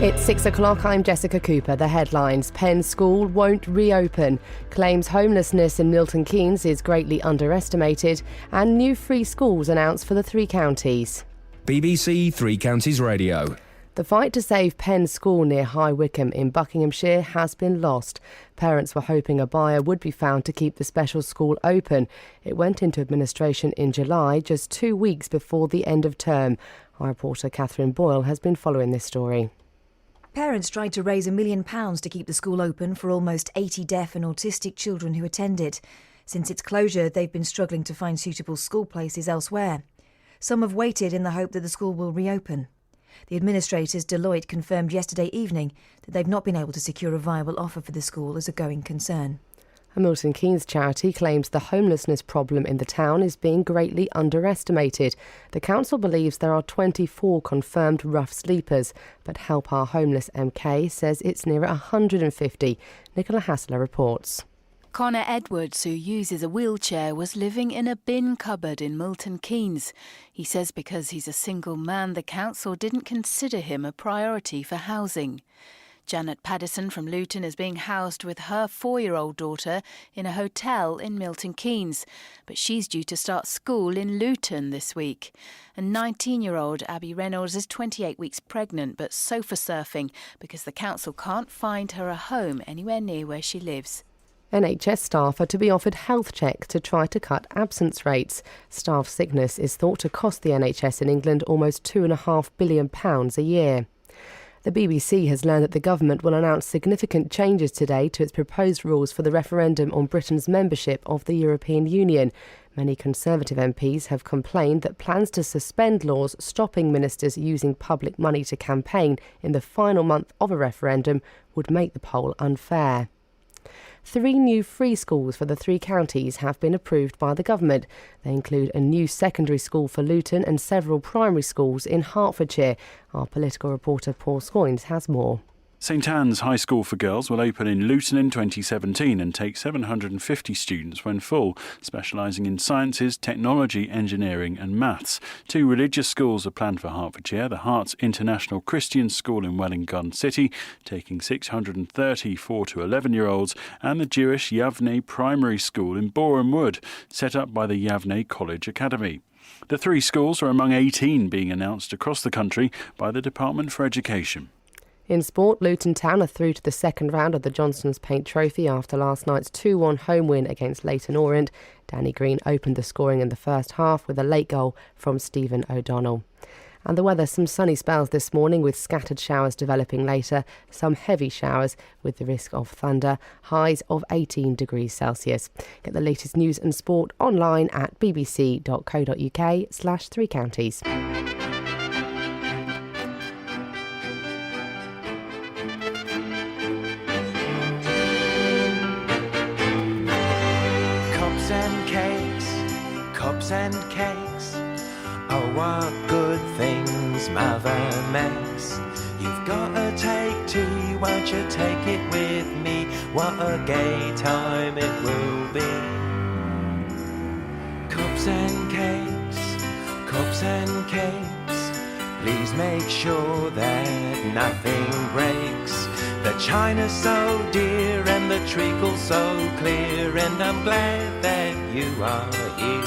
It's 6 o'clock, I'm Jessica Cooper. The headlines: Penn School won't reopen, claims homelessness in Milton Keynes is greatly underestimated, and new free schools announced for the three counties. BBC Three Counties Radio. The fight to save Penn School near High Wycombe in Buckinghamshire has been lost. Parents were hoping a buyer would be found to keep the special school open. It went into administration in July, just 2 weeks before the end of term. Our reporter Catherine Boyle has been following this story. Parents tried to raise £1 million to keep the school open for almost 80 deaf and autistic children who attended. Since its closure, they've been struggling to find suitable school places elsewhere. Some have waited in the hope that the school will reopen. The administrators, Deloitte, confirmed yesterday evening that they've not been able to secure a viable offer for the school as a going concern. A Milton Keynes charity claims the homelessness problem in the town is being greatly underestimated. The council believes there are 24 confirmed rough sleepers, but Help Our Homeless MK says it's near 150. Nicola Hassler reports. Connor Edwards, who uses a wheelchair, was living in a bin cupboard in Milton Keynes. He says because he's a single man, the council didn't consider him a priority for housing. Janet Paddison from Luton is being housed with her 4-year-old daughter in a hotel in Milton Keynes, but she's due to start school in Luton this week. And 19-year-old Abby Reynolds is 28 weeks pregnant but sofa surfing because the council can't find her a home anywhere near where she lives. NHS staff are to be offered health checks to try to cut absence rates. Staff sickness is thought to cost the NHS in England almost £2.5 billion a year. The BBC has learned that the government will announce significant changes today to its proposed rules for the referendum on Britain's membership of the European Union. Many Conservative MPs have complained that plans to suspend laws stopping ministers using public money to campaign in the final month of a referendum would make the poll unfair. 3 new free schools for the three counties have been approved by the government. They include a new secondary school for Luton and several primary schools in Hertfordshire. Our political reporter Paul Scoynes has more. St Anne's High School for Girls will open in Luton in 2017 and take 750 students when full, specialising in sciences, technology, engineering and maths. 2 religious schools are planned for Hertfordshire, the Hearts International Christian School in Welwyn Garden City, taking 630 4 to 11-year-olds, and the Jewish Yavneh Primary School in Boreham Wood, set up by the Yavneh College Academy. The 3 schools are among 18 being announced across the country by the Department for Education. In sport, Luton Town are through to the second round of the Johnston's Paint Trophy after last night's 2-1 home win against Leyton Orient. Danny Green opened the scoring in the first half with a late goal from Stephen O'Donnell. And the weather, some sunny spells this morning with scattered showers developing later, some heavy showers with the risk of thunder, highs of 18 degrees Celsius. Get the latest news and sport online at bbc.co.uk/3 counties. Cups and cakes, oh what good things Mother makes. You've got to take tea, won't you take it with me? What a gay time it will be. Cups and cakes, please make sure that nothing breaks. The china's so dear and the treacle's so clear, and I'm glad that you are here.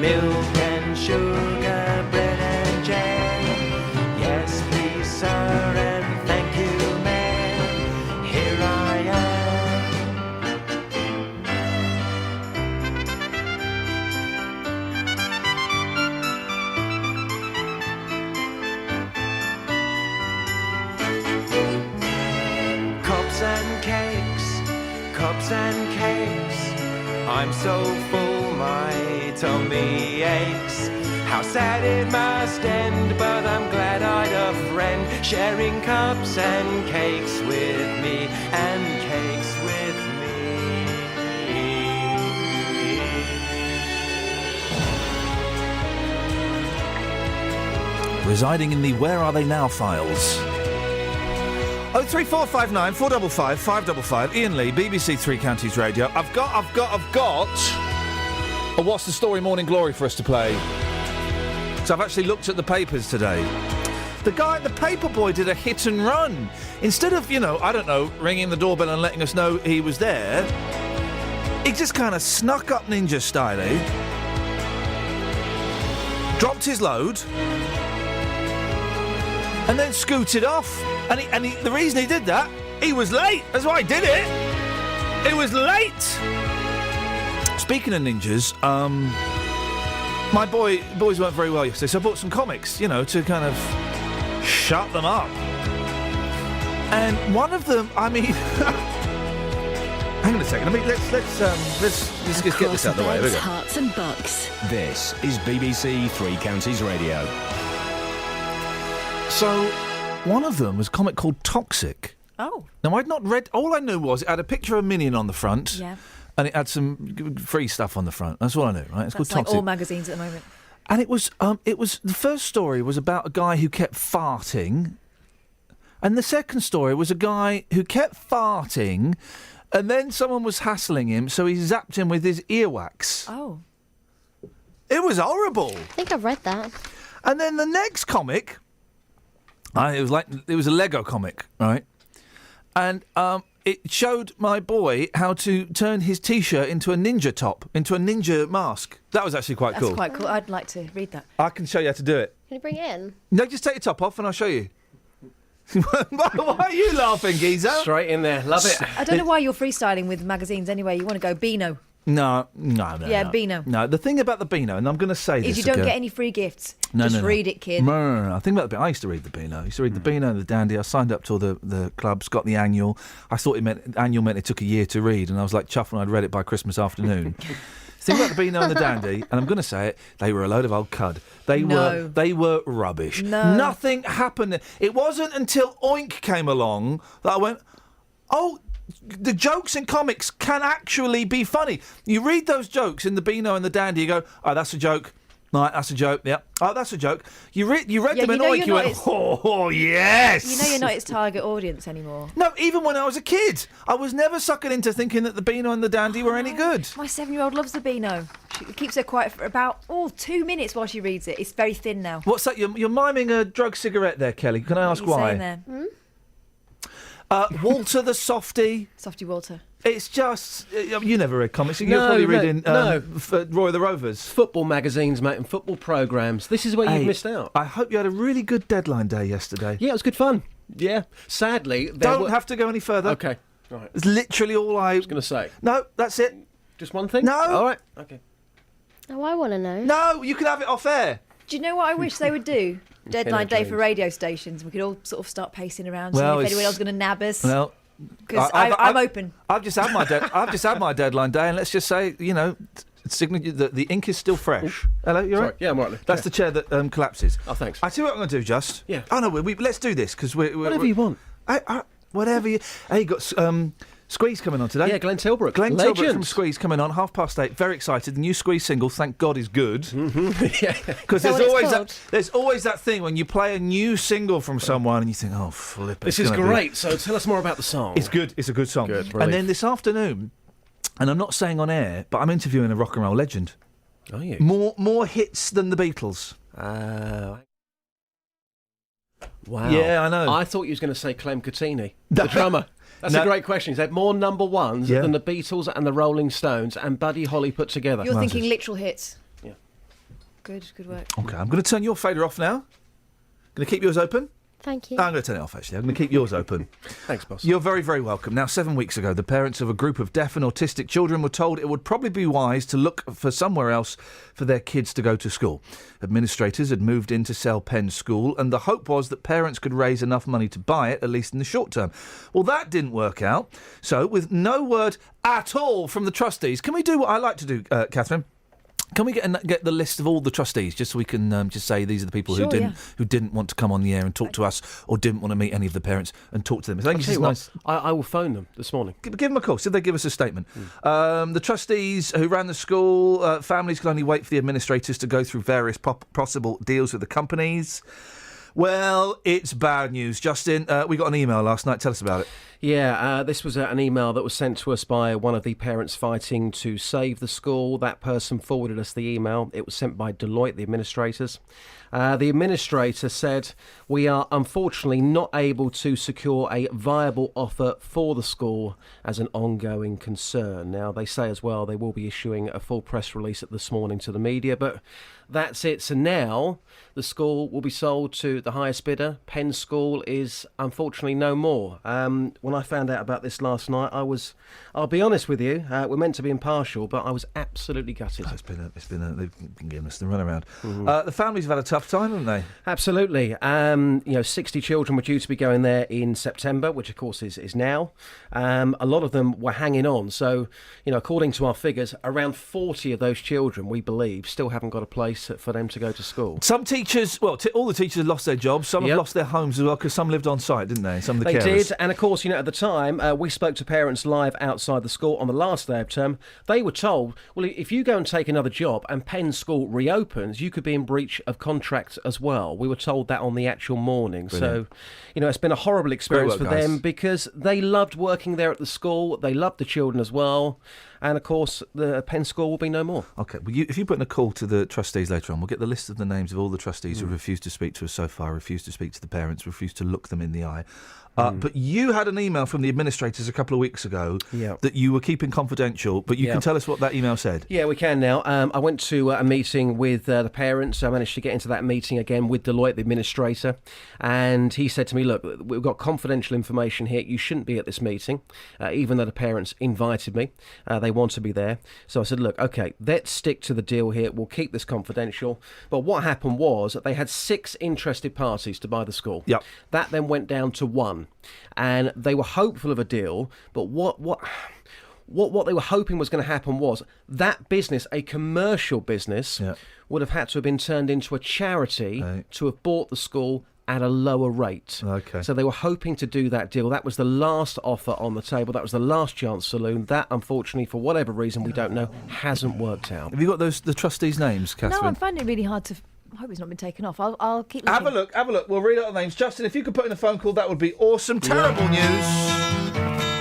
Milk and sugar, bread and jam, yes please sir, and thank you ma'am, here I am. Cups and cakes, I'm so full my tummy aches. How sad it must end, but I'm glad I'd a friend sharing cups and cakes with me, and cakes with me. Residing in the Where Are They Now files. 03459 455 555. Iain Lee, BBC Three Counties Radio. I've got a What's the Story Morning Glory for us to play. So I've actually looked at the papers today. The paper boy did a hit and run. Instead of, I don't know, ringing the doorbell and letting us know he was there, he just kind of snuck up ninja style, dropped his load, and then scooted off. And the reason he did that, he was late. That's why he did it. It was late. Speaking of ninjas, my boys weren't very well yesterday, so I bought some comics, to kind of shut them up. And one of them, hang on a second. Let's just get this out of the way. Beds, hearts and bucks. This is BBC Three Counties Radio. So, one of them was a comic called Toxic. Oh. Now, I'd not read... All I knew was it had a picture of a minion on the front. Yeah. And it had some free stuff on the front. That's all I knew, right? It's called like Toxic. all magazines at the moment. And it was the first story was about a guy who kept farting. And the second story was a guy who kept farting, and then someone was hassling him, so he zapped him with his earwax. Oh. It was horrible. I think I've read that. And then the next comic, it was a Lego comic, right? And it showed my boy how to turn his T-shirt into a ninja top, into a ninja mask. That was actually quite cool. That's quite cool. I'd like to read that. I can show you how to do it. Can you bring it in? No, just take your top off and I'll show you. Why are you laughing, geezer? Straight in there. Love it. I don't know why you're freestyling with magazines anyway. You want to go Beano. No. Yeah, no. Beano. No, the thing about the Beano, and I'm going to say this is you don't again. get any free gifts. No, Just read it, kid. No. The thing about the Beano, I used to read the Beano. I used to read the Beano and the Dandy. I signed up to all the clubs, got the annual. I thought annual meant it took a year to read, and I was like chuffed when I'd read it by Christmas afternoon. The thing about the Beano and the Dandy, and I'm going to say it, they were a load of old cud. They were rubbish. No. Nothing happened. It wasn't until Oink came along that I went, oh, the jokes in comics can actually be funny. You read those jokes in the Beano and the Dandy, you go, oh, that's a joke. Right, that's a joke. Yep. Oh, that's a joke. You read them in Oink, you went, oh, yes. You know you're not its target audience anymore. No, even when I was a kid, I was never sucking into thinking that the Beano and the Dandy were any good. My 7-year-old loves the Beano. She keeps her quiet for about 2 minutes while she reads it. It's very thin now. What's that? You're miming a drug cigarette there, Kelly. Can I ask What are you why? saying there? Walter the Softie. Softy Walter. It's just... you never read comics. You're probably reading Roy of the Rovers. Football magazines, mate, and football programmes. This is where you've missed out. I hope you had a really good deadline day yesterday. Yeah, it was good fun. Yeah. Sadly... Don't have to go any further. Okay. Right. It's literally all I was going to say. No, that's it. Just one thing? No. All right. Okay. Oh, I want to know. No, you can have it off air. Do you know what I wish they would do? Deadline day for radio stations. We could all sort of start pacing around, seeing if anyone else is going to nab us. Well... Because I'm open. I've just had my deadline day, and let's just say, signature the ink is still fresh. Hello, you all right? Yeah, I'm right. That's the chair that collapses. Oh, thanks. I tell you what I'm going to do, Just. Yeah. Oh no, let's do this because we're whatever you want. Whatever you. Hey, you got Squeeze coming on today. Yeah, Glenn Tilbrook. Glenn Tilbrook from Squeeze coming on 8:30. Very excited. The new Squeeze single, thank God, is good. Yeah. Because there's always that thing when you play a new single from someone and you think, oh, flip it. This is great. So tell us more about the song. It's good. It's a good song. Good. And then this afternoon, and I'm not saying on air, but I'm interviewing a rock and roll legend. Are you? More hits than the Beatles. Wow. Yeah, I know. I thought you was going to say Clem Cattini, the drummer. That's a great question. He's had more number ones than the Beatles and the Rolling Stones and Buddy Holly put together. You're thinking literal hits. Yeah. Good work. Okay, I'm going to turn your fader off now. Going to keep yours open? Thank you. I'm going to turn it off, actually. I'm going to keep yours open. Thanks, boss. You're very, very welcome. Now, 7 weeks ago, the parents of a group of deaf and autistic children were told it would probably be wise to look for somewhere else for their kids to go to school. Administrators had moved into Sell Penn School, and the hope was that parents could raise enough money to buy it, at least in the short term. Well, that didn't work out. So, with no word at all from the trustees, can we do what I like to do, Catherine? Can we get the list of all the trustees, just so we can just say these are the people who didn't want to come on the air and talk to us, or didn't want to meet any of the parents and talk to them? I think it's nice. I will phone them this morning. Give them a call. See if they give us a statement. The trustees who ran the school, families could only wait for the administrators to go through various possible deals with the companies. Well, it's bad news. Justin, we got an email last night. Tell us about it. Yeah, this was an email that was sent to us by one of the parents fighting to save the school. That person forwarded us the email. It was sent by Deloitte, the administrators. The administrator said, "We are unfortunately not able to secure a viable offer for the school as an ongoing concern." Now, they say as well they will be issuing a full press release this morning to the media, but that's it. So now the school will be sold to the highest bidder. Penn School is unfortunately no more. When I found out about this last night, I'll be honest with you, we're meant to be impartial, but I was absolutely gutted. They've been giving us the runaround. The families have had a tough time, haven't they? Absolutely. 60 children were due to be going there in September, which of course is now. A lot of them were hanging on. So, according to our figures, around 40 of those children, we believe, still haven't got a place for them to go to school. Some teachers, all the teachers have lost their jobs. Some have lost their homes as well, because some lived on site, didn't they? Some of the carers. They did, and of course, at the time, we spoke to parents live outside the school on the last day of term. They were told, well, if you go and take another job and Penn School reopens, you could be in breach of contract as well. We were told that on the actual morning. Brilliant. So, it's been a horrible experience for guys. them, because they loved working there at the school. They loved the children as well. And, of course, the Penn School will be no more. OK, well, if you put in a call to the trustees later on, we'll get the list of the names of all the trustees who refused to speak to us so far, refused to speak to the parents, refused to look them in the eye. But you had an email from the administrators a couple of weeks ago that you were keeping confidential, but you can tell us what that email said. Yeah, we can now. I went to a meeting with the parents. I managed to get into that meeting again with Deloitte, the administrator, and he said to me, look, we've got confidential information here. You shouldn't be at this meeting, even though the parents invited me. They want to be there. So I said, look, OK, let's stick to the deal here. We'll keep this confidential. But what happened was that they had 6 interested parties to buy the school. Yep. That then went down to 1. And they were hopeful of a deal, but what they were hoping was going to happen was that business, a commercial business, would have had to have been turned into a charity to have bought the school at a lower rate. Okay. So they were hoping to do that deal. That was the last offer on the table. That was the last chance saloon. That, unfortunately, for whatever reason we don't know, hasn't worked out. Have you got the trustees' names, Catherine? No, I'm finding it really hard to... I hope it's not been taken off. I'll keep looking. Have a look. We'll read out the names. Justin, if you could put in a phone call, that would be awesome. Terrible news.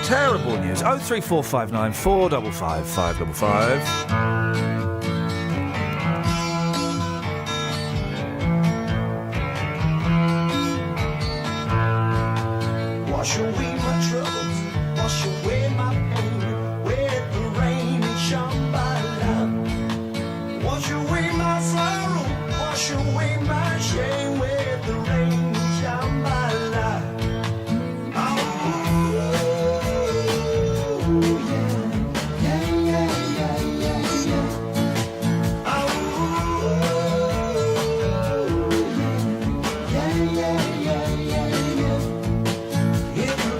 03459 455 555. Wash away my troubles, wash away my pain, with the rain and Shambhala. Wash away my sorrow, wash away my shame, with the rain and Shambhala. Oh, yeah, yeah, yeah, yeah, yeah. Oh, yeah, yeah, yeah, yeah, yeah. If you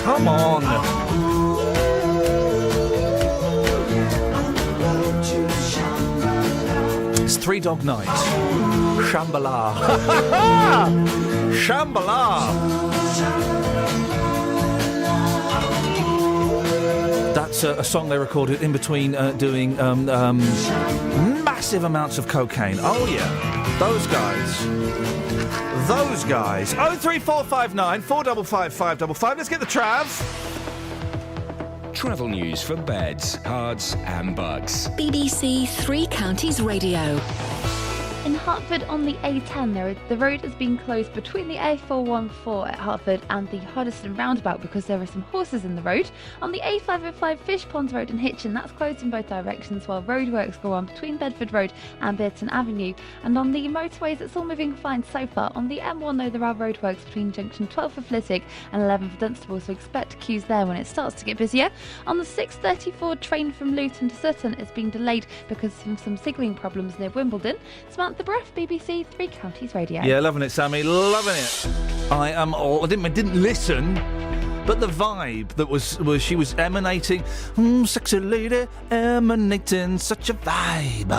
Come on. It's Three Dog Night. Shambhala. Shambhala. That's a song they recorded in between doing massive amounts of cocaine. Oh, yeah. Those guys. 03459 455 555. Let's get the Trav. Travel news for beds, cards and bugs. BBC Three Counties Radio. In Hertford on the A10, the road has been closed between the A414 at Hertford and the Hoddesdon roundabout because there are some horses in the road. On the A505 Fish Ponds Road in Hitchin, that's closed in both directions while roadworks go on between Bedford Road and Bearton Avenue. And on the motorways, it's all moving fine so far. On the M1, though, there are roadworks between junction 12 for Flitwick and 11 for Dunstable, so expect queues there when it starts to get busier. On the 6:34 train from Luton to Sutton is being delayed because of some signalling problems near Wimbledon. Samantha Bruff, BBC Three Counties Radio. Yeah, loving it, Sammy. Loving it. I didn't listen, but the vibe that was she was emanating, sexy lady emanating such a vibe.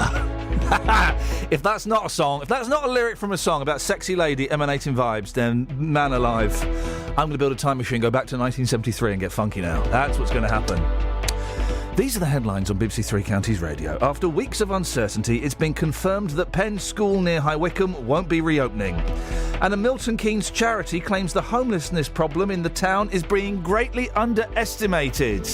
If that's not a song, if that's not a lyric from a song about sexy lady emanating vibes, then man alive, I'm going to build a time machine, go back to 1973 and get funky now. That's what's going to happen. These are the headlines on BBC Three Counties Radio. After weeks of uncertainty, it's been confirmed that Penn School near High Wycombe won't be reopening. And a Milton Keynes charity claims the homelessness problem in the town is being greatly underestimated.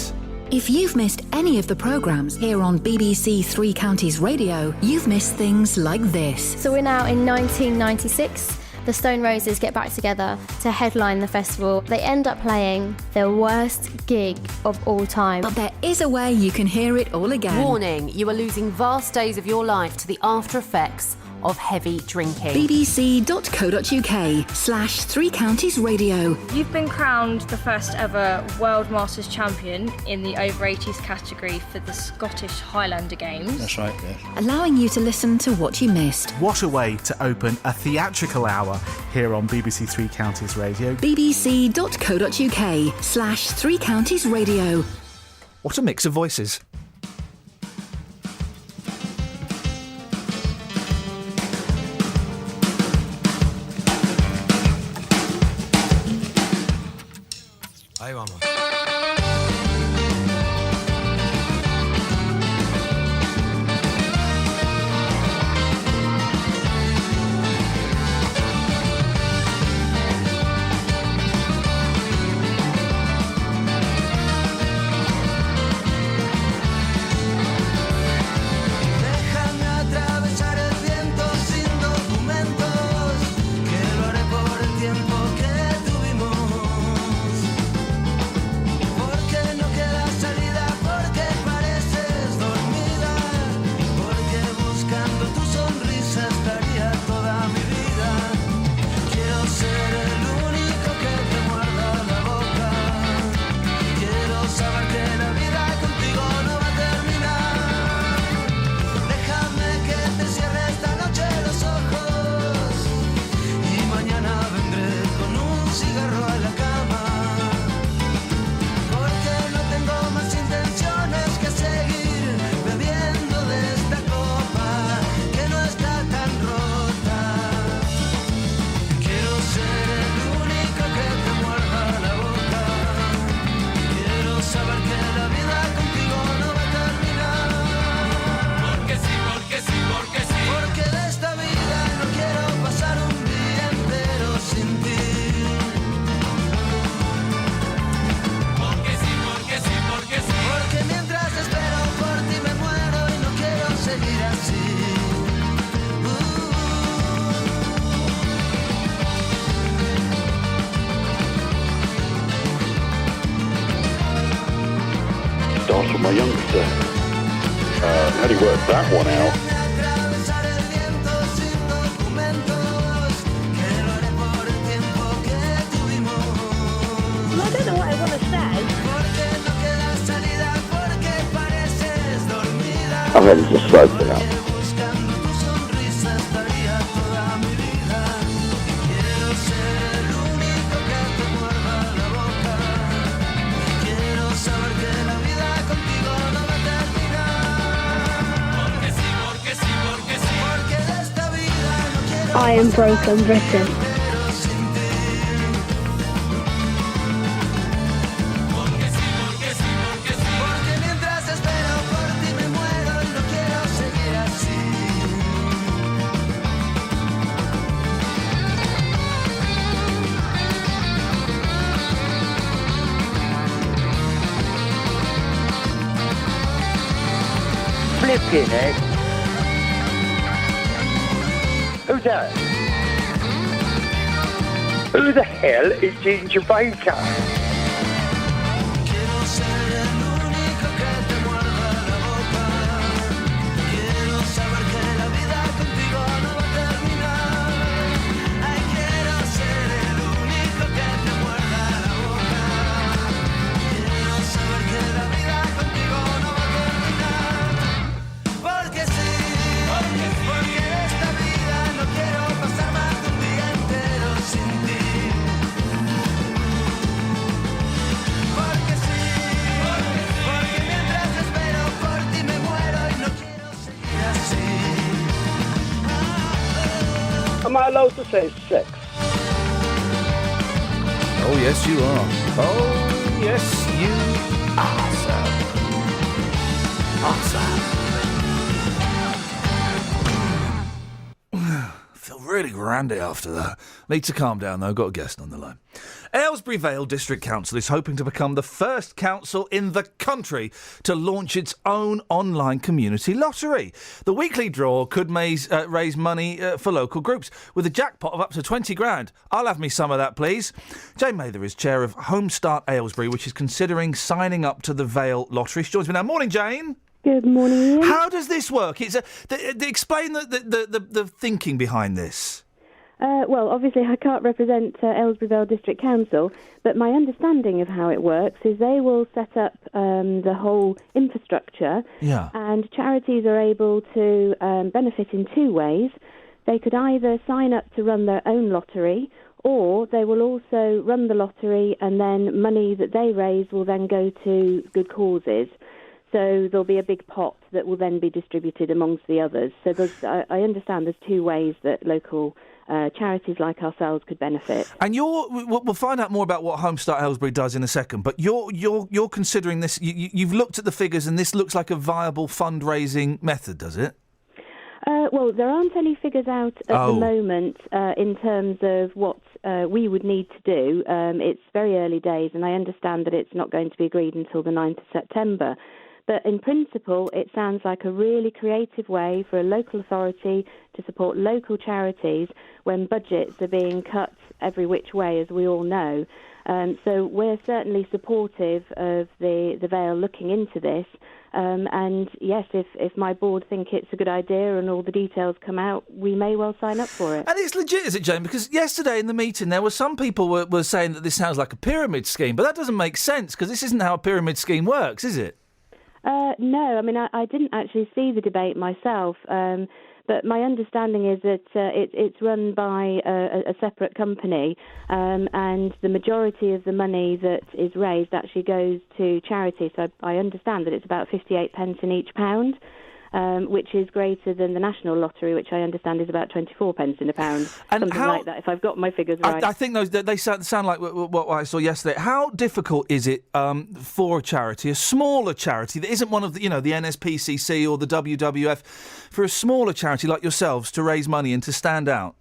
If you've missed any of the programmes here on BBC Three Counties Radio, you've missed things like this. So we're now in 1996. The Stone Roses get back together to headline the festival. They end up playing their worst gig of all time. But there is a way you can hear it all again. Warning, you are losing vast days of your life to the after effects of heavy drinking. bbc.co.uk/Three Counties Radio. You've been crowned the first ever World Masters champion in the over 80s category for the Scottish Highlander Games. That's right, yeah. Allowing you to listen to what you missed. What a way to open a theatrical hour here on BBC Three Counties Radio. bbc.co.uk/Three Counties Radio. What a mix of voices. Ahí vamos. Déjame atravesar el viento sin documentos, que lo haré por el tiempo que tuvimos. Porque no queda salida, porque pareces dormida, porque buscando tu sonrisa estaría toda mi vida. Quiero ser el único que te muerda la boca. Quiero saber que la vida contigo no va a terminar. Déjame que te cierre esta noche los ojos y mañana vendré con un cigarro a la cama. Porque no tengo más intenciones que seguir bebiendo de esta copa que no está tan rota. Quiero ser el único que te muerda la boca. Quiero saber que la vida contigo no va a terminar. Porque sí, porque sí, porque sí. Porque de esta vida no quiero pasar un día entero sin ti. Porque sí, porque sí, porque sí. Porque mientras espero por ti me muero y no quiero seguir así. Start from my youngster. How do you work that one out? Atravesar el viento sin documentos, que lo haré por el tiempo que tuvimos. I don't know what I want to say. Porque no queda salida, porque pareces dormida. I'm ready to stroke it up. Buscando tu sonrisa estaría toda mi vida. Quiero ser el único que te muerda la boca. I Am Broken Britain. Flipping heck. Who's that? Who the hell is Ginger Baker? Am I allowed to say sex? Oh, yes, you are. Oh, yes, you are, sir. Feel really randy after that. Need to calm down, though. Got a guest on the line. Aylesbury Vale District Council is hoping to become the first council in the country to launch its own online community lottery. The weekly draw could raise money for local groups, with a jackpot of up to 20 grand. I'll have me some of that, please. Jane Mather is chair of Home Start Aylesbury, which is considering signing up to the Vale Lottery. She joins me now. Morning, Jane. Good morning, Ian. How does this work? Explain the thinking behind this. Well, obviously I can't represent Aylesbury Vale District Council, but my understanding of how it works is they will set up the whole infrastructure, and charities are able to benefit in two ways. They could either sign up to run their own lottery, or they will also run the lottery, and then money that they raise will then go to good causes. So there'll be a big pot that will then be distributed amongst the others. So I understand there's two ways that local charities like ourselves could benefit. And we'll find out more about what Home Start Aylesbury does in a second. But you're considering this. You've looked at the figures, and this looks like a viable fundraising method, does it? Well, there aren't any figures out at the moment in terms of what we would need to do. It's very early days, and I understand that it's not going to be agreed until the 9th of September. But in principle, it sounds like a really creative way for a local authority to support local charities when budgets are being cut every which way, as we all know. So we're certainly supportive of the Vale looking into this. And yes, if my board think it's a good idea and all the details come out, we may well sign up for it. And it's legit, is it, Jane? Because yesterday in the meeting, there were some people were saying that this sounds like a pyramid scheme, but that doesn't make sense because this isn't how a pyramid scheme works, is it? No, I mean, I didn't actually see the debate myself, but my understanding is that it's run by a separate company, and the majority of the money that is raised actually goes to charity. So I understand that it's about 58 pence in each pound, which is greater than the National Lottery, which I understand is about 24 pence in a pound. And something like that, if I've got my figures right. I think they sound like what I saw yesterday. How difficult is it for a charity, a smaller charity that isn't one of the NSPCC or the WWF, for a smaller charity like yourselves to raise money and to stand out?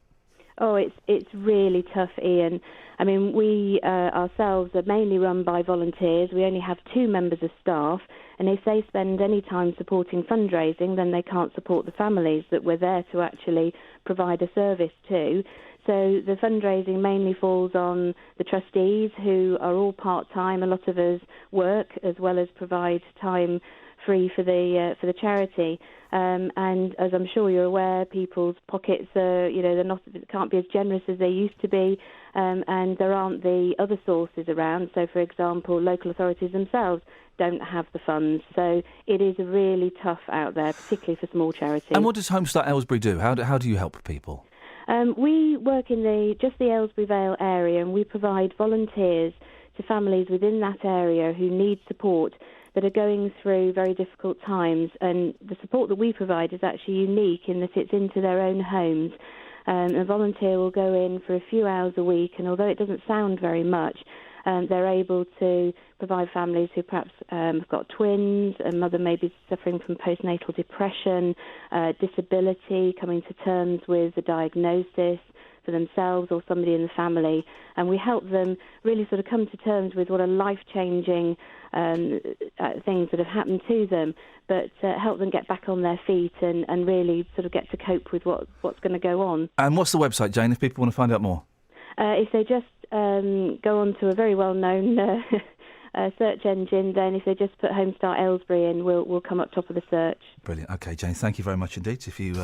Oh, it's really tough, Ian. I mean, we ourselves are mainly run by volunteers. We only have 2 members of staff, and if they spend any time supporting fundraising, then they can't support the families that we're there to actually provide a service to. So the fundraising mainly falls on the trustees, who are all part-time. A lot of us work as well as provide time free for the charity. And as I'm sure you're aware, people's pockets are, can't be as generous as they used to be, and there aren't the other sources around. So, for example, local authorities themselves don't have the funds. So it is really tough out there, particularly for small charities. And what does Home Start Aylesbury do? How do you help people? We work in the Aylesbury Vale area, and we provide volunteers to families within that area who need support, that are going through very difficult times. And the support that we provide is actually unique in that it's into their own homes. A volunteer will go in for a few hours a week, and although it doesn't sound very much, they're able to provide families who perhaps have got twins, a mother may be suffering from postnatal depression, disability, coming to terms with a diagnosis for themselves or somebody in the family, and we help them really sort of come to terms with what are life-changing things that have happened to them, but help them get back on their feet and really sort of get to cope with what's going to go on. And what's the website, Jane, if people want to find out more? If they just go on to a very well-known search engine, then if they just put Home Start Aylesbury in, we'll come up top of the search. Brilliant. OK, Jane, thank you very much indeed. If you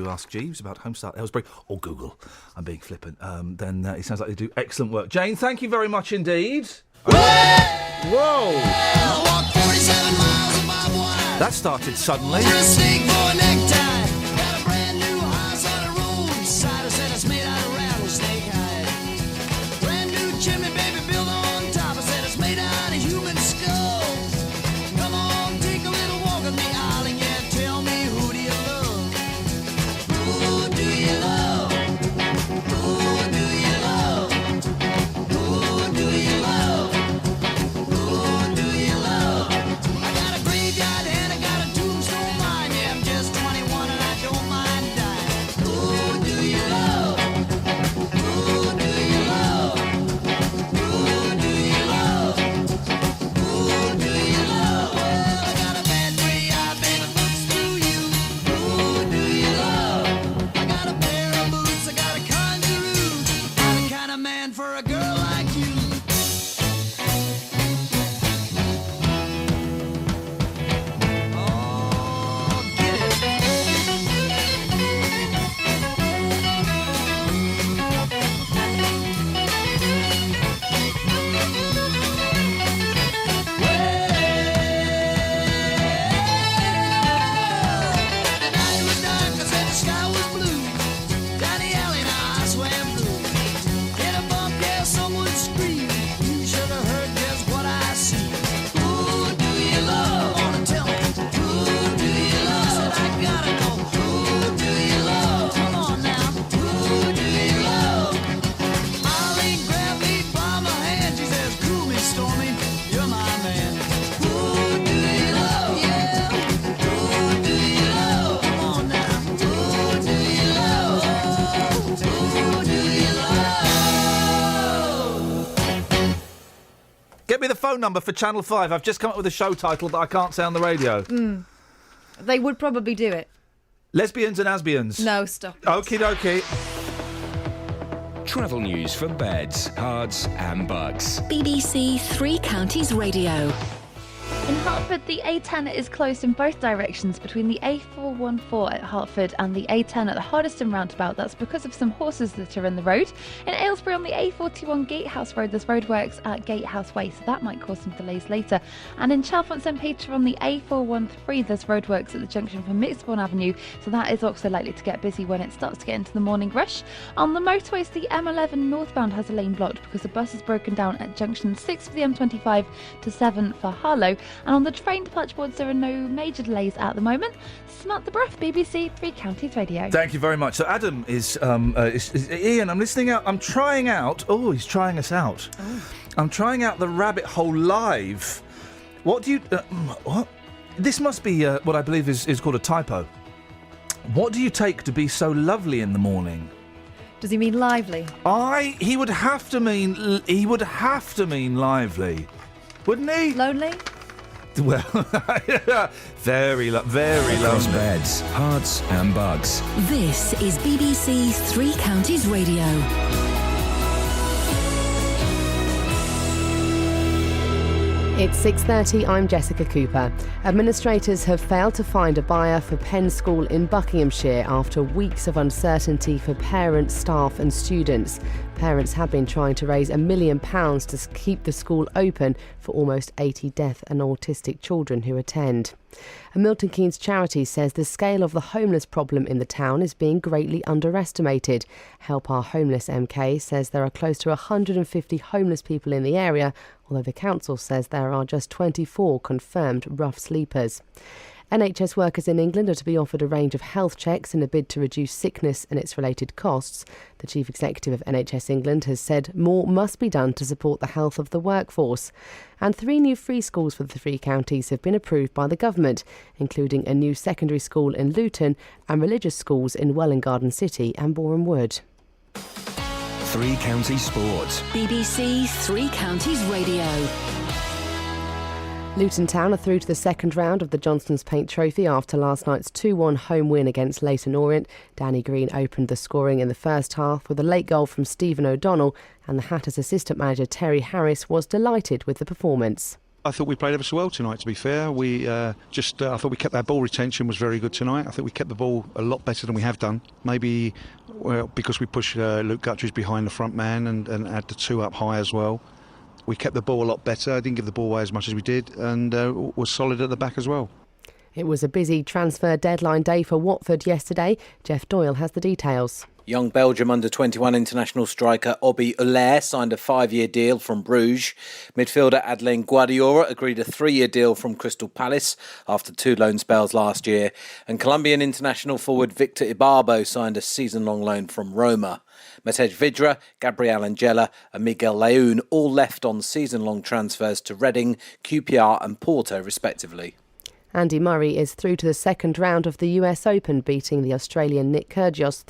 ask Jeeves about Home Start Aylesbury, or Google, I'm being flippant, then it sounds like they do excellent work. Jane, thank you very much indeed. Whoa! That started suddenly. Get me the phone number for Channel 5. I've just come up with a show title that I can't say on the radio. They would probably do it. Lesbians and Asbians. No, stop it. Okie dokie. Travel news for beds, cards and bugs. BBC Three Counties Radio. In Hertford, the A10 is closed in both directions between the A414 at Hertford and the A10 at the Hoddesdon roundabout. That's because of some horses that are in the road. In Aylesbury on the A41 Gatehouse Road, there's roadworks at Gatehouse Way, so that might cause some delays later. And in Chalfont St Peter on the A413, there's roadworks at the junction from Mixbourne Avenue, so that is also likely to get busy when it starts to get into the morning rush. On the motorways, the M11 northbound has a lane blocked because the bus is broken down at junction 6 for the M25 to 7 for Harlow. And on the train departure boards, there are no major delays at the moment. Smart the breath, BBC Three Counties Radio. Thank you very much. So Adam is Iain, I'm listening out. I'm trying out. Oh, he's trying us out. Oh. I'm trying out the Rabbit Hole Live. What do you... what? This must be what I believe is called a typo. What do you take to be so lovely in the morning? Does he mean lively? He would have to mean lively. Wouldn't he? Lonely? Well, very Across lonely. beds, cards and bugs. This is BBC Three Counties Radio. It's 6:30, I'm Jessica Cooper. Administrators have failed to find a buyer for Penn School in Buckinghamshire after weeks of uncertainty for parents, staff and students. Parents have been trying to raise £1 million to keep the school open for almost 80 deaf and autistic children who attend. A Milton Keynes charity says the scale of the homeless problem in the town is being greatly underestimated. Help Our Homeless MK says there are close to 150 homeless people in the area, although the council says there are just 24 confirmed rough sleepers. NHS workers in England are to be offered a range of health checks in a bid to reduce sickness and its related costs. The Chief Executive of NHS England has said more must be done to support the health of the workforce. And 3 new free schools for the 3 counties have been approved by the government, including a new secondary school in Luton and religious schools in Welwyn Garden City and Boreham Wood. 3 Counties Sports. BBC Three Counties Radio. Luton Town are through to the second round of the Johnston's Paint Trophy after last night's 2-1 home win against Leyton Orient. Danny Green opened the scoring in the first half with a late goal from Stephen O'Donnell, and the Hatters assistant manager Terry Harris was delighted with the performance. I thought we played ever so well tonight, to be fair. I thought we kept our ball retention was very good tonight. I think we kept the ball a lot better than we have done. Maybe because we pushed Luke Guttridge behind the front man and had the 2 up high as well. We kept the ball a lot better. I didn't give the ball away as much as we did, and was solid at the back as well. It was a busy transfer deadline day for Watford yesterday. Jeff Doyle has the details. Young Belgium under-21 international striker Obi Uller signed a 5-year deal from Bruges. Midfielder Adeline Guardiola agreed a 3-year deal from Crystal Palace after 2 loan spells last year. And Colombian international forward Victor Ibarbo signed a season-long loan from Roma. Matej Vidra, Gabriel Angela and Miguel Leun all left on season-long transfers to Reading, QPR and Porto respectively. Andy Murray is through to the second round of the US Open, beating the Australian Nick Kyrgios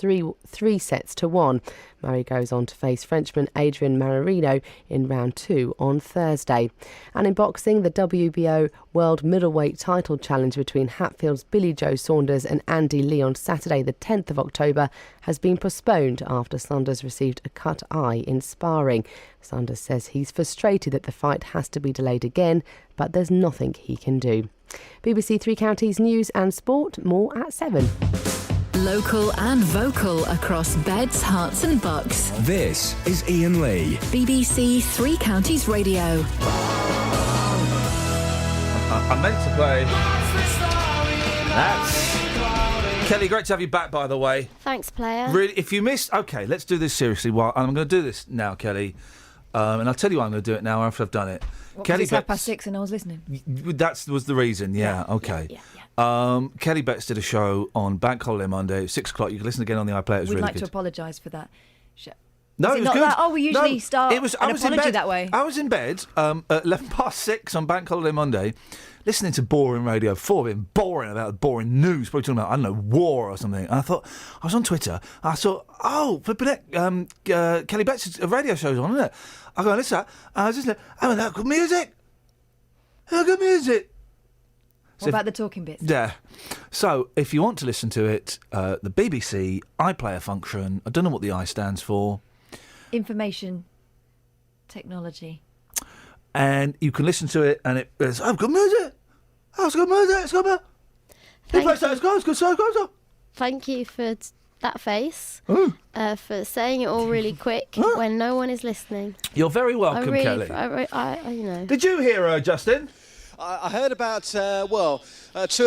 3 sets to 1. Murray goes on to face Frenchman Adrian Manarino in round 2 on Thursday. And in boxing, the WBO World Middleweight title challenge between Hatfield's Billy Joe Saunders and Andy Lee on Saturday the 10th of October has been postponed after Saunders received a cut eye in sparring. Saunders says he's frustrated that the fight has to be delayed again, but there's nothing he can do. BBC Three Counties News and Sport, more at 7. Local and vocal across beds, hearts and bucks. This is Iain Lee. BBC Three Counties Radio. I meant to play. That's Kelly, great to have you back, by the way. Thanks, player. Really, if you missed... OK, let's do this seriously. Well, I'm going to do this now, Kelly. And I'll tell you why I'm going to do it now after I've done it. What, Kelly it's Betts, 6:30 and I was listening. That was the reason, yeah. OK. Yeah. Kelly Betts did a show on Bank Holiday Monday at 6 o'clock. You can listen again on the iPlayer. It was We'd really like good. to apologise for that. No, Is it was not good. that? Oh, we usually start I was an apology in bed, that way. I was in bed at 6:11 on Bank Holiday Monday, listening to boring radio, being boring about boring news, probably talking about, I don't know, war or something. And I thought, I was on Twitter, I thought, Kelly Betts' radio show's on, isn't it? I go, listen to that. And I was just like, oh, that good music. Good music. What about the talking bits? Yeah. So, if you want to listen to it, the BBC iPlayer function, I don't know what the I stands for. Information technology. And you can listen to it, and it's good music. Oh, it's good music. It's good music. Thank you for that face, for saying it all really quick when no one is listening. You're very welcome, Kelly. Did you hear Justin? I heard about 2 or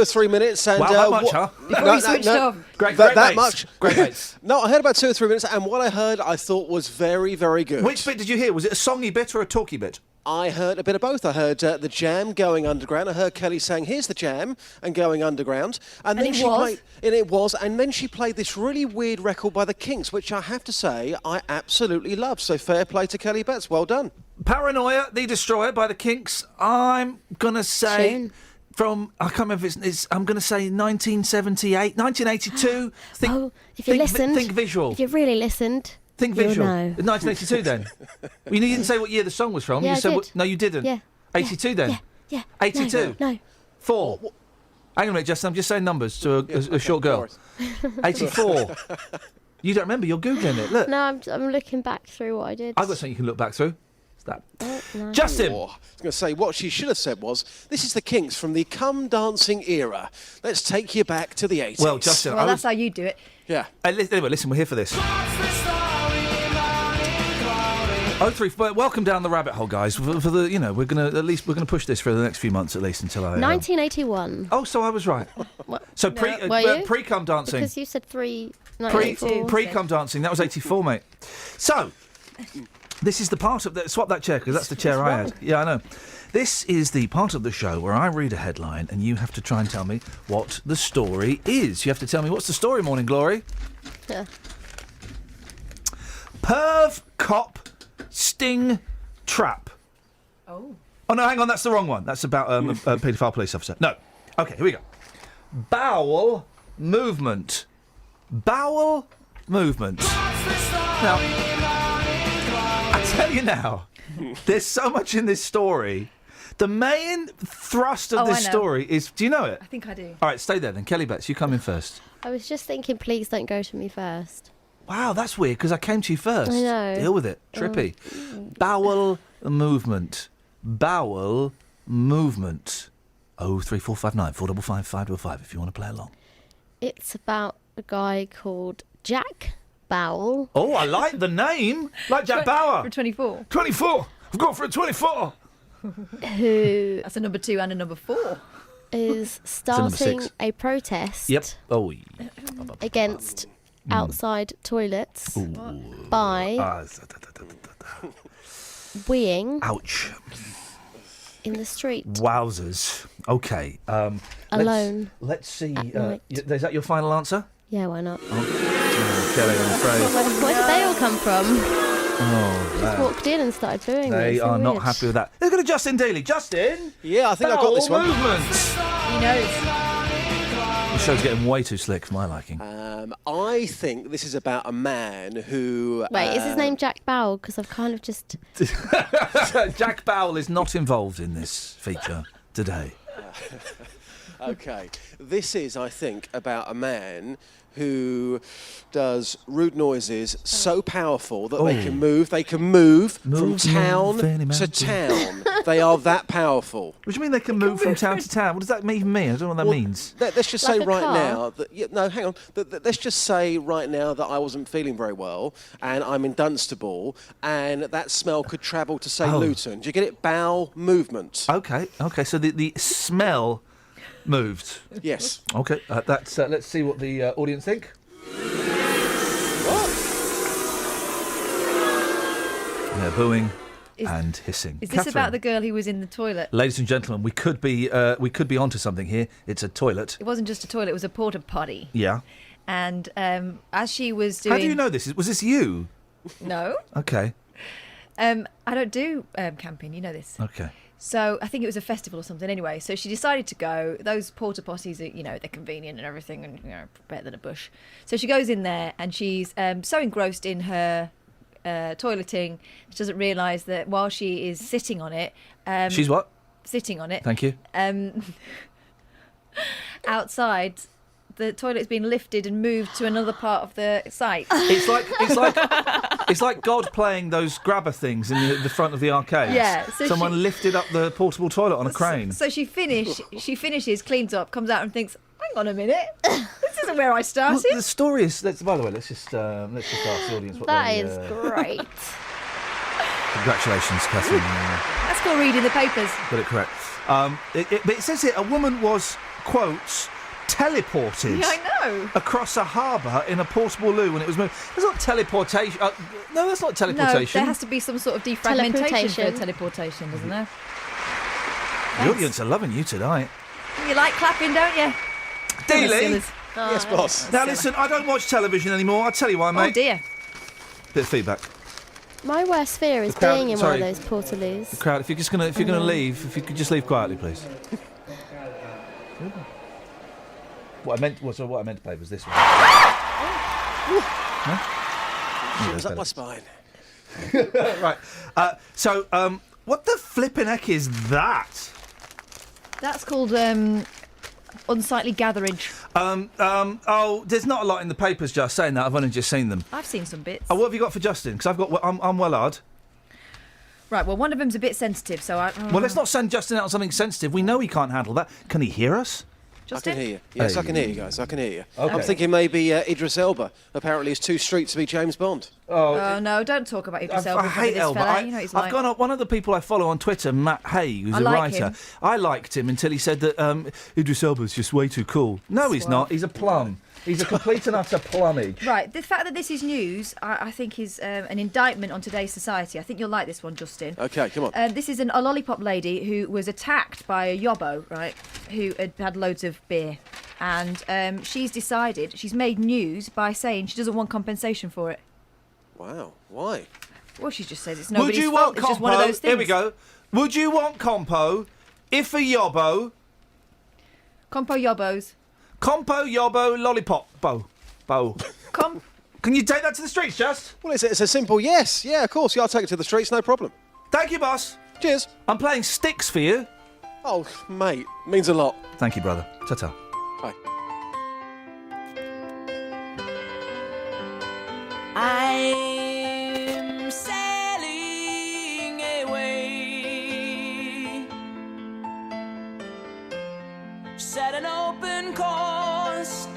3 minutes, and wow, that much, huh? Before we switched off. Great much. Great mates. No, I heard about 2 or 3 minutes, and what I heard I thought was very, very good. Which bit did you hear? Was it a songy bit or a talky bit? I heard a bit of both. I heard the Jam going underground. I heard Kelly saying, "Here's the Jam," and going underground. And then and then she played this really weird record by the Kinks, which I have to say I absolutely love. So fair play to Kelly Betts. Well done. Paranoia, The Destroyer by the Kinks. I'm gonna say from I can't remember if it's I'm gonna say 1978, 1982. If you listened, think visual. If you really listened. Think visual. Know. 1982 then. Well, you didn't say what year the song was from. Yeah, you said I did. No, you didn't. Yeah. 82 then. Yeah. 82. No. 4. Hang on a minute, Justin. I'm just saying numbers to a short girl. 84. You don't remember? You're googling it. Look. No, I'm looking back through what I did. I've got something you can look back through. It's that. No. Justin. I was going to say what she should have said was, "This is the Kinks from the Come Dancing era. Let's take you back to the 80s." Well, Justin. That's how you do it. Yeah. Anyway, listen. We're here for this. 03. Welcome down the rabbit hole, guys. For the, we're gonna push this for the next few months at least until I. 1981. Oh, so I was right. So pre-cum dancing. Because you said 3. Pre-cum dancing. That was 84, mate. So this is the part of swap that chair because that's the chair I had. Yeah, I know. This is the part of the show where I read a headline and you have to try and tell me what the story is. You have to tell me, what's the story, Morning Glory? Yeah. Perv cop sting trap. Oh. Oh, no, hang on, that's the wrong one. That's about a paedophile police officer. No. OK, here we go. Bowel movement. Bowel movement. Now, I tell you now, there's so much in this story. The main thrust of this story is... Do you know it? I think I do. All right, stay there then. Kelly Betts, you come in first. I was just thinking, please don't go to me first. Wow, that's weird, because I came to you first. I know. Deal with it. Trippy. Bowel movement. Bowel movement. 03459 455 555 if you want to play along. It's about a guy called Jack Bowell. Oh, I like the name. Like Jack Bauer. For 24. 24. I've gone for a 24. Who... That's a number 2 and a number 4. Is starting a protest against outside toilets by weeing in the street. Wowzers. OK. Alone. Let's see. At night. Is that your final answer? Yeah, why not? Kelly, I'm afraid. Where did they all come from? Oh, Just walked in and started booing me. They So are not weird. happy with that. Let's go to Justin Daly. Justin? Yeah, I think I got this one. Movements. He knows. The show's getting way too slick for my liking. I think this is about a man who... Wait, is his name Jack Bowell? Because I've kind of just... Jack Bowell is not involved in this feature today. OK. This is, I think, about a man who does rude noises so powerful that they can move. They can move from town to town. They are that powerful. What do you mean they can move from town to town? What does that mean? I don't know what that means. Let's just Like say a right car? now that no, hang on. Let's just say right now that I wasn't feeling very well and I'm in Dunstable and that smell could travel to say Luton. Do you get it? Bowel movement. OK. So the smell moved. Yes. OK. That's. Let's see what the audience think. Yeah, booing and hissing. Is this about the girl who was in the toilet? Ladies and gentlemen, we could be onto something here. It's a toilet. It wasn't just a toilet, it was a porta potty. Yeah. And as she was doing... How do you know this? Was this you? No. Okay. I don't do camping, you know this. Okay. So I think it was a festival or something anyway. So she decided to go. Those porta potties, they're convenient and everything and, better than a bush. So she goes in there and she's so engrossed in her toileting, she doesn't realise that while she is sitting on it... She's what? Sitting on it. Thank you. Outside... The toilet's been lifted and moved to another part of the site. It's like God playing those grabber things in the front of the arcades. Yeah, so someone lifted up the portable toilet on a crane. So she finishes, cleans up, comes out and thinks, "Hang on a minute, this isn't where I started." Well, the story is. By the way, let's just ask the audience what That they, is great. Congratulations, Catherine. That's called reading the papers. Got it correct. But it says here a woman was, quotes, teleported Yeah, I know. across a harbour in a portable loo when it was moved. That's not teleportation. No, that's not teleportation. No, there has to be some sort of defragmentation for Teleportation. teleportation, doesn't there? The audience are loving you tonight. You like clapping, don't you? Dealey? Yes, boss. Now listen, I don't watch television anymore. I'll tell you why, mate. Oh dear. Bit of feedback. My worst fear is The crowd- being in sorry. one of those portaloos. The crowd, if you're gonna leave, if you could just leave quietly, please. What I meant to play was this one. It was up my spine. Right. So, what the flipping heck is that? That's called unsightly gatherage. Oh, there's not a lot in the papers. Just saying that. I've only just seen them. I've seen some bits. Oh, what have you got for Justin? Because I'm Wellard. Right. Well, one of them's a bit sensitive, so I. Well, let's not send Justin out on something sensitive. We know he can't handle that. Can he hear us? I can hear you. Yes, Hey. I can hear you, guys. I can hear you. Okay. I'm thinking maybe Idris Elba. Apparently, it's too street to be James Bond. Oh no! Don't talk about Idris Elba. I hate this Elba. Fella. You know what he's I've like. gone up. One of the people I follow on Twitter, Matt Hay, who's I a like writer. him. I liked him until he said that Idris Elba's just way too cool. No, he's not. He's a plum. He's a complete and utter plumage. Right, the fact that this is news, I think, is an indictment on today's society. I think you'll like this one, Justin. Okay, come on. This is a lollipop lady who was attacked by a yobbo, right, who had loads of beer. And she's made news by saying she doesn't want compensation for it. Wow, why? Well, she just says it's Would nobody's you fault. want It's just compo? one of those things. Here we go. Would you want compo if a yobbo... Compo yobbos. Compo yobbo lollipop bow. Can you take that to the streets, Just? Well, it's a simple yes. Yeah, of course. Yeah, I'll take it to the streets, no problem. Thank you, boss. Cheers. I'm playing sticks for you. Oh, mate, means a lot. Thank you, brother. Ta-ta. Bye. I'm sailing away, set an open course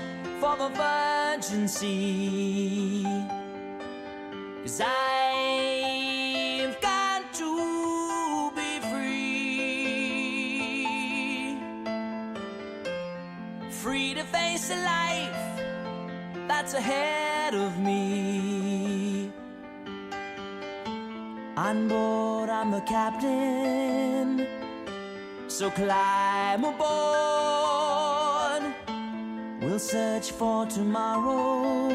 for the virgin sea, 'cause I've got to be free to face a life that's ahead of me. On board, I'm the captain, so climb aboard. We'll search for tomorrow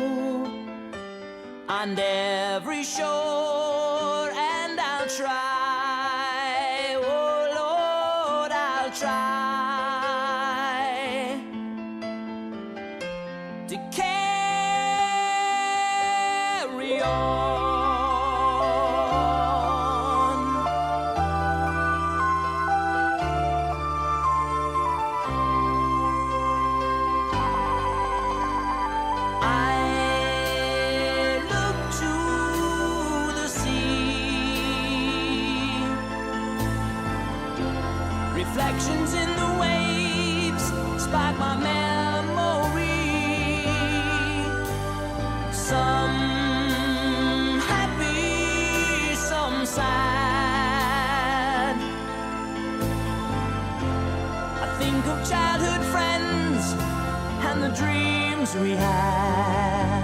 on every shore, and I'll try, oh Lord, I'll try to carry on. I look to the sea, reflections in the waves spark my memory. Some happy, some sad. I think of childhood friends and the dreams we had.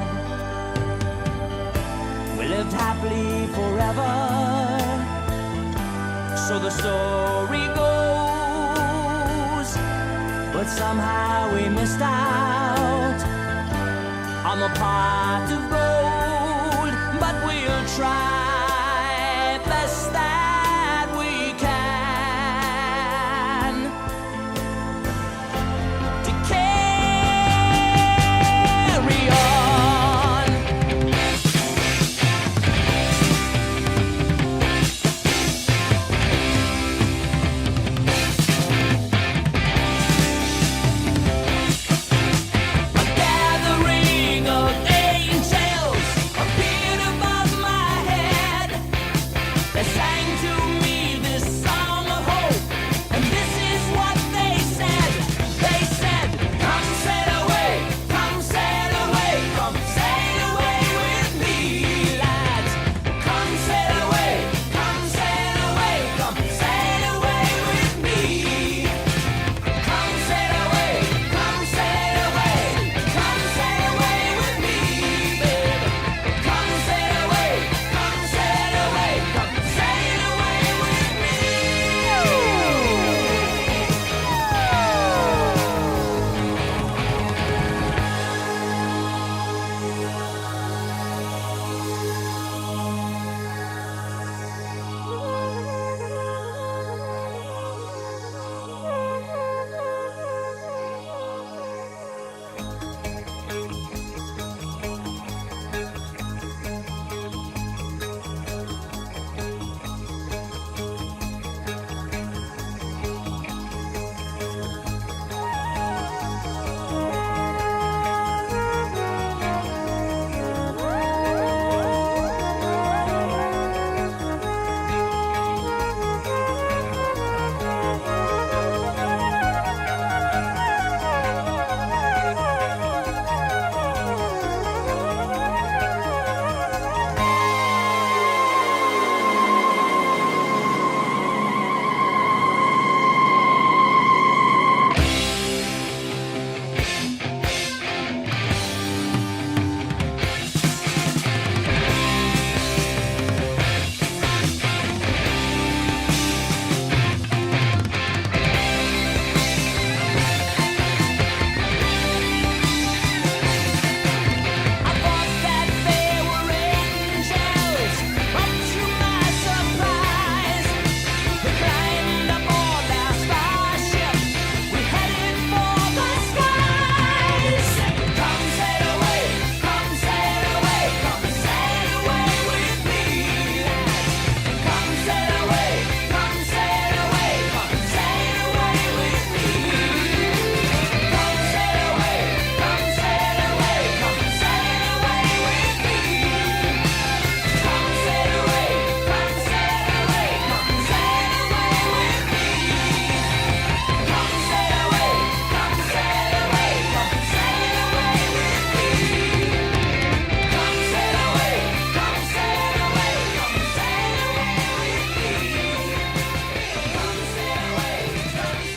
We lived happily forever, so the story goes. But somehow we missed out on the pot of gold. But we'll try best that we can to carry on. A gathering of angels appeared above my head.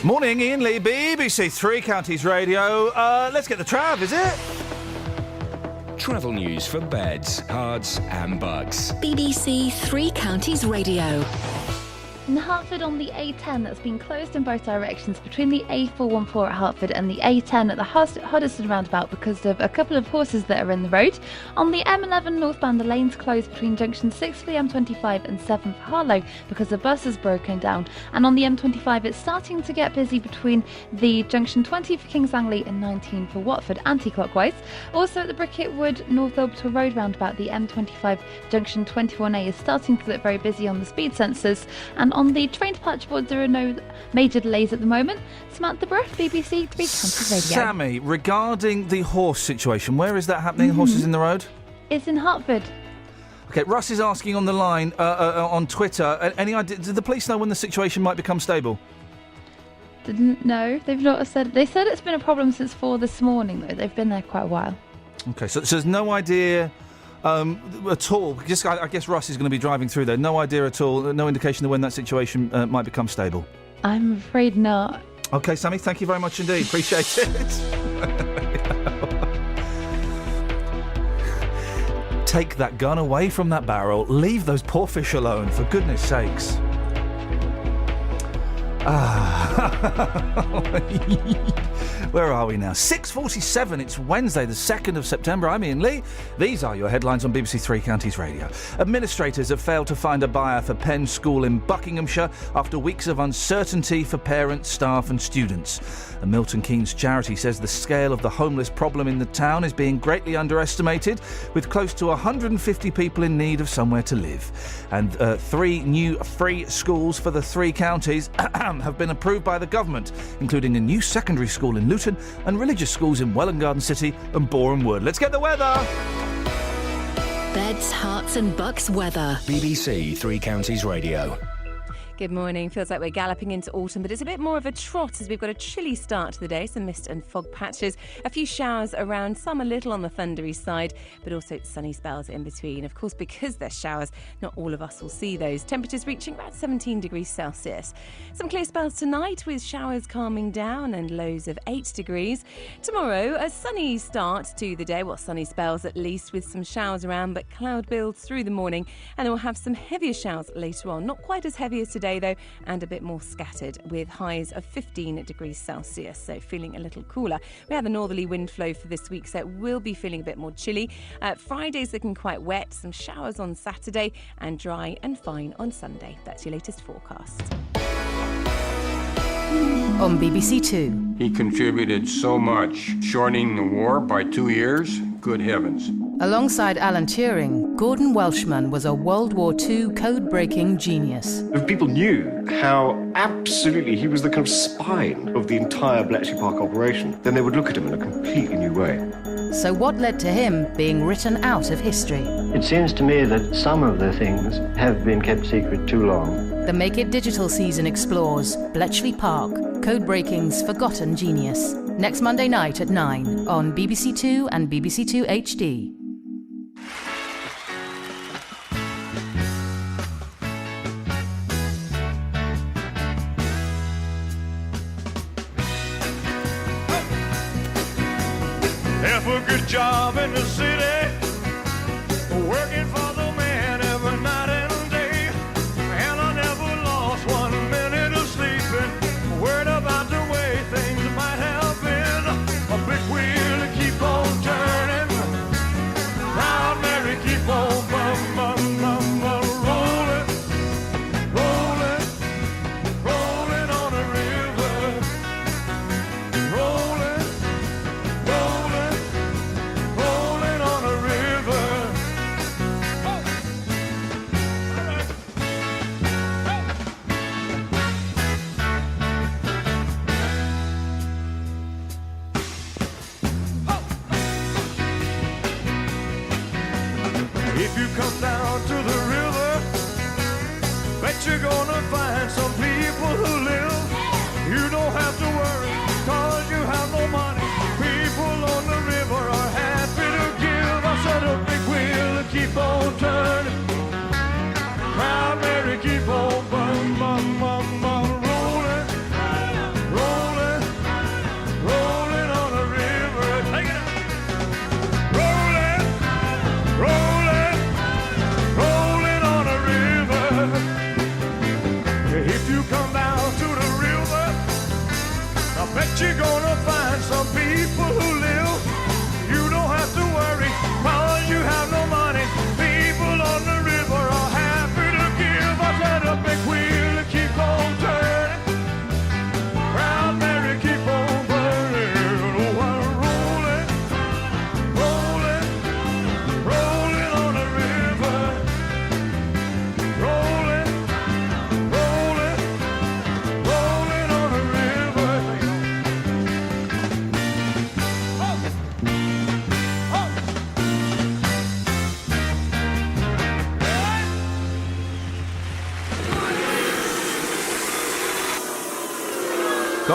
Morning, Iain Lee, BBC Three Counties Radio. Let's get the trav, is it? Travel news for beds, cards and bugs. BBC Three Counties Radio. In Hertford on the A10 that's been closed in both directions between the A414 at Hertford and the A10 at the Hoddesdon roundabout because of a couple of horses that are in the road. On the M11 northbound, the lane's closed between junction 6 for the M25 and 7 for Harlow because the bus has broken down. And on the M25, it's starting to get busy between the junction 20 for Kings Langley and 19 for Watford anti-clockwise. Also at the Bricketwood North Orbital Road roundabout, the M25 junction 21A is starting to look very busy on the speed sensors. And on the train departure board, there are no major delays at the moment. Samantha Bruff, BBC Three Counties Radio. Sammy, regarding the horse situation, where is that happening? Horses in the road? It's in Hertford. Okay, Russ is asking on the line, on Twitter, any idea, do the police know when the situation might become stable? Didn't know. They've not said. They said it's been a problem since 4 this morning, though. They've been there quite a while. Okay, so there's no idea at all. I guess Russ is going to be driving through there. No idea at all. No indication of when that situation might become stable. I'm afraid not. Okay, Sammy, thank you very much indeed. Appreciate it. Take that gun away from that barrel. Leave those poor fish alone, for goodness sakes. Where are we now? 6:47. It's Wednesday, the 2nd of September. I'm Iain Lee. These are your headlines on BBC Three Counties Radio. Administrators have failed to find a buyer for Penn School in Buckinghamshire after weeks of uncertainty for parents, staff and students. A Milton Keynes charity says the scale of the homeless problem in the town is being greatly underestimated, with close to 150 people in need of somewhere to live. And 3 new free schools for the 3 counties have been approved by the government, including a new secondary school in Luton and religious schools in Welwyn Garden City and Boreham Wood. Let's get the weather! Beds, Herts and Bucks weather. BBC Three Counties Radio. Good morning. Feels like we're galloping into autumn, but it's a bit more of a trot as we've got a chilly start to the day. Some mist and fog patches, a few showers around, some a little on the thundery side, but also sunny spells in between. Of course, because there's showers, not all of us will see those. Temperatures reaching about 17 degrees Celsius. Some clear spells tonight with showers calming down and lows of 8 degrees. Tomorrow, a sunny start to the day. Well, sunny spells at least with some showers around, but cloud builds through the morning, and then we'll have some heavier showers later on. Not quite as heavy as today, though, and a bit more scattered with highs of 15 degrees Celsius, so feeling a little cooler. We have a northerly wind flow for this week, so it will be feeling a bit more chilly. Friday's looking quite wet, some showers on Saturday and dry and fine on Sunday. That's your latest forecast. On BBC Two. He contributed so much, shortening the war by 2 years. Good heavens. Alongside Alan Turing, Gordon Welshman was a World War II code-breaking genius. If people knew how absolutely he was the kind of spine of the entire Bletchley Park operation, then they would look at him in a completely new way. So what led to him being written out of history? It seems to me that some of the things have been kept secret too long. The Make It Digital season explores Bletchley Park, code-breaking's forgotten genius. Next Monday night at 9 on BBC Two and BBC Two HD. Have a good job in the city, working for the man every night and day, and I never lost 1 minute of sleeping, worried about the way things might have been. A big wheel to keep on turning, proud Mary keep on rolling, rolling, rolling on the river, rolling, rolling, rolling on the river. If you come down to the river, bet you're gonna find some people who live. You don't have to worry, cause you have no money. People on the river are happy to give. I said a big wheel to keep on turning, proud Mary keep on rolling, rolling,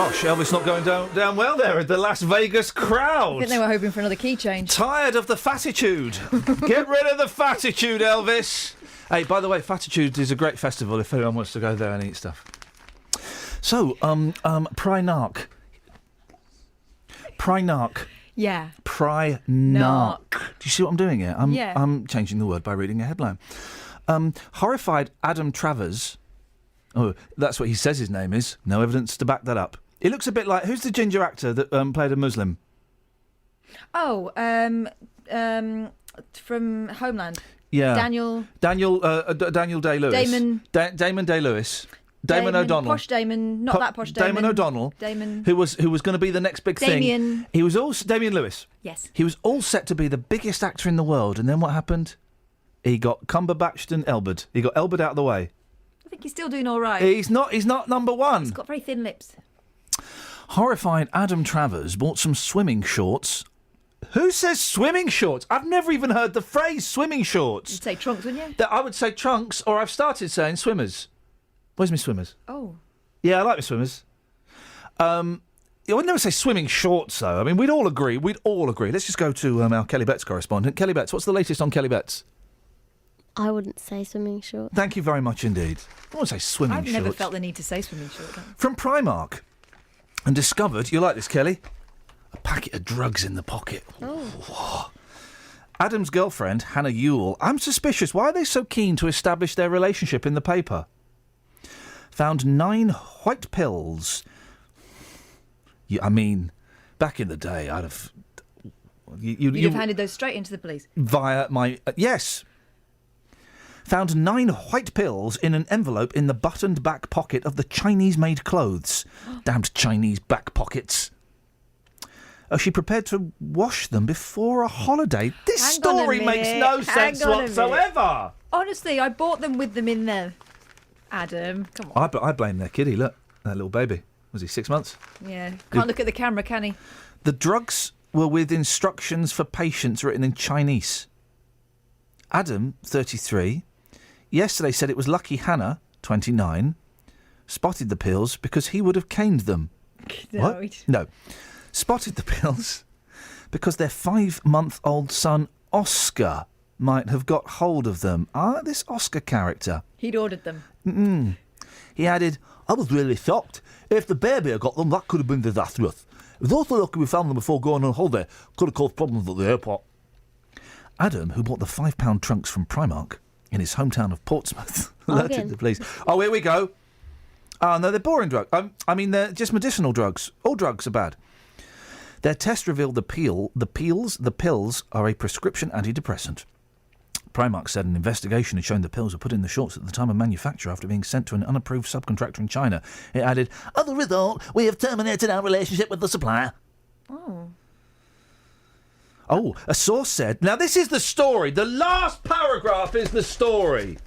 Gosh, Elvis not going down well there at the Las Vegas crowd. I think they were hoping for another key change. Tired of the fatitude. Get rid of the fatitude, Elvis. Hey, by the way, Fatitude is a great festival if anyone wants to go there and eat stuff. So, Prynark. Yeah. Prynark. Do you see what I'm doing here? Yeah. I'm changing the word by reading a headline. Horrified Adam Travers. Oh, that's what he says his name is. No evidence to back that up. He looks a bit like... Who's the ginger actor that played a Muslim? Oh, from Homeland. Yeah. Daniel Day-Lewis. Damon Day-Lewis. Damon O'Donnell. Posh Damon. Not that posh Damon. Damon O'Donnell. Damon. Who was going to be the next big thing. He was all... Damien Lewis. Yes. He was all set to be the biggest actor in the world. And then what happened? He got Cumberbatched and Elbert. He got Elbert out of the way. I think he's still doing all right. He's not number one. He's got very thin lips. Horrified Adam Travers bought some swimming shorts. Who says swimming shorts? I've never even heard the phrase swimming shorts. You'd say trunks, wouldn't you? I would say trunks, or I've started saying swimmers. Where's my swimmers? Oh. Yeah, I like my swimmers. I would never say swimming shorts, though. I mean, we'd all agree. Let's just go to our Kelly Betts correspondent. Kelly Betts, what's the latest on Kelly Betts? I wouldn't say swimming shorts. Thank you very much indeed. I won't say swimming shorts. I've never felt the need to say swimming shorts. From Primark. And discovered, you like this, Kelly? A packet of drugs in the pocket. Oh. Adam's girlfriend, Hannah Ewell. I'm suspicious. Why are they so keen to establish their relationship in the paper? Found 9 white pills. I mean, back in the day, I'd have... You'd have handed those straight into the police? Via my... yes. Found 9 white pills in an envelope in the buttoned back pocket of the Chinese-made clothes. Damned Chinese back pockets. Oh, she prepared to wash them before a holiday. This story makes no sense whatsoever. Honestly, I bought them with them in there. Adam, come on. I blame their kiddie. Look, that little baby. Was he 6 months? Yeah. Can't look at the camera, can he? The drugs were with instructions for patients written in Chinese. Adam, 33... yesterday said it was lucky Hannah, 29, spotted the pills because he would have caned them. What? No. Spotted the pills because their 5-month-old son, Oscar, might have got hold of them. This Oscar character. He'd ordered them. Mm-mm. He added, I was really shocked. If the baby had got them, that could have been disastrous. It was also lucky we found them before going on holiday. Could have caused problems at the airport. Adam, who bought the £5 trunks from Primark in his hometown of Portsmouth, alerted the police. Oh, here we go. Oh, no, they're boring drugs. I mean, they're just medicinal drugs. All drugs are bad. Their test revealed the pills are a prescription antidepressant. Primark said an investigation had shown the pills were put in the shorts at the time of manufacture after being sent to an unapproved subcontractor in China. It added, as a result, we have terminated our relationship with the supplier. Oh, a source said... Now, this is the story. The last paragraph is the story.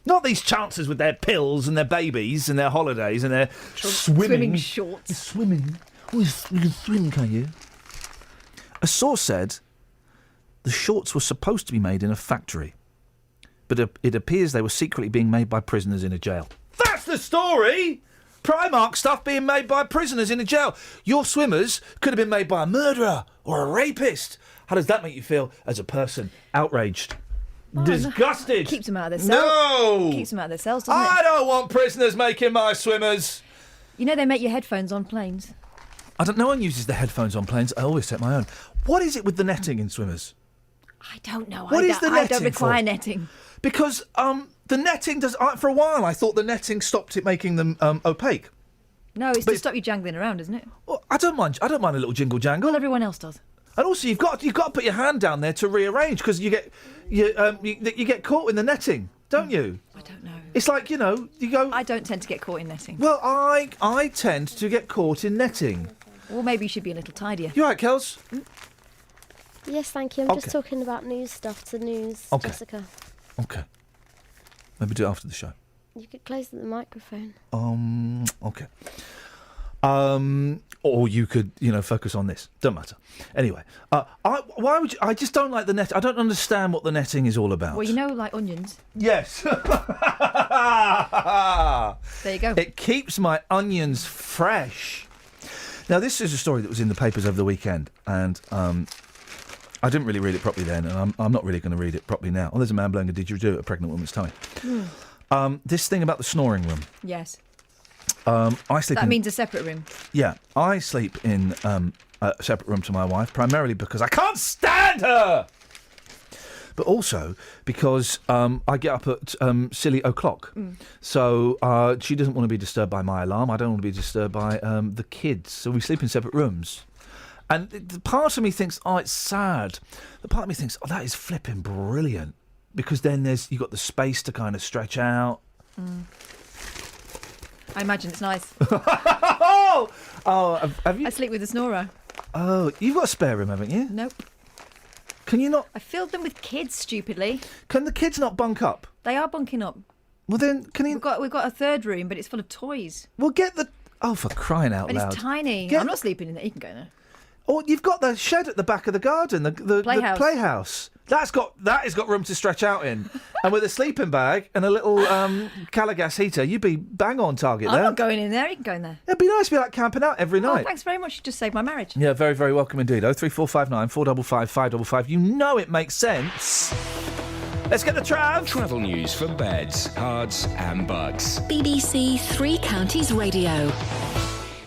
Not these chances with their pills and their babies and their holidays and their swimming shorts. Swimming. Oh, you can swim, can you? A source said the shorts were supposed to be made in a factory, but it appears they were secretly being made by prisoners in a jail. That's the story! Primark stuff being made by prisoners in a jail. Your swimmers could have been made by a murderer or a rapist. How does that make you feel as a person? Outraged. Disgusted. Keeps them out of their cells. No! Keeps them out of their cells, doesn't it? I don't want prisoners making my swimmers. You know they make your headphones on planes. No one uses the headphones on planes. I always take my own. What is it with the netting in swimmers? I don't know. What is the netting I don't require for? netting. Because the netting does... for a while, I thought the netting stopped it making them opaque. No, it's to stop you jangling around, isn't it? Well, I don't mind a little jingle jangle. Well, everyone else does. And also, you've got to put your hand down there to rearrange because you get caught in the netting, don't you? I don't know. It's like, you go... I don't tend to get caught in netting. Well, I tend to get caught in netting. Well, maybe you should be a little tidier. You all right, Kels? Yes, thank you. I'm just talking about news stuff to news, Jessica. Okay. Maybe do it after the show. You could close the microphone. Okay. or you could, focus on this. Don't matter. Anyway, why would you? I just don't like the net. I don't understand what the netting is all about. Well, like onions. Yes. There you go. It keeps my onions fresh. Now, this is a story that was in the papers over the weekend, and I didn't really read it properly then, and I'm not really going to read it properly now. Oh, there's a man blowing a didgeridoo at a pregnant woman's tummy. This thing about the snoring room. Yes. I sleep. That means a separate room. Yeah, I sleep in a separate room to my wife, primarily because I can't stand her, but also because I get up at silly o'clock. So she doesn't want to be disturbed by my alarm. I don't want to be disturbed by the kids. So we sleep in separate rooms. And the part of me thinks, oh, it's sad. The part of me thinks, oh, that is flipping brilliant, because then you've got the space to kind of stretch out. I imagine it's nice. Have you? I sleep with a snorer. Oh, you've got a spare room, haven't you? Nope. Can you not? I filled them with kids, stupidly. Can the kids not bunk up? They are bunking up. Well, then, can you? We've got a third room, but it's full of toys. Well, get the... Oh, for crying out loud. And it's tiny. I'm not sleeping in there. You can go in there. Or you've got the shed at the back of the garden, the playhouse. That has got room to stretch out in. And with a sleeping bag and a little Calagas heater, you'd be bang on target there. I'm not going in there. You can go in there. It'd be nice to be like camping out every night. Oh, thanks very much. You just saved my marriage. Yeah, very, very welcome indeed. 03459 455 555. You know it makes sense. Let's get the travel news for beds, cards and bugs. BBC Three Counties Radio.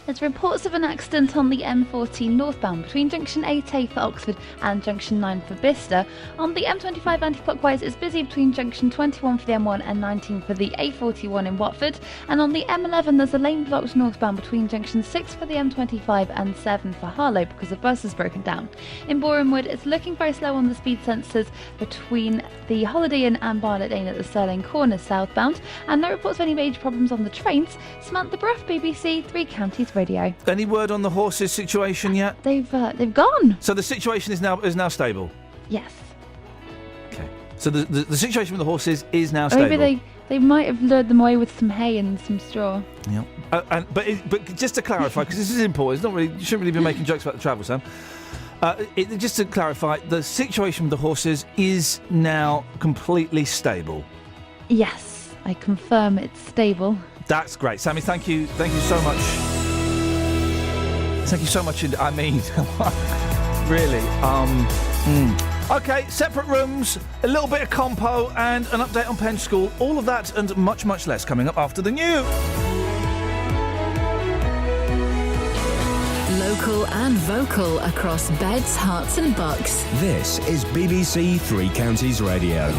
There's reports of an accident on the M14 northbound between junction 8A for Oxford and junction 9 for Bicester. On the M25 anti-clockwise, it's busy between junction 21 for the M1 and 19 for the A41 in Watford. And on the M11, there's a lane blocked northbound between junction 6 for the M25 and 7 for Harlow because a bus has broken down. In Borehamwood, it's looking very slow on the speed sensors between the Holiday Inn and Barnet Lane at the Stirling Corner southbound. And no reports of any major problems on the trains. Samantha Bruff, BBC Three Counties Radio. Any word on the horses situation yet? They've gone. So the situation is now stable? Yes. Okay. So the situation with the horses is now stable? Maybe they might have lured them away with some hay and some straw. Yeah. But just to clarify, because this is important, it's not really, you shouldn't really be making jokes about the travel, Sam. Just to clarify, the situation with the horses is now completely stable? Yes, I confirm it's stable. That's great. Sammy, thank you so much. Thank you so much. I mean, really. Okay, separate rooms, a little bit of compo, and an update on Penn School. All of that and much, much less coming up after the news. Local and vocal across beds, hearts and bucks. This is BBC Three Counties Radio.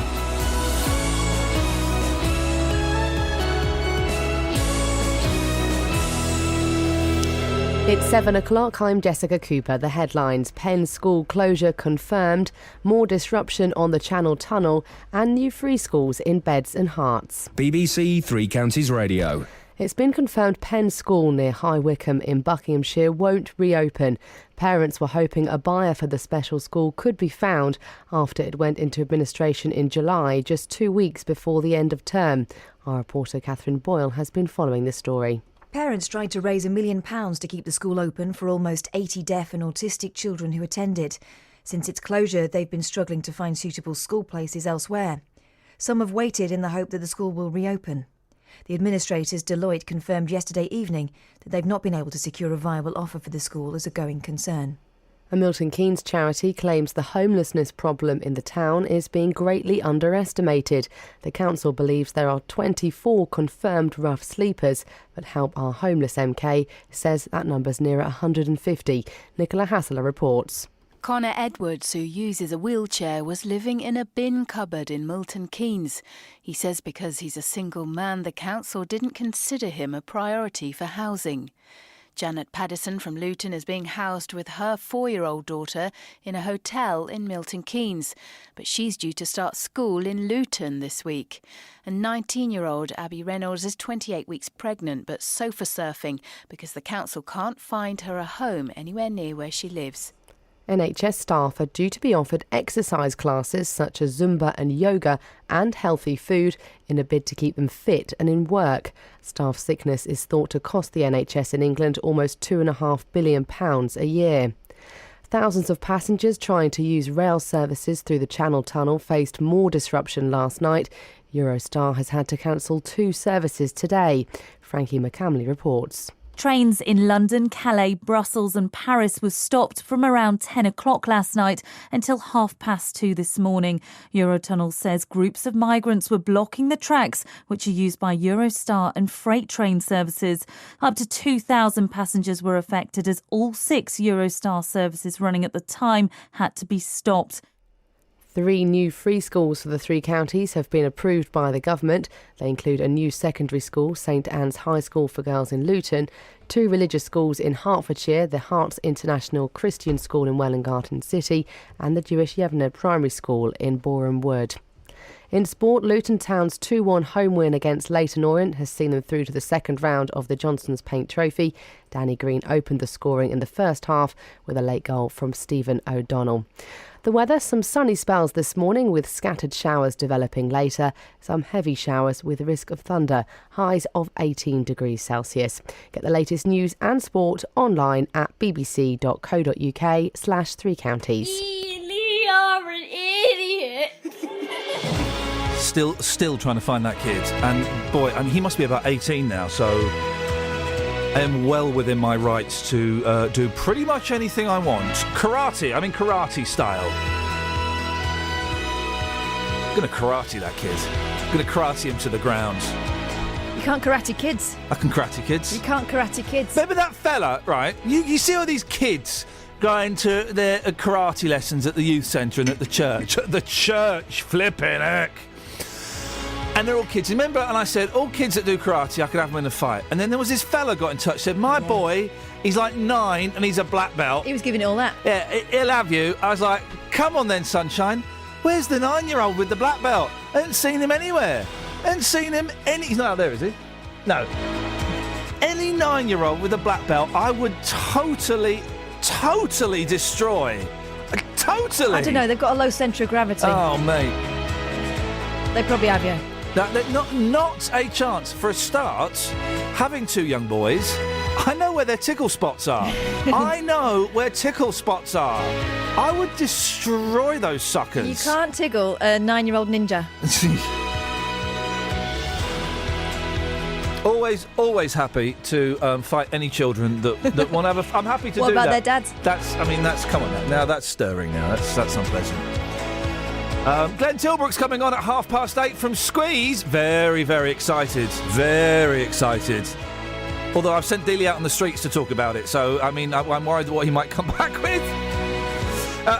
It's 7 o'clock. I'm Jessica Cooper. The headlines: Penn School closure confirmed, more disruption on the Channel Tunnel, and new free schools in Beds and Hearts. BBC Three Counties Radio. It's been confirmed Penn School near High Wycombe in Buckinghamshire won't reopen. Parents were hoping a buyer for the special school could be found after it went into administration in July, just 2 weeks before the end of term. Our reporter Catherine Boyle has been following this story. Parents tried to raise £1 million to keep the school open for almost 80 deaf and autistic children who attended. Since its closure, they've been struggling to find suitable school places elsewhere. Some have waited in the hope that the school will reopen. The administrators, Deloitte, confirmed yesterday evening that they've not been able to secure a viable offer for the school as a going concern. A Milton Keynes charity claims the homelessness problem in the town is being greatly underestimated. The council believes there are 24 confirmed rough sleepers, but Help Our Homeless MK says that number's nearer 150. Nicola Hassler reports. Connor Edwards, who uses a wheelchair, was living in a bin cupboard in Milton Keynes. He says because he's a single man, the council didn't consider him a priority for housing. Janet Paddison from Luton is being housed with her 4-year-old daughter in a hotel in Milton Keynes, but she's due to start school in Luton this week. And 19-year-old Abby Reynolds is 28 weeks pregnant but sofa surfing because the council can't find her a home anywhere near where she lives. NHS staff are due to be offered exercise classes such as Zumba and yoga and healthy food in a bid to keep them fit and in work. Staff sickness is thought to cost the NHS in England almost £2.5 billion a year. Thousands of passengers trying to use rail services through the Channel Tunnel faced more disruption last night. Eurostar has had to cancel 2 services today. Frankie McCamley reports. Trains in London, Calais, Brussels and Paris was stopped from around 10 o'clock last night until 2:30 this morning. Eurotunnel says groups of migrants were blocking the tracks, which are used by Eurostar and freight train services. Up to 2,000 passengers were affected as all 6 Eurostar services running at the time had to be stopped. 3 new free schools for the 3 counties have been approved by the government. They include a new secondary school, St Anne's High School for Girls in Luton, 2 religious schools in Hertfordshire, the Hearts International Christian School in Welwyn Garden City and the Jewish Yevne Primary School in Boreham Wood. In sport, Luton Town's 2-1 home win against Leyton Orient has seen them through to the second round of the Johnson's Paint Trophy. Danny Green opened the scoring in the first half with a late goal from Stephen O'Donnell. The weather, some sunny spells this morning with scattered showers developing later, some heavy showers with risk of thunder, highs of 18 degrees Celsius. Get the latest news and sport online at bbc.co.uk/3 counties. You're an idiot. Still trying to find that kid. And boy, and he must be about 18 now, so I am well within my rights to do pretty much anything I want. Karate style. I'm going to karate that kid. I'm going to karate him to the ground. You can't karate kids. I can karate kids. You can't karate kids. Remember that fella, right? You see all these kids going to their karate lessons at the youth centre and at the church. At the church, flipping heck. And they're all kids. Remember, and I said, all kids that do karate, I could have them in a fight. And then there was this fella got in touch, said, my boy, he's like 9 and he's a black belt. He was giving it all that. Yeah, he'll have you. I was like, come on then, sunshine. Where's the 9-year-old with the black belt? I haven't seen him anywhere. I haven't seen him He's not out there, is he? No. Any 9-year-old with a black belt, I would totally destroy. Totally. I don't know, they've got a low centre of gravity. Oh, mate. They probably have you. Not a chance. For a start, having 2 young boys, I know where their tickle spots are. I know where tickle spots are. I would destroy those suckers. You can't tickle a 9-year-old ninja. Always happy to fight any children that want to have a... I'm happy to do that. What about their dads? That's come on now. Now that's stirring now. That's unpleasant. Glenn Tilbrook's coming on at 8:30 from Squeeze. Very, very excited. Very excited. Although I've sent Dealey out on the streets to talk about it, so, I'm worried what he might come back with.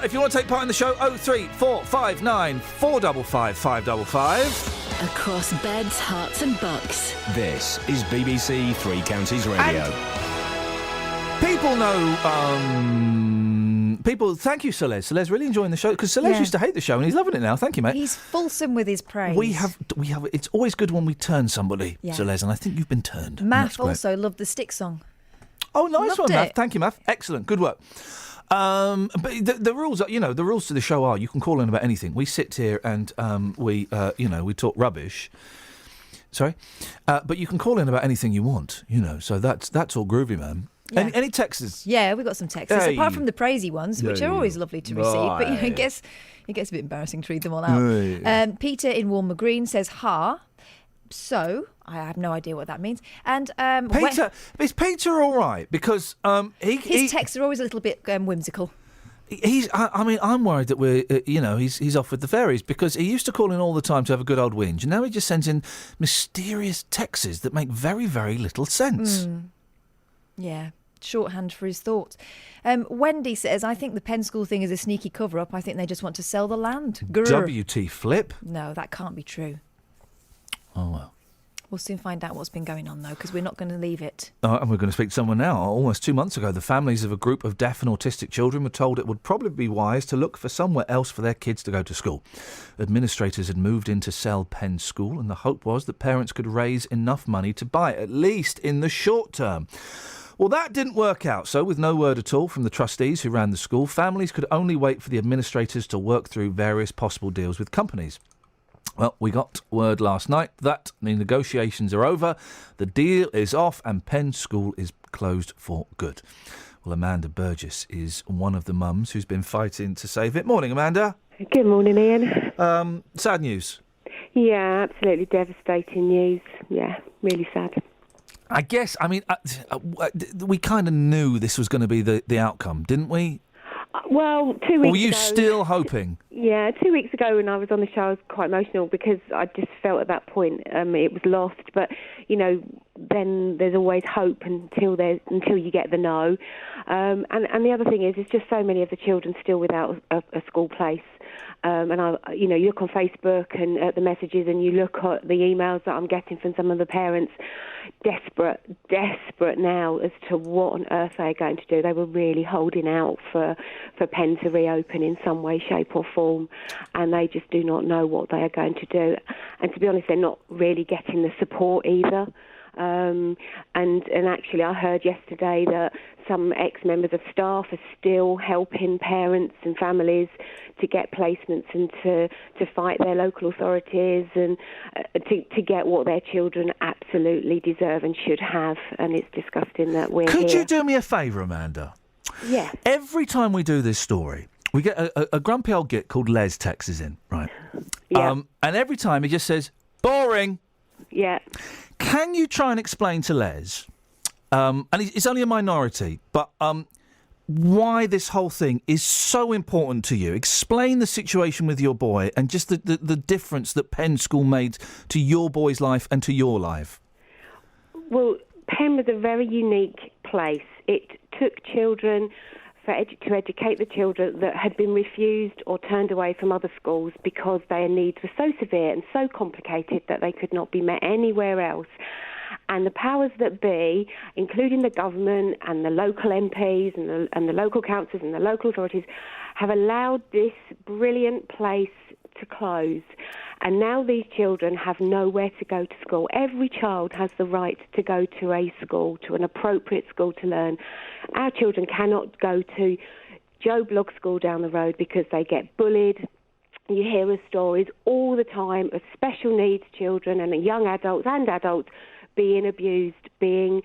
If you want to take part in the show, 03459 455 555. Across beds, hearts and bucks. This is BBC Three Counties Radio. People know... thank you, Celez. Celez really enjoying the show, because Celez used to hate the show and he's loving it now. Thank you, mate. He's fulsome with his praise. We have. It's always good when we turn somebody, Celez, and I think you've been turned. Math also loved the Stick song. Oh, nice Loved one, Math. it. Thank you, Math. Excellent. Good work. But the rules, the rules to the show are you can call in about anything. We sit here and we talk rubbish. Sorry, but you can call in about anything you want. So that's all groovy, man. Yeah. Any texts? Yeah, we got some texts. Hey. Apart from the praisey ones, which are always lovely to receive, but it gets a bit embarrassing to read them all out. Hey. Peter in Walmer Green says ha. So I have no idea what that means. And Peter, is Peter all right? Because his texts are always a little bit whimsical. I'm worried that we're, he's off with the fairies, because he used to call in all the time to have a good old whinge, and now he just sends in mysterious texts that make very, very little sense. Yeah. Shorthand for his thoughts. Wendy says, I think the Penn School thing is a sneaky cover-up. I think they just want to sell the land. Grr. WT flip? No, that can't be true. Oh, well. We'll soon find out what's been going on, though, because we're not going to leave it. And we're going to speak to someone now. Almost 2 months ago, the families of a group of deaf and autistic children were told it would probably be wise to look for somewhere else for their kids to go to school. Administrators had moved in to sell Penn School, and the hope was that parents could raise enough money to buy it, at least in the short term. Well, that didn't work out. So, with no word at all from the trustees who ran the school, families could only wait for the administrators to work through various possible deals with companies. Well, we got word last night that the negotiations are over, the deal is off, and Penn School is closed for good. Well, Amanda Burgess is one of the mums who's been fighting to save it. Morning, Amanda. Good morning, Iain. Sad news. Yeah, absolutely devastating news. Yeah, really sad. I guess, we kind of knew this was going to be the outcome, didn't we? Well, 2 weeks ago... Or were you still hoping? Yeah, 2 weeks ago when I was on the show, I was quite emotional because I just felt at that point it was lost. But, then there's always hope until you get the no. And the other thing is, it's just so many of the children still without a school place. You look on Facebook and at the messages, and you look at the emails that I'm getting from some of the parents, desperate now as to what on earth they're going to do. They were really holding out for Penn to reopen in some way, shape or form, and they just do not know what they are going to do. And to be honest, they're not really getting the support either. And actually, I heard yesterday that some ex-members of staff are still helping parents and families to get placements and to fight their local authorities and to get what their children absolutely deserve and should have. And it's disgusting that we're Could here. you do me a favour, Amanda? Yeah. Every time we do this story, we get a grumpy old git called Les texts us in, right? Yeah. And every time he just says, boring. Yeah. Can you try and explain to Les, and it's only a minority, but why this whole thing is so important to you? Explain the situation with your boy and just the difference that Penn School made to your boy's life and to your life. Well, Penn was a very unique place. It took children to educate the children that had been refused or turned away from other schools because their needs were so severe and so complicated that they could not be met anywhere else. And the powers that be, including the government and the local MPs and the local councils and the local authorities, have allowed this brilliant place to close. And now these children have nowhere to go to school. Every child has the right to go to a school, to an appropriate school to learn. Our children cannot go to Joe Blogg School down the road because they get bullied. You hear of stories all the time of special needs children and young adults and adults being abused, being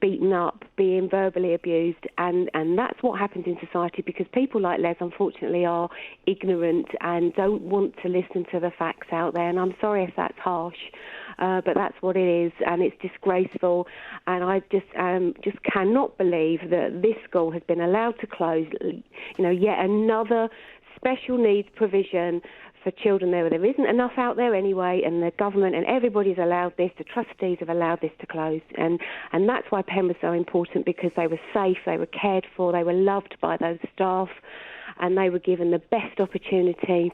beaten up, being verbally abused, and that's what happens in society because people like Les, unfortunately, are ignorant and don't want to listen to the facts out there, and I'm sorry if that's harsh, but that's what it is, and it's disgraceful, and I just cannot believe that this school has been allowed to close, yet another special needs provision for children there isn't enough out there anyway, and the government and everybody's allowed this, the trustees have allowed this to close, and that's why Penn was so important, because they were safe, they were cared for, they were loved by those staff, and they were given the best opportunity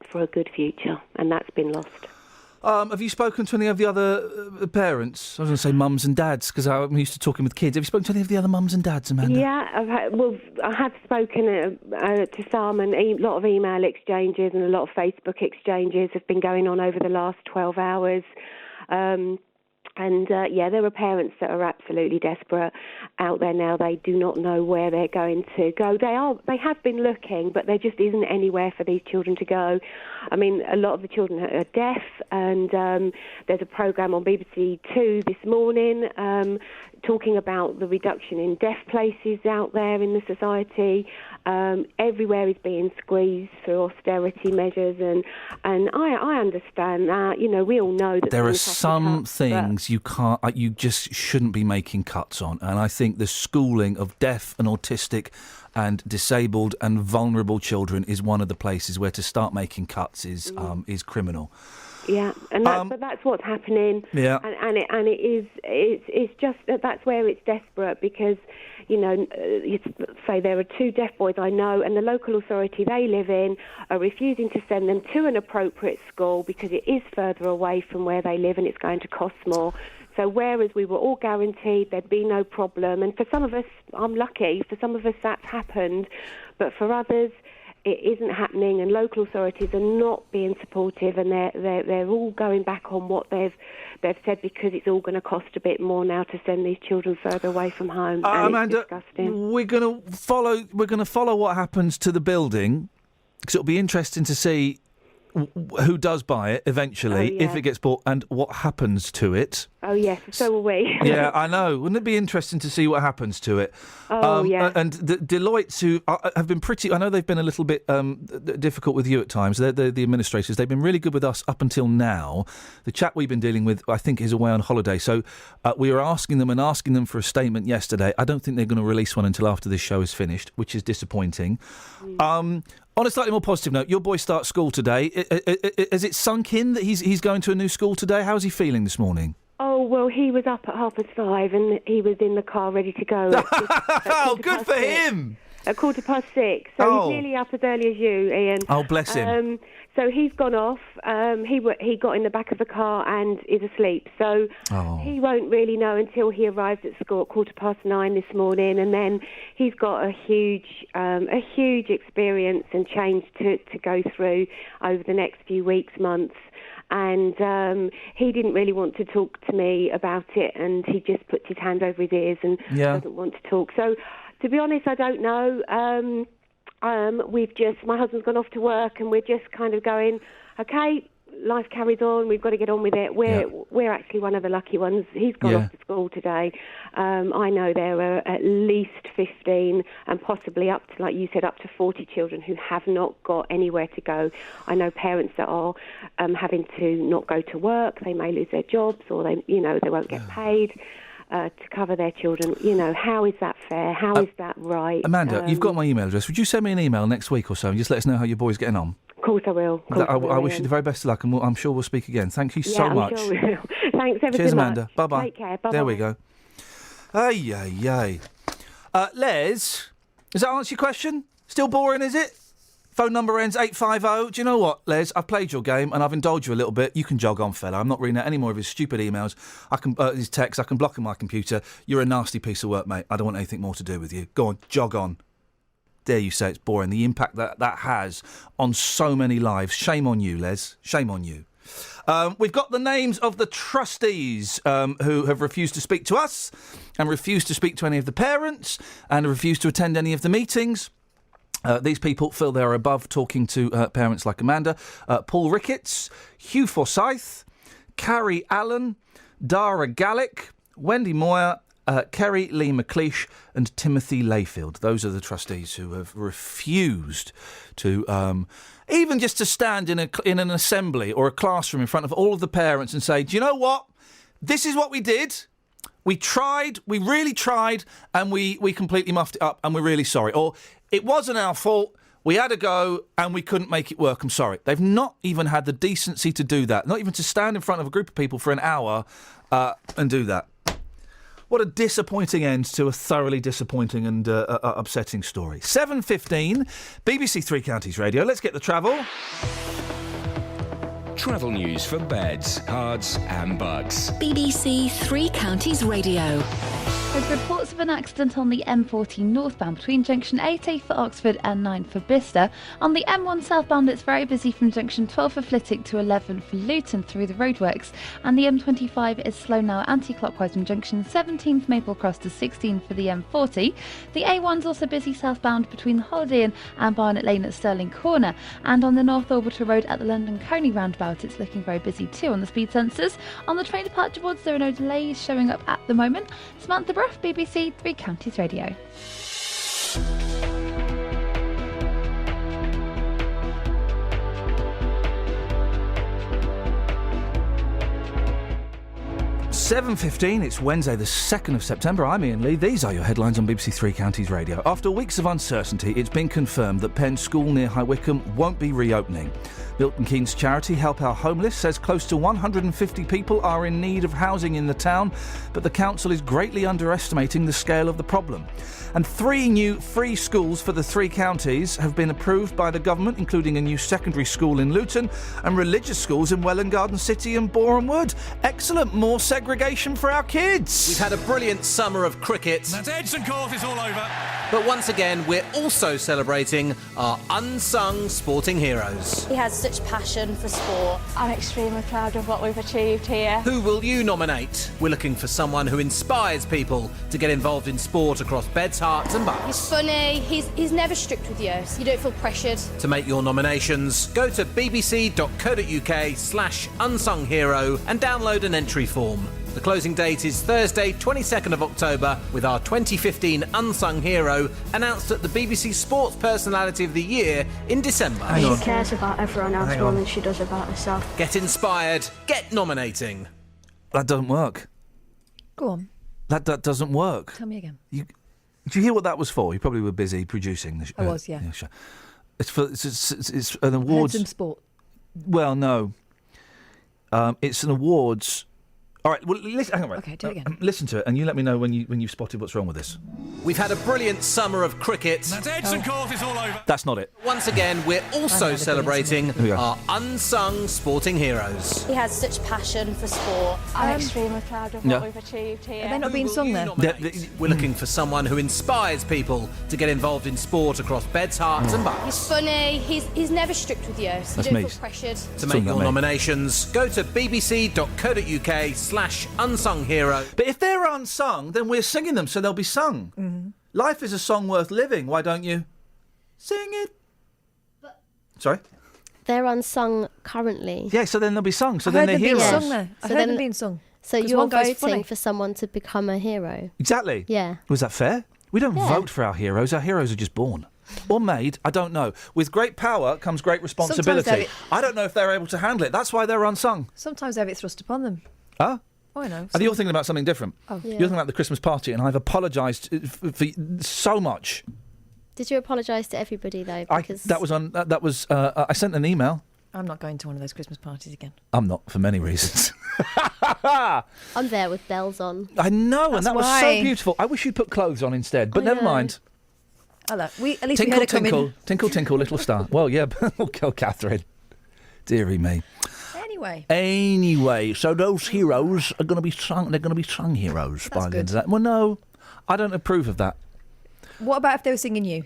for a good future, and that's been lost. Have you spoken to any of the other parents? I was going to say mums and dads, because I'm used to talking with kids. Have you spoken to any of the other mums and dads, Amanda? Yeah, I have spoken to some, and a lot of email exchanges and a lot of Facebook exchanges have been going on over the last 12 hours. There are parents that are absolutely desperate out there now. They do not know where they're going to go. They have been looking, but there just isn't anywhere for these children to go. I mean, a lot of the children are deaf, and there's a programme on BBC Two this morning talking about the reduction in deaf places out there in the society. Everywhere is being squeezed through austerity measures, and I understand that. We all know that there are some things you just shouldn't be making cuts on, and I think the schooling of deaf and autistic and disabled and vulnerable children is one of the places where to start making cuts is criminal. Yeah, and that's what's happening. Yeah, and it's just that's where it's desperate, because you say there are 2 deaf boys I know, and the local authority they live in are refusing to send them to an appropriate school because it is further away from where they live and it's going to cost more. So whereas we were all guaranteed there'd be no problem, and for some of us, I'm lucky, for some of us that's happened, but for others, it isn't happening, and local authorities are not being supportive, and they're all going back on what they've said, because it's all going to cost a bit more now to send these children further away from home. And Amanda, it's disgusting. we're going to follow what happens to the building, because it'll be interesting to see who does buy it eventually, if it gets bought, and what happens to it. Oh, yes, so will we. Yeah, I know. Wouldn't it be interesting to see what happens to it? And the Deloitte, who have been pretty... I know they've been a little bit difficult with you at times. They're the administrators. They've been really good with us up until now. The chap we've been dealing with, I think, is away on holiday. So we were asking them for a statement yesterday. I don't think they're going to release one until after this show is finished, which is disappointing. On a slightly more positive note, your boy starts school today. Has it sunk in that he's going to a new school today? How's he feeling this morning? Oh, well, he was up at 5:30 and he was in the car ready to go. Oh, good for him! At 6:15. So he's nearly up as early as you, Ian. Oh, bless him. So he's gone off. He got in the back of the car and is asleep. So he won't really know until he arrives at school at 9:15 this morning. And then he's got a huge experience and change to go through over the next few weeks, months. And he didn't really want to talk to me about it, and he just puts his hand over his ears and doesn't want to talk. So, to be honest, I don't know. My husband's gone off to work, and we're just kind of going, okay, life carries on. We've got to get on with it. We're actually one of the lucky ones. He's gone off to school today. I know there are at least 15 and possibly up to, like you said, up to 40 children who have not got anywhere to go. I know parents that are having to not go to work. They may lose their jobs, or they won't get paid to cover their children. How is that fair? How is that right? Amanda, you've got my email address. Would you send me an email next week or so and just let us know how your boy's getting on? Of course I will. I wish you the very best of luck, and I'm sure we'll speak again. Thank you so much. I'm sure we will. Thanks ever Cheers, so much. Amanda. Bye-bye. Take care. Bye-bye. There we go. Les, does that answer your question? Still boring, is it? Phone number ends 850. Do you know what, Les? I've played your game and I've indulged you a little bit. You can jog on, fella. I'm not reading out any more of his stupid emails. His texts. I can block on my computer. You're a nasty piece of work, mate. I don't want anything more to do with you. Go on, jog on. Dare you say it's boring? The impact that has on so many lives. Shame on you, Les. Shame on you. We've got the names of the trustees who have refused to speak to us and refused to speak to any of the parents and refused to attend any of the meetings. These people feel they're above talking to parents like Amanda. Paul Ricketts, Hugh Forsyth, Carrie Allen, Dara Gallick, Wendy Moyer, Kerry Lee McLeish and Timothy Layfield. Those are the trustees who have refused to even just to stand in an assembly or a classroom in front of all of the parents and say, do you know what? This is what we did. We tried, we really tried, and we completely muffed it up, and we're really sorry. Or it wasn't our fault. We had a go and we couldn't make it work. I'm sorry. They've not even had the decency to do that. Not even to stand in front of a group of people for an hour and do that. What a disappointing end to a thoroughly disappointing and upsetting story. 7:15, BBC Three Counties Radio. Let's get the travel. Travel news for beds, cards and bugs. BBC Three Counties Radio. There's reports of an accident on the M14 northbound between junction 8A for Oxford and 9 for Bicester. On the M1 southbound, it's very busy from junction 12 for Flitwick to 11 for Luton through the roadworks. And the M25 is slow now anti-clockwise from junction 17 for Maple Cross to 16 for the M40. The A1's also busy southbound between the Holiday Inn and Barnet Lane at Stirling Corner. And on the North Orbital Road at the London Coney roundabout, it's looking very busy too on the speed sensors. On the train departure boards, there are no delays showing up at the moment. Samantha Bruff, BBC Three Counties Radio. $7:15, it's Wednesday the 2nd of September. I'm Iain Lee. These are your headlines on BBC Three Counties Radio. After weeks of uncertainty, it's been confirmed that Penn School near High Wycombe won't be reopening. Milton Keynes charity Help Our Homeless says close to 150 people are in need of housing in the town, but the council is greatly underestimating the scale of the problem. And 3 new free schools for the 3 counties have been approved by the government, including a new secondary school in Luton and religious schools in Welwyn Garden City and Boreham Wood. Excellent, more segregation. irrigation for our kids. We've had a brilliant summer of cricket. That's Edson Court, it's all over. But once again, we're also celebrating our unsung sporting heroes. He has such passion for sport. I'm extremely proud of what we've achieved here. Who will you nominate? We're looking for someone who inspires people to get involved in sport across beds, hearts and bucks. He's funny, he's never strict with you, so you don't feel pressured. To make your nominations, go to bbc.co.uk/unsung-hero and download an entry form. The closing date is Thursday, 22nd of October, with our 2015 Unsung Hero announced at the BBC Sports Personality of the Year in December. She cares about everyone else more than she does about herself. Get inspired, get nominating. That doesn't work. Go on. That doesn't work. Tell me again. Did you hear what that was for? You probably were busy producing the show. I was, yeah. Show. It's an awards. Heard some sport. Well, no. It's an awards. All right, well, listen, hang on, right. Okay, do it again. Listen to it, and you let me know when you've spotted what's wrong with this. We've had a brilliant summer of cricket. That's Edson Court, it's all over. That's not it. Once again, we're also celebrating our unsung sporting heroes. He has such passion for sport. I'm extremely proud of what we've achieved here. Are they not being sung there? We're looking for someone who inspires people to get involved in sport across beds, hearts and bucks. He's funny, he's never strict with you, so you don't feel pressured. To make your nominations, go to bbc.co.uk/unsung-hero. But if they're unsung, then we're singing them, so they'll be sung. Mm-hmm. Life is a song worth living. Why don't you sing it? Sorry? They're unsung currently. Yeah, so then they'll be sung. So I then heard they're them being heroes. sung there. I So heard then- them being sung. So 'Cause you're one guy's voting funny. for someone to become a hero? Exactly. Yeah. Was that fair? We don't Yeah. vote for our heroes. Our heroes are just born. Or made, I don't know. With great power comes great responsibility. Sometimes I don't know if they're able to handle it. That's why they're unsung. Sometimes they have it thrust upon them. Huh? Oh, I know. And you're thinking about something different. Oh. Yeah. You're thinking about the Christmas party, and I've apologised for so much. Did you apologise to everybody though? I Because sent an email. I'm not going to one of those Christmas parties again. I'm not, for many reasons. I'm there with bells on. I know, That's and that was why. so beautiful. I wish you'd put clothes on instead, but I never know. mind. At least we Tinkle, had it tinkle, coming. tinkle, tinkle, little star. Well, yeah, oh, Catherine. Dearie me. Anyway, So those heroes are going to be sung. They're going to be sung heroes by the end of that. Well, no, I don't approve of that. what about if they were singing you?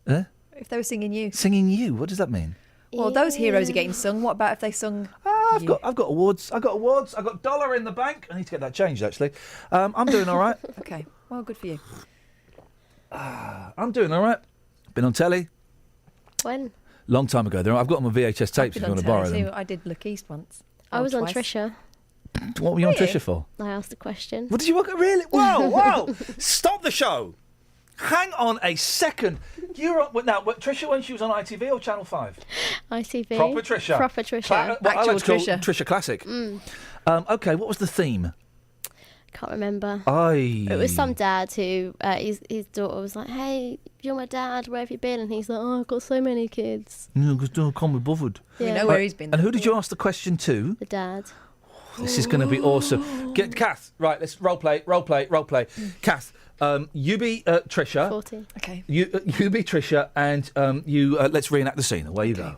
Eh? If they were singing you? Singing you? What does that mean? Well, those heroes are getting sung. What about if they sung I've got awards. I've got $1 in the bank. I need to get that changed, actually. I'm doing all right. Okay, well, good for you. I'm doing all right. Been on telly. When? Long time ago. I've got them on VHS tapes if you want to borrow them. I did Look East once. I was on twice. Trisha. What were you on Really? Trisha for? I asked a question. What did you work at? Really? Wow. Stop the show. Hang on a second. You're on... Now, Trisha, when she was on ITV or Channel 5? ITV. Proper Trisha. Proper Trisha. What I like to call Trisha. Trisha Classic. Mm. Okay, what was the theme? Can't remember. It was some dad who his daughter was like, "Hey, you're my dad. Where have you been?" And he's like, "Oh, I've got so many kids." No, because I can't be bobothered. We know where he's been. And who did you ask the question to? The dad. This is going to be awesome. Get Kath. Right, let's role play. Kath, you be Trisha. 40. Okay. You be Trisha, and let's reenact the scene. Away you go.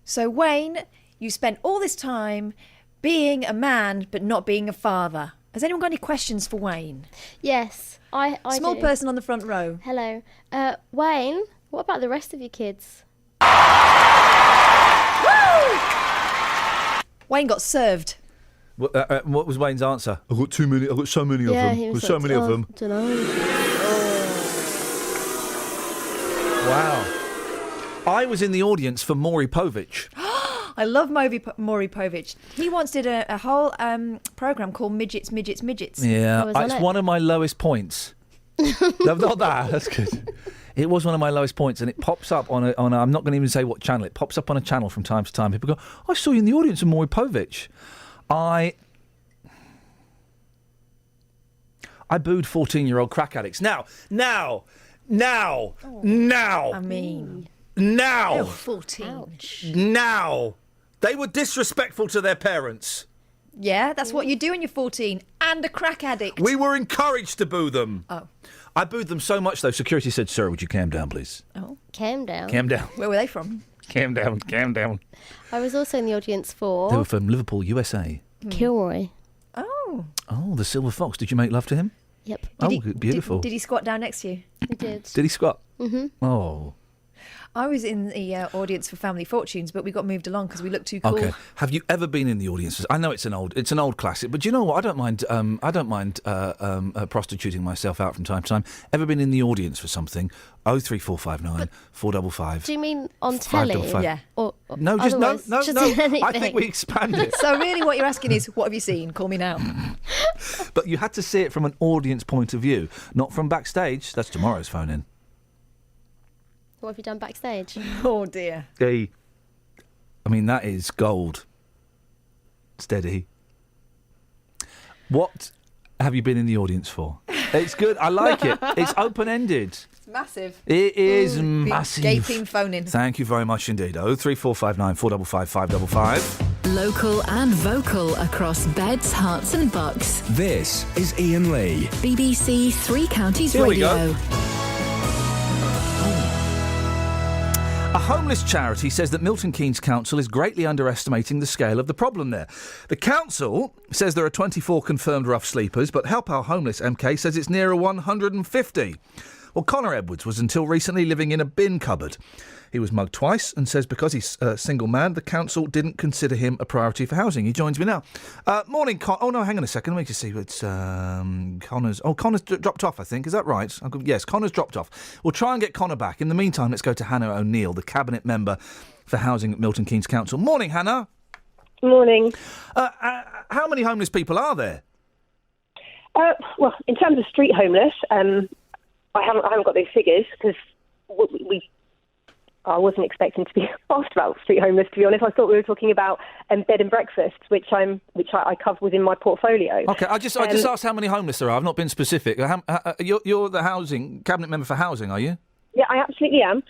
So, Wayne, you spent all this time being a man but not being a father. Has anyone got any questions for Wayne? Yes, I Small do. person on the front row. Hello, Wayne. What about the rest of your kids? Wayne got served. What was Wayne's answer? I've got too many. I've got so many of them. He was There's so many of them. Dunno. Wow. I was in the audience for Maury Povich. I love Maury Povich. He once did a whole programme called Midgets. Yeah, it's one of my lowest points. No, not that. That's good. It was one of my lowest points, and it pops up on a. I'm not going to even say what channel. It pops up on a channel from time to time. People go, "I saw you in the audience of Maury Povich." I booed 14-year-old crack addicts. Now. I mean, Now. 14. Now. They were disrespectful to their parents. Yeah, that's what you do when you're 14 and a crack addict. We were encouraged to boo them. Oh. I booed them so much, though, security said, "Sir, would you calm down, please?" Oh. Calm down. Calm down. Where were they from? Calm down. I was also in the audience for They were from Liverpool, USA. Kilroy. Oh. Oh. Oh, the silver fox. Did you make love to him? Yep. Beautiful. Did he squat down next to you? He did. Did he squat? Mm-hmm. Oh. I was in the audience for Family Fortunes, but we got moved along because we looked too cool. Okay. Have you ever been in the audience? I know it's an old classic, but do you know what? I don't mind prostituting myself out from time to time. Ever been in the audience for something? 03459 455. Do you mean on telly? 555. Yeah. Or No, just no. anything? I think we expand it. So really what you're asking is, what have you seen? Call me now. But you had to see it from an audience point of view, not from backstage. That's tomorrow's phone in. What have you done backstage? Oh, dear. Hey. I mean, that is gold. Steady. What have you been in the audience for? It's good. I like it. It's open-ended. It's massive. It is massive. Gaping phone in. Thank you very much indeed. 03459 455 555. Local and vocal across beds, hearts and bucks. This is Iain Lee. BBC Three Counties Here we Radio. go. A homeless charity says that Milton Keynes Council is greatly underestimating the scale of the problem there. The council says there are 24 confirmed rough sleepers, but Help Our Homeless MK says it's nearer 150. Well, Connor Edwards was until recently living in a bin cupboard. He was mugged twice and says because he's a single man, the council didn't consider him a priority for housing. He joins me now. Morning, Oh, no, hang on a second. Let me just see. It's Connor's... Oh, Connor's dropped off, I think. Is that right? Yes, Connor's dropped off. We'll try and get Connor back. In the meantime, let's go to Hannah O'Neill, the Cabinet Member for Housing at Milton Keynes Council. Morning, Hannah. Morning. How many homeless people are there? Well, in terms of street homeless, I haven't got those figures because I wasn't expecting to be asked about street homeless, to be honest. I thought we were talking about bed and breakfasts, which I cover within my portfolio. Okay, I just asked how many homeless there are. I've not been specific. You're the Cabinet Member for Housing, are you? Yeah, I absolutely am.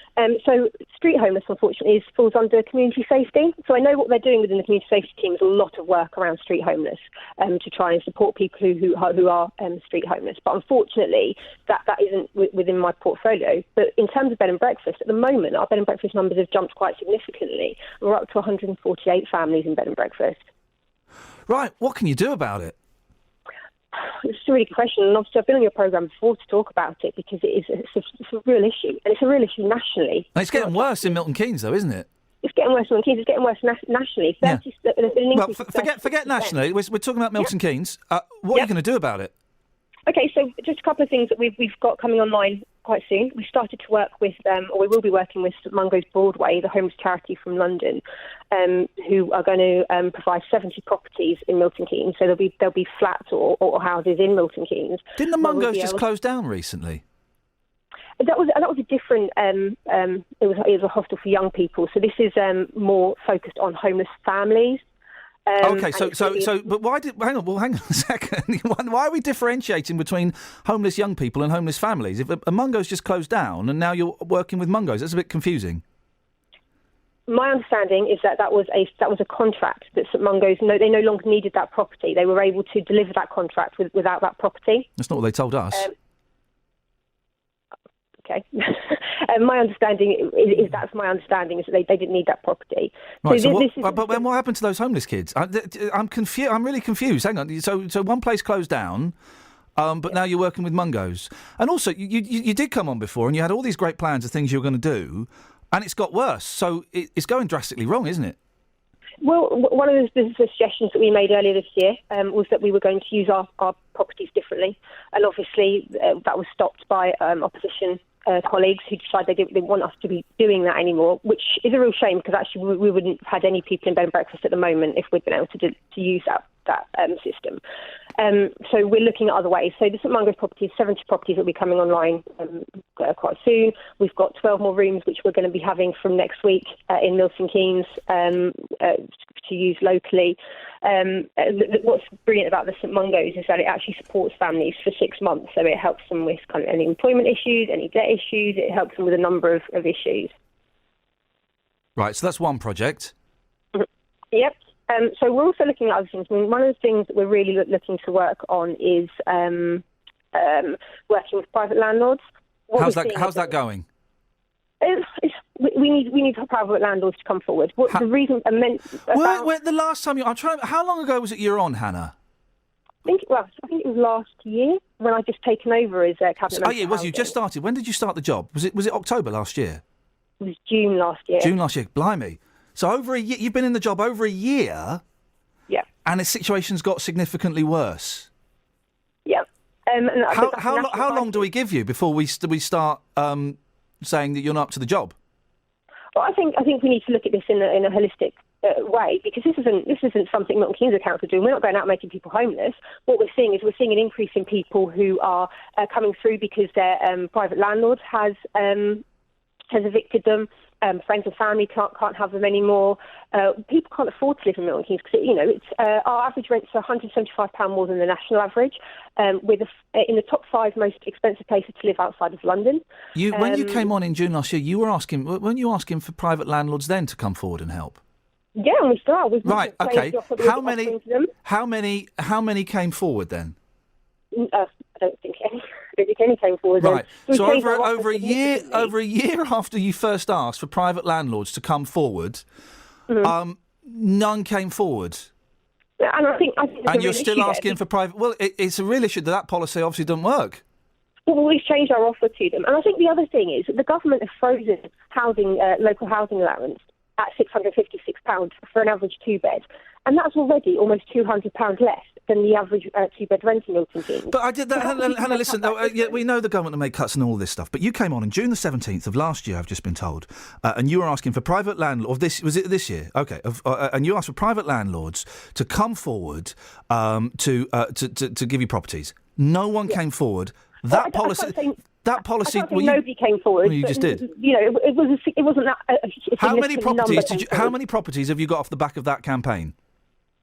So street homeless, unfortunately, falls under community safety. So I know what they're doing within the community safety team is a lot of work around street homeless to try and support people who are street homeless. But unfortunately, that isn't within my portfolio. But in terms of bed and breakfast, at the moment, our bed and breakfast numbers have jumped quite significantly. We're up to 148 families in bed and breakfast. Right. What can you do about it? It's a really good question, and obviously I've been on your programme before to talk about it because it's a real issue, and it's a real issue nationally. And it's getting worse in Milton Keynes, though, isn't it? It's getting worse in Milton Keynes. It's getting worse nationally. Yeah. There's been an Well, increase forget nationally. We're talking about Milton Keynes. What are you going to do about it? Okay, so just a couple of things that we've got coming online quite soon. We started to work with, or we will be working with St Mungo's Broadway, the homeless charity from London, who are going to provide 70 properties in Milton Keynes. So there'll be flats or houses in Milton Keynes. Didn't the Mungo's just close down recently? That was a different. It was a hostel for young people. So this is more focused on homeless families. Okay, but why did... Hang on a second. Why are we differentiating between homeless young people and homeless families? If a Mungo's just closed down and now you're working with Mungo's, that's a bit confusing. My understanding is that was a contract that St Mungo's, they no longer needed that property. They were able to deliver that contract without that property. That's not what they told us. Okay. My understanding is that's my understanding is that they didn't need that property. Right. But then what happened to those homeless kids? I'm confused. I'm really confused. Hang on. So one place closed down, but now you're working with Mungo's, and also you did come on before, and you had all these great plans of things you were going to do, and it's got worse. So it's going drastically wrong, isn't it? Well, one of the suggestions that we made earlier this year was that we were going to use our properties differently, and obviously that was stopped by opposition colleagues who decided they didn't want us to be doing that anymore, which is a real shame because actually we wouldn't have had any people in bed and breakfast at the moment if we'd been able to use that system. So we're looking at other ways. So the St Mungo's properties, 70 properties will be coming online quite soon. We've got 12 more rooms which we're going to be having from next week in Milton Keynes to use locally. What's brilliant about the St Mungo's is that it actually supports families for 6 months. So it helps them with kind of any employment issues, any debt issues. It helps them with a number of issues. Right, so that's one project. Yep. So we're also looking at other things. I mean, one of the things that we're really looking to work on is working with private landlords. How's that going? We need private landlords to come forward. The reason I meant the last time how long ago was it you're on, Hannah? think it was last year when I just taken over as cabinet. Oh yeah, it was. You just started. When did you start the job? Was it October last year? It was June last year. June last year. Blimey. So over a year, you've been in the job over a year. Yeah. And the situation's got significantly worse. Yeah. How long do we give you before we start saying that you're not up to the job? Well, I think we need to look at this in a holistic way, because this isn't something Milton Keynes Council are doing. We're not going out making people homeless. What we're seeing an increase in people who are coming through because their private landlord has evicted them. Friends and family can't have them anymore. People can't afford to live in Milton Keynes because our average rents are £175 more than the national average. We're in the top 5 most expensive places to live outside of London. When you came on in June last year, weren't you asking for private landlords then to come forward and help? Yeah, and we still are. Right. Okay. How many came forward then? I don't think any. I don't think any came forward. Right. Then. So over a year after you first asked for private landlords to come forward, none came forward. And I think and you're still asking for private. Well, it's a real issue that policy obviously doesn't work. Well, we've changed our offer to them, and I think the other thing is that the government has frozen local housing allowance at £656 for an average 2-bed, and that's already almost £200 less than the average 2-bed rent in Milton Keynes. But I did that. Hannah, listen, we know the government will make cuts and all this stuff, but you came on June the 17th of last year, I've just been told, and you were asking for private landlords. Was it this year? Okay. And you asked for private landlords to come forward to give you properties. No one came forward. That policy. Nobody came forward. Well, you just did. It wasn't that. How many properties have you got off the back of that campaign?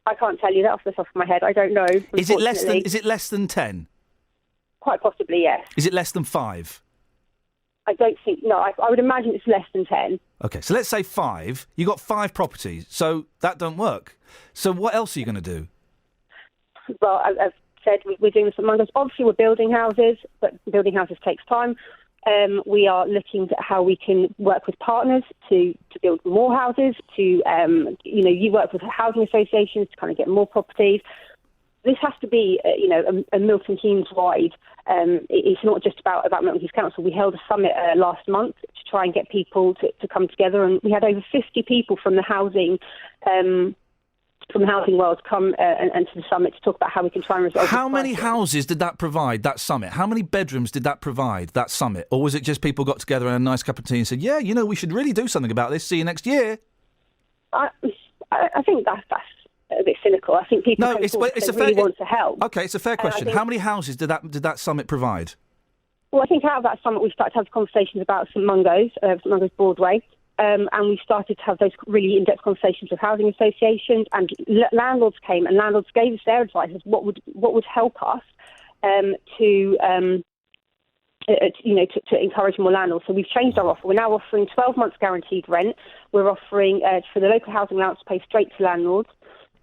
I can't tell you that off the top of my head. I don't know. Is it less than 10? Quite possibly, yes. Is it less than 5? I don't think. No, I would imagine it's less than 10. Okay, so let's say 5. You got 5 properties, so that don't work. So what else are you going to do? Well, I've said we're doing this among us. Obviously, we're building houses, but building houses takes time. We are looking at how we can work with partners to build more houses, you work with housing associations to kind of get more properties. This has to be, a Milton Keynes-wide. It's not just about Milton Keynes Council. We held a summit last month to try and get people to come together, and we had over 50 people from the housing world come and to the summit to talk about how we can try and resolve. How many houses did that provide, that summit? How many bedrooms did that provide, that summit? Or was it just people got together and had a nice cup of tea and said, yeah, we should really do something about this. See you next year. I think that's a bit cynical. I think people really want to help. Okay, it's a fair question. How many houses did that summit provide? Well, I think out of that summit we started to have conversations about St Mungo's Broadway. And we started to have those really in-depth conversations with housing associations, and landlords came, and landlords gave us their advice as what would help us to encourage more landlords. So we've changed our offer. We're now offering 12 months guaranteed rent. We're offering for the local housing allowance to pay straight to landlords.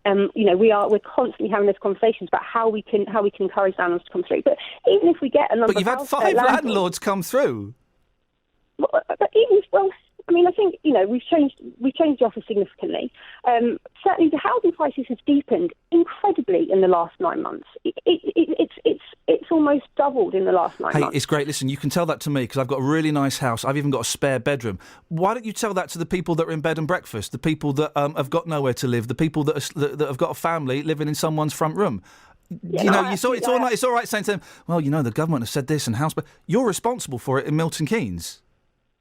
We're constantly having those conversations about how we can encourage landlords to come through. But even if we get a number, but you've had 5 landlords come through. I think we've changed the offer significantly. Certainly, the housing crisis has deepened incredibly in the last 9 months. It's almost doubled in the last 9 months. Hey, it's great. Listen, you can tell that to me because I've got a really nice house. I've even got a spare bedroom. Why don't you tell that to the people that are in bed and breakfast, the people that have got nowhere to live, the people that have got a family living in someone's front room? It's all right saying to them, well, the government has said this and house, but you're responsible for it in Milton Keynes.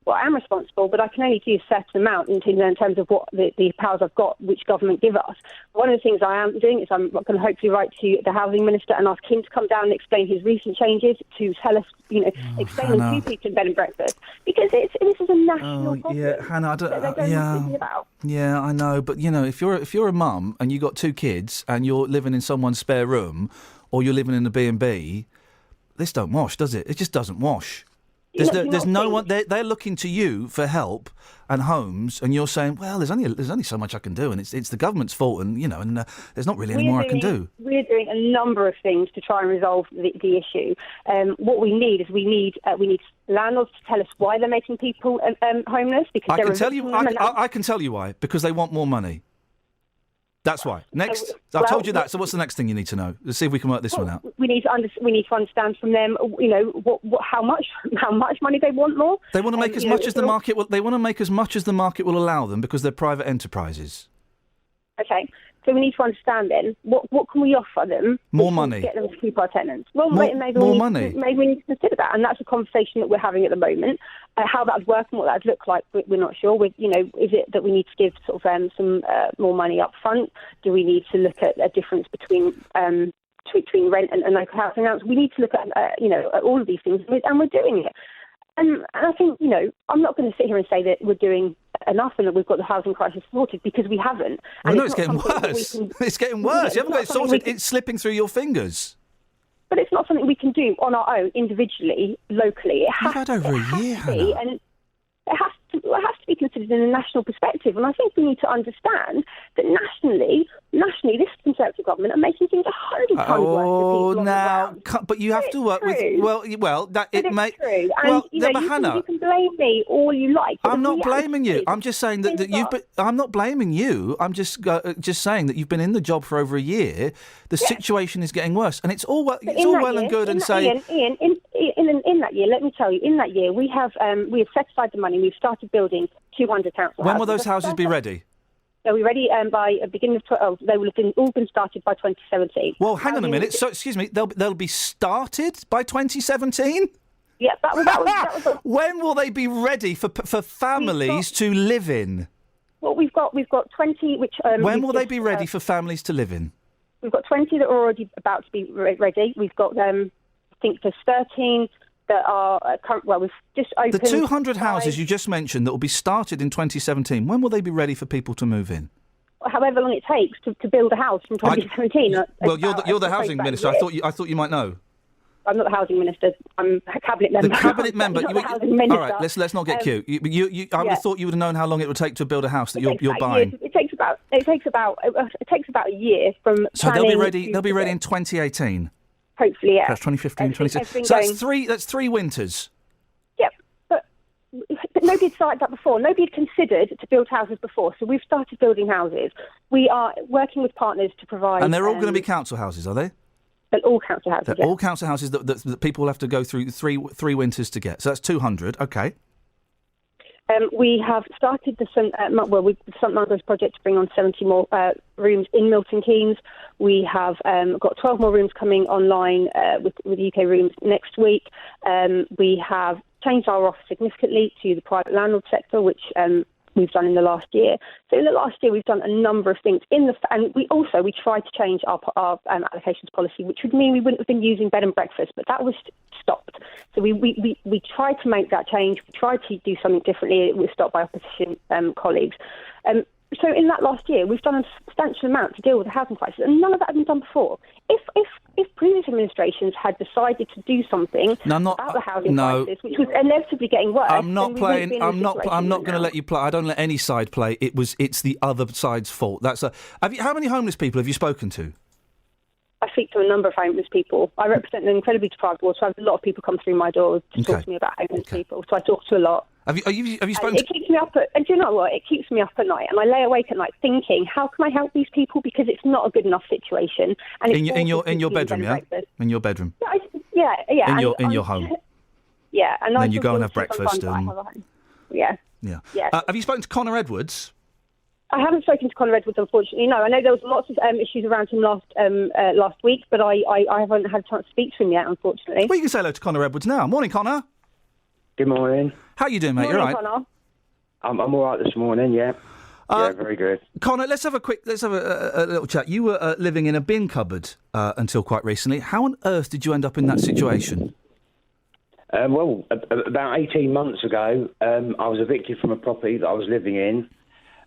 Well, I am responsible, but I can only do a certain amount in terms of what the powers I've got, which government give us. One of the things I am doing is I'm going to hopefully write to the housing minister and ask him to come down and explain his recent changes to tell us, explain them to people in bed and breakfast, because this is a national problem. Yeah, Hannah, Yeah, I know, but if you're a mum and you got 2 kids and you're living in someone's spare room, or you're living in a B&B, this don't wash, does it? It just doesn't wash. There's no one. They're looking to you for help and homes, and you're saying, "Well, there's only so much I can do, and it's the government's fault, and there's not really any more I can do." We're doing a number of things to try and resolve the issue. What we need landlords to tell us why they're making people homeless. Because I can tell you why. Because they want more money. That's why. Next, I've told you that. So what's the next thing you need to know? Let's see if we can work this one out. We need to understand from them, how much money they want more. They want to make as much as the market. They want to make as much as the market will allow them because they're private enterprises. Okay. So we need to understand then what can we offer them? More money. To get them to keep our tenants. Well, more money. Maybe we need to consider that, and that's a conversation that we're having at the moment. How that would work and what that would look like, we're not sure. Is it that we need to give sort of some more money up front? Do we need to look at a difference between rent and local housing allowance? We need to look at all of these things, and we're doing it. And I think, I'm not going to sit here and say that we're doing enough and that we've got the housing crisis sorted, because we haven't. And no, it's getting worse. It's getting worse. You haven't got it sorted. It's slipping through your fingers. But it's not something we can do on our own, individually, locally. You've had over a year, Hannah. And it has to be considered in a national perspective. And I think we need to understand that nationally, this Conservative government are making things 100 times worse for people now, but you have to work with. It may. True. And, but Hannah, you can blame me all you like. I'm not blaming you. I'm just saying that you've. I'm not blaming you. I'm just saying that you've been in the job for over a year. The situation is getting worse, and it's all well and good and saying. Ian, in that year, let me tell you, in that year we have set aside the money. We've started building 200 council houses. When will those houses be ready? They'll be ready by the beginning of they will have all been started by 2017. Well, hang on a minute. So, excuse me, they'll be started by 2017? Yeah, that was When will they be ready for families to live in? Well, we've got 20 which. When will they be ready for families to live in? We've got 20 that are already about to be ready. We've got I think there's 13 that are current. Well, we've just opened. The 200 houses you just mentioned that will be started in 2017. When will they be ready for people to move in? However long it takes to build a house from 2017. Well, you're the housing minister. I thought you might know. I'm not the housing minister. I'm a cabinet member. The cabinet member. Not the housing minister. All right, let's not get cute. I would have thought you would have known how long it would take to build a house that you're buying. It takes about a year from. So they'll be ready. They'll be ready in 2018. Hopefully, yeah. That's 2015, 2016. So that's three winters. Yep, but nobody had started that before. Nobody had considered to build houses before. So we've started building houses. We are working with partners to provide. And they're all going to be council houses, are they? But all council houses. All council houses that people have to go through three winters to get. So that's 200. Okay. We have started the St Margaret's project to bring on 70 more rooms in Milton Keynes. We have got 12 more rooms coming online with UK rooms next week. We have changed our offer significantly to the private landlord sector, which we've done in the last year. So in the last year, we've done a number of things. And we tried to change our allocations policy, which would mean we wouldn't have been using bed and breakfast, but that was stopped. So we tried to make that change. We tried to do something differently. It was stopped by opposition colleagues. So in that last year, we've done a substantial amount to deal with the housing crisis, and none of that had been done before. If previous administrations had decided to do something about the housing crisis, which was inevitably getting worse, I'm not playing. I'm not going to let you play. I don't let any side play. It's the other side's fault. How many homeless people have you spoken to? I speak to a number of homeless people. I represent an incredibly deprived ward, so I have a lot of people come through my door to talk to me about homeless people. So I talk to a lot. Have you spoken? It keeps me up. And do you know what? It keeps me up at night, and I lay awake at night thinking, how can I help these people? Because it's not a good enough situation. And in your bedroom, yeah. In your bedroom. Yeah. In your home. Yeah, and then you go and have breakfast. Yeah. Have you spoken to Connor Edwards? I haven't spoken to Connor Edwards, unfortunately. No, I know there was lots of issues around him last week, but I haven't had a chance to speak to him yet, unfortunately. Well, you can say hello to Connor Edwards now. Morning, Connor. Good morning. How you doing, mate? Morning, you all right? Connor. I'm all right this morning. Yeah. Yeah, very good. Connor, let's have a little chat. You were living in a bin cupboard until quite recently. How on earth did you end up in that situation? Well, about 18 months ago, I was evicted from a property that I was living in.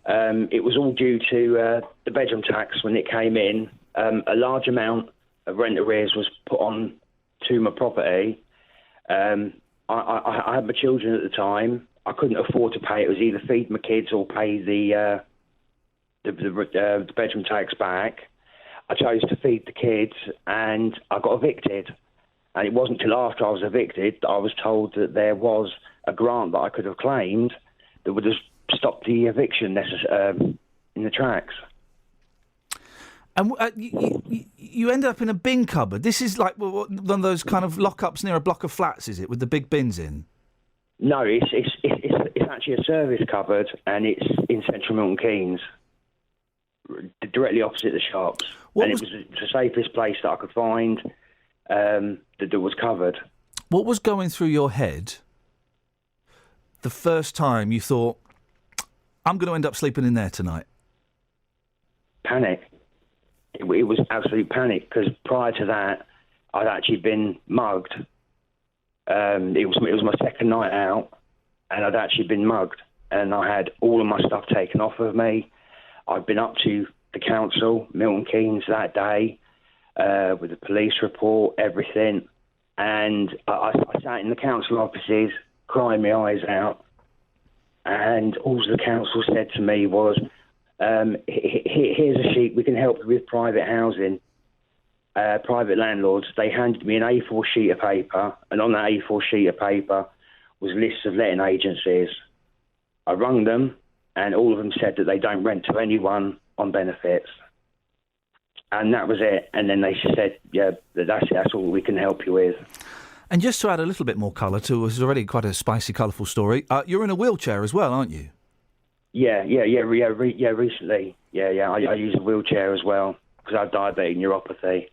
It was all due to the bedroom tax when it came in. A large amount of rent arrears was put on to my property. I had my children at the time. I couldn't afford to pay. It was either feed my kids or pay the bedroom tax back. I chose to feed the kids, and I got evicted. And it wasn't till after I was evicted that I was told that there was a grant that I could have claimed that would have stopped the eviction in the tracks. And you end up in a bin cupboard. This is like one of those kind of lockups near a block of flats, is it, with the big bins in? No, it's actually a service cupboard, and it's in central Milton Keynes, directly opposite the shops. It was the safest place that I could find that was covered. What was going through your head the first time you thought, I'm going to end up sleeping in there tonight? Panic. It was absolute panic, because prior to that, I'd actually been mugged. It was my second night out, and I'd actually been mugged, and I had all of my stuff taken off of me. I'd been up to the council, Milton Keynes, that day, with the police report, everything, and I sat in the council offices, crying my eyes out, and all the council said to me was, here's a sheet, we can help you with private housing, private landlords. They handed me an A4 sheet of paper, and on that A4 sheet of paper was lists of letting agencies. I rung them, and all of them said that they don't rent to anyone on benefits. And that was it. And then they said, yeah, that's it, that's all we can help you with. And just to add a little bit more colour to what is already quite a spicy, colourful story, you're in a wheelchair as well, aren't you? Yeah, recently. Yeah, I use a wheelchair as well, because I have diabetic neuropathy.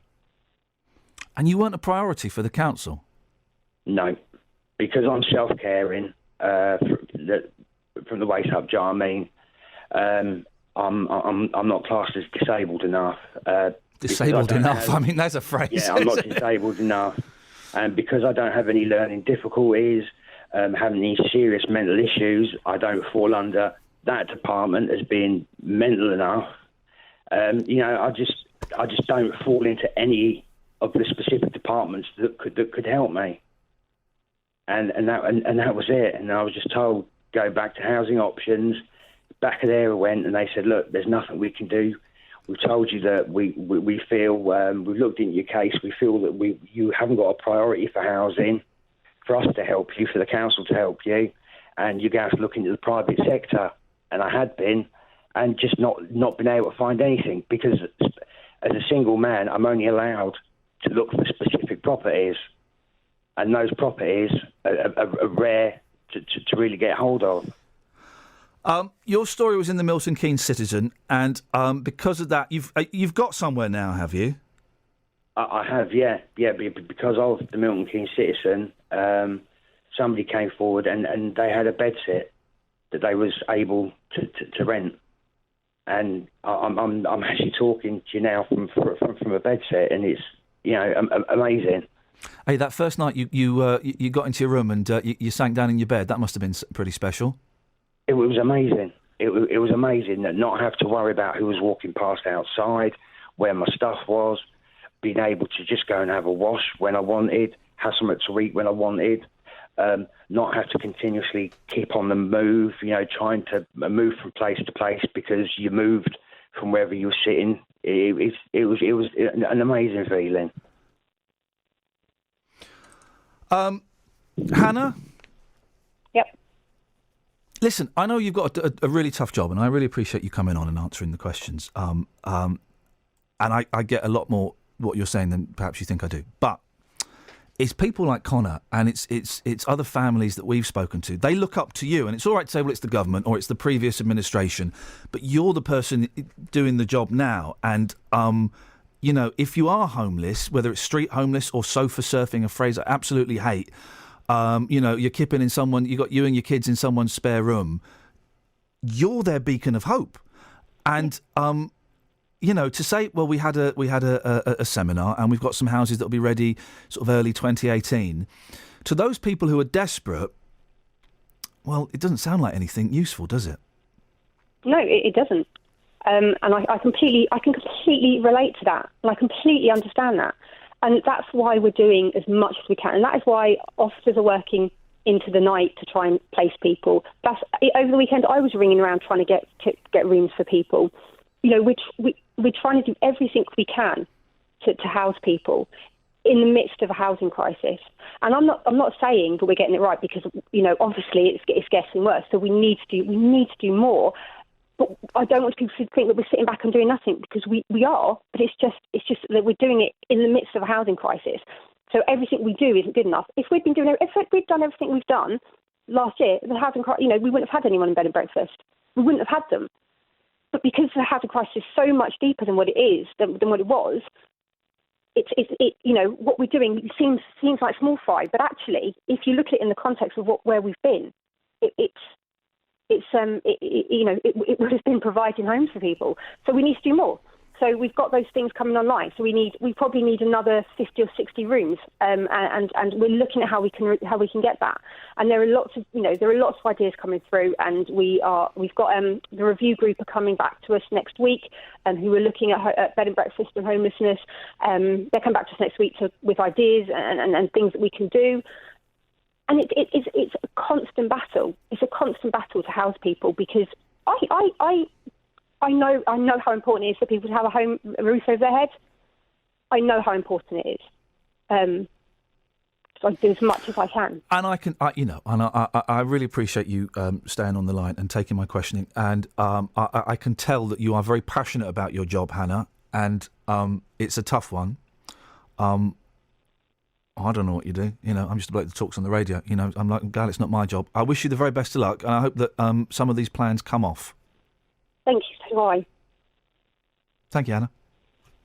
And you weren't a priority for the council? No, because I'm self-caring from the waist up, do you know what I mean? I'm not classed as disabled enough. Disabled enough? I mean, that's a phrase. Yeah, I'm not disabled enough. And because I don't have any learning difficulties, having any serious mental issues, I don't fall under that department as being mental enough. I just don't fall into any of the specific departments that could help me. And that was it. And I was just told, go back to housing options. Back there I went, and they said, look, there's nothing we can do. We've told you that we feel, we've looked into your case, we feel that you haven't got a priority for housing, for us to help you, for the council to help you, and you're going to have to look into the private sector. And I had been, and just not been able to find anything, because as a single man, I'm only allowed to look for specific properties, and those properties are rare to really get hold of. Your story was in the Milton Keynes Citizen, and because of that, you've got somewhere now, have you? I have, yeah, because of the Milton Keynes Citizen, somebody came forward and they had a bed sit that they was able to rent, and I'm actually talking to you now from a bed set, and it's amazing. Hey, that first night you got into your room and you sank down in your bed. That must have been pretty special. It was amazing. It was amazing that not have to worry about who was walking past outside, where my stuff was, being able to just go and have a wash when I wanted, have something to eat when I wanted, not have to continuously keep on the move, trying to move from place to place because you moved from wherever you were sitting. It was an amazing feeling. Hannah? Yep. Listen, I know you've got a really tough job, and I really appreciate you coming on and answering the questions. And I get a lot more what you're saying than perhaps you think I do. But it's people like Connor, and it's other families that we've spoken to. They look up to you, and it's all right to say, well, it's the government or it's the previous administration, but you're the person doing the job now. And if you are homeless, whether it's street homeless or sofa surfing, a phrase I absolutely hate. You're kipping in someone, you got you and your kids in someone's spare room. You're their beacon of hope. And, to say, well, we had a seminar and we've got some houses that will be ready sort of early 2018. To those people who are desperate, well, it doesn't sound like anything useful, does it? No, it doesn't. And I can completely relate to that. And I completely understand that. And that's why we're doing as much as we can. And that is why officers are working into the night to try and place people. Over the weekend, I was ringing around trying to get rooms for people. We're trying to do everything we can to house people in the midst of a housing crisis. And I'm not saying that we're getting it right, because obviously it's getting worse. So we need to do more. but I don't want people to think that we're sitting back and doing nothing, because we are, but it's just that we're doing it in the midst of a housing crisis. So everything we do isn't good enough. If we'd done everything we've done last year, the housing crisis, we wouldn't have had anyone in bed and breakfast. We wouldn't have had them. But because the housing crisis is so much deeper than what it is, than what it was, what we're doing seems like small fry. But actually, if you look at it in the context of where we've been, it would have been providing homes for people. So we need to do more. So we've got those things coming online. So we probably need another 50 or 60 rooms, and we're looking at how we can get that. And there are lots of ideas coming through, and we've got the review group are coming back to us next week, who are looking at bed and breakfast and homelessness. They'll come back to us next week with ideas and things that we can do. And it's a constant battle. It's a constant battle to house people, because I know how important it is for people to have a roof over their heads. I know how important it is. So I do as much as I can. And I really appreciate you staying on the line and taking my questioning. And I can tell that you are very passionate about your job, Hannah. And it's a tough one. I don't know what you do. I'm just a bloke that talks on the radio. I'm glad it's not my job. I wish you the very best of luck, and I hope that some of these plans come off. Thank you, so do I. Thank you, Hannah.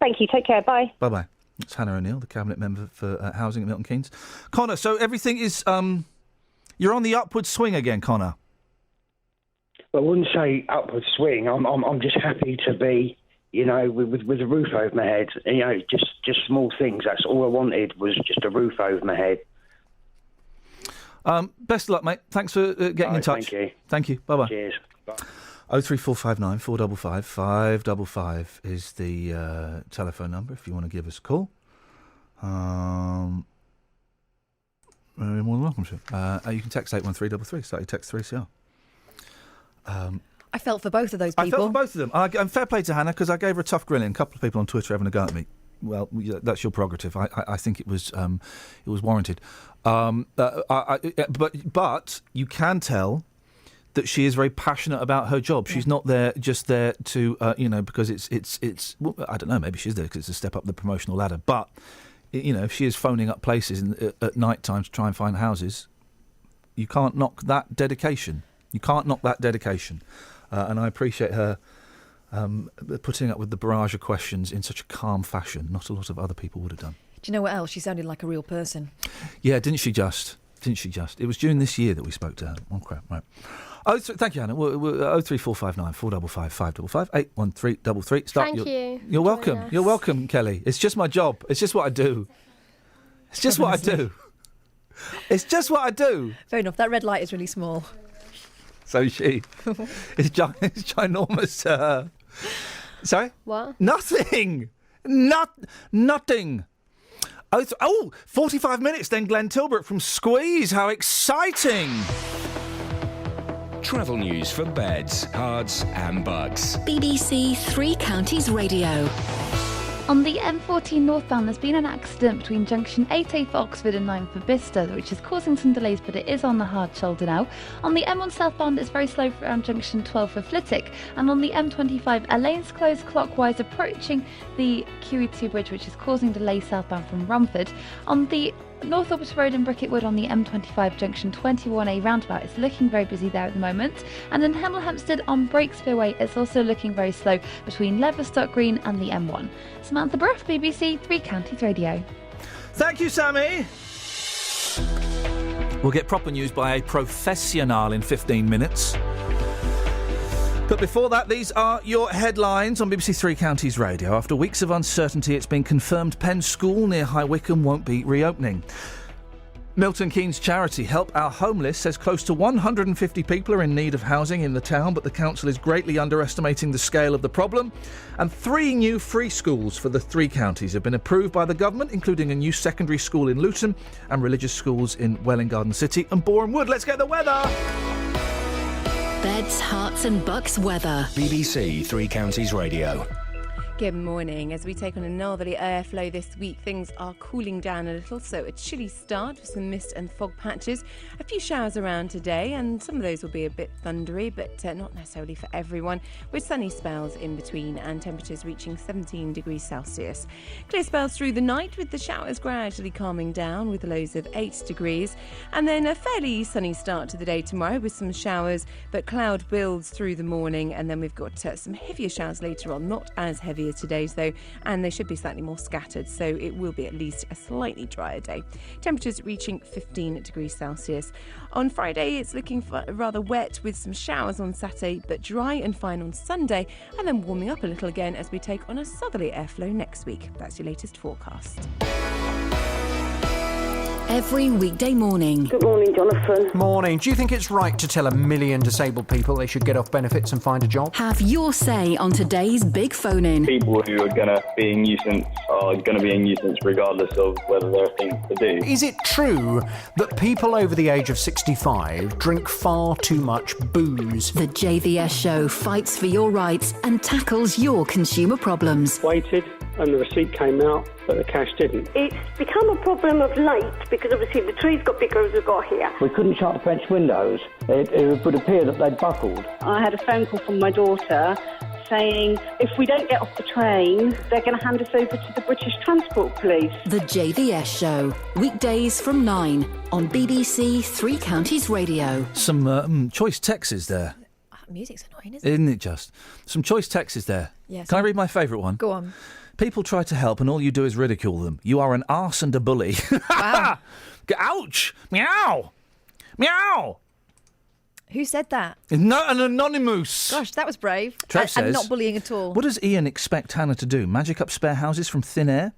Thank you. Take care. Bye. Bye-bye. It's Hannah O'Neill, the Cabinet Member for Housing at Milton Keynes. Connor, so everything is... you're on the upward swing again, Connor. Well, I wouldn't say upward swing. I'm just happy to be, with a roof over my head. Just small things. That's all I wanted, was just a roof over my head. Best of luck, mate. Thanks for getting in touch. Thank you. Thank you. Bye-bye. Cheers. Bye. 03459 455 555 is the telephone number if you want to give us a call. You're more than welcome to. You can text 81333, start your text 3CR. I felt for both of those people. I felt for both of them. And fair play to Hannah, because I gave her a tough grilling. A couple of people on Twitter having a go at me. Well, that's your prerogative. I think it was warranted. But you can tell that she is very passionate about her job. She's not just there to, because it's. Well, I don't know. Maybe she's there because it's a step up the promotional ladder. But if she is phoning up places at night time to try and find houses, you can't knock that dedication. And I appreciate her putting up with the barrage of questions in such a calm fashion. Not a lot of other people would have done. Do you know what else? She sounded like a real person. Yeah, didn't she just? It was June this year that we spoke to her. Oh, crap, right. Thank you, Hannah. 03459 455 555 81333. Thank you. You're welcome. You're welcome, Kelly. It's just my job. It's just what I do. It's just what I do. Fair enough. That red light is really small. So is she. It's ginormous to her. Sorry? What? Nothing. Nothing. 45 minutes then, Glenn Tilbrook from Squeeze. How exciting. Travel news for beds, cards and bugs. BBC Three Counties Radio. On the M14 northbound, there's been an accident between junction 8A for Oxford and 9 for Bicester, which is causing some delays, but it is on the hard shoulder now. On the M1 southbound, it's very slow around junction 12 for Flitwick, and on the M25, a lane's closed clockwise approaching the QE2 bridge, which is causing delays southbound from Romford. On the North Orbit Road in Bricketwood on the M25 junction 21A roundabout, it's looking very busy there at the moment. And in Hemel Hempstead on Breakspear Way, it's also looking very slow between Leverstock Green and the M1. Samantha Bruff, BBC Three Counties Radio. Thank you, Sammy. We'll get proper news by a professional in 15 minutes. But before that, these are your headlines on BBC Three Counties Radio. After weeks of uncertainty, it's been confirmed Penn School near High Wycombe won't be reopening. Milton Keynes charity Help Our Homeless says close to 150 people are in need of housing in the town, but the council is greatly underestimating the scale of the problem. And 3 new free schools for the 3 counties have been approved by the government, including a new secondary school in Luton and religious schools in Welwyn Garden City and Boreham Wood. Let's get the weather! Beds, Herts and Bucks weather. BBC Three Counties Radio. Good morning. As we take on a northerly airflow this week, things are cooling down a little, so a chilly start with some mist and fog patches. A few showers around today, and some of those will be a bit thundery, but not necessarily for everyone, with sunny spells in between and temperatures reaching 17 degrees Celsius. Clear spells through the night, with the showers gradually calming down with lows of 8 degrees, and then a fairly sunny start to the day tomorrow with some showers, but cloud builds through the morning, and then we've got some heavier showers later on, not as heavy as today's though, and they should be slightly more scattered, so it will be at least a slightly drier day. Temperatures reaching 15 degrees Celsius. On Friday it's looking rather wet with some showers on Saturday, but dry and fine on Sunday, and then warming up a little again as we take on a southerly airflow next week. That's your latest forecast. Every weekday morning. Good morning, Jonathan. Morning. Do you think it's right to tell 1 million disabled people they should get off benefits and find a job? Have your say on today's big phone-in. People who are going to be a nuisance are going to be a nuisance regardless of whether there are things to do. Is it true that people over the age of 65 drink far too much booze? The JVS show fights for your rights and tackles your consumer problems. Waited and the receipt came out, but the cash didn't. It's become a problem of late because obviously the trees got bigger as we got here. We couldn't shut the French windows. It would appear that they'd buckled. I had a phone call from my daughter saying if we don't get off the train, they're going to hand us over to the British Transport Police. The JVS show, weekdays from 9 on BBC Three Counties Radio. Some choice texts there. Music's annoying, isn't it? Isn't it just? Some choice texts there. Yes. Can I read my favourite one? Go on. People try to help and all you do is ridicule them. You are an arse and a bully. Wow. Ouch! Meow! Meow! Who said that? No, an anonymous. Gosh, that was brave. Trev says, and not bullying at all. What does Iain expect Hannah to do? Magic up spare houses from thin air?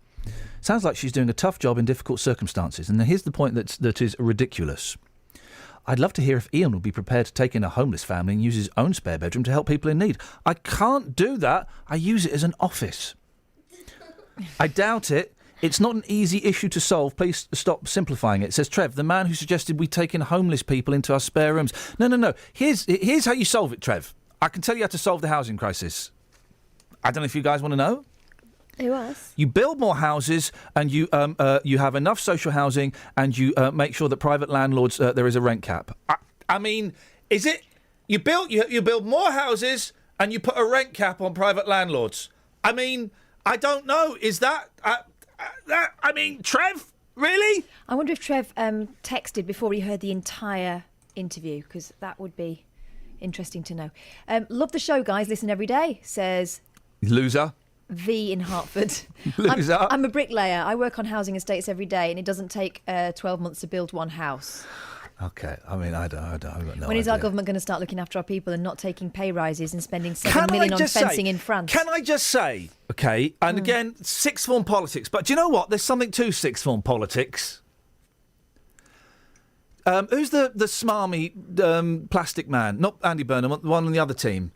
Sounds like she's doing a tough job in difficult circumstances. And here's the point that is ridiculous. I'd love to hear if Iain will be prepared to take in a homeless family and use his own spare bedroom to help people in need. I can't do that. I use it as an office. I doubt it. It's not an easy issue to solve. Please stop simplifying it. Says Trev, the man who suggested we take in homeless people into our spare rooms. No. Here's how you solve it, Trev. I can tell you how to solve the housing crisis. I don't know if you guys want to know. Who else? You build more houses and you have enough social housing and you make sure that private landlords, there is a rent cap. I mean, is it... You build more houses and you put a rent cap on private landlords. I mean... I don't know. Is that... I mean, Trev? Really? I wonder if Trev texted before he heard the entire interview, because that would be interesting to know. Love the show, guys. Listen every day, says... Loser. V in Hertford. Loser. I'm a bricklayer. I work on housing estates every day, and it doesn't take 12 months to build one house. Okay, I mean, I've got no When is idea. our government going to start looking after our people and not taking pay rises and spending 7 million on fencing in France? Can I just say, okay, and again, sixth form politics, but do you know what? There's something to sixth form politics. Who's the smarmy plastic man? Not Andy Burnham, the one on the other team.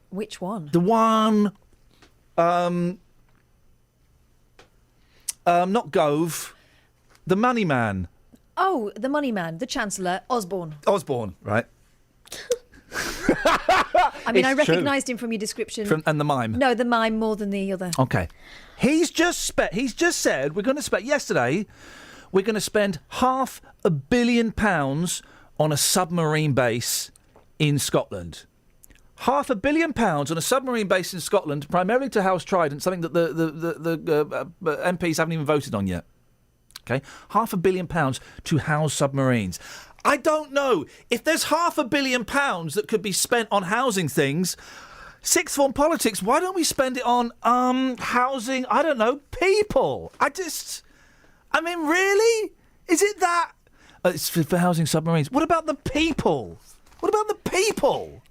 Which one? The one... not Gove. The money man. Oh, the money man, the Chancellor, Osborne. Osborne, right. I mean, It's I true. recognised him from your description. And the mime. No, the mime more than the other. Okay. He's just said we're going to spend... Yesterday, we're going to spend £500 million on a submarine base in Scotland. £500 million on a submarine base in Scotland, primarily to house Trident, something that the MPs haven't even voted on yet. Okay, £500 million to house submarines. I don't know if there's £500 million that could be spent on housing things. Sixth form politics. Why don't we spend it on housing? I don't know, people. I mean, really? Is it that? It's for housing submarines. What about the people? What about the people?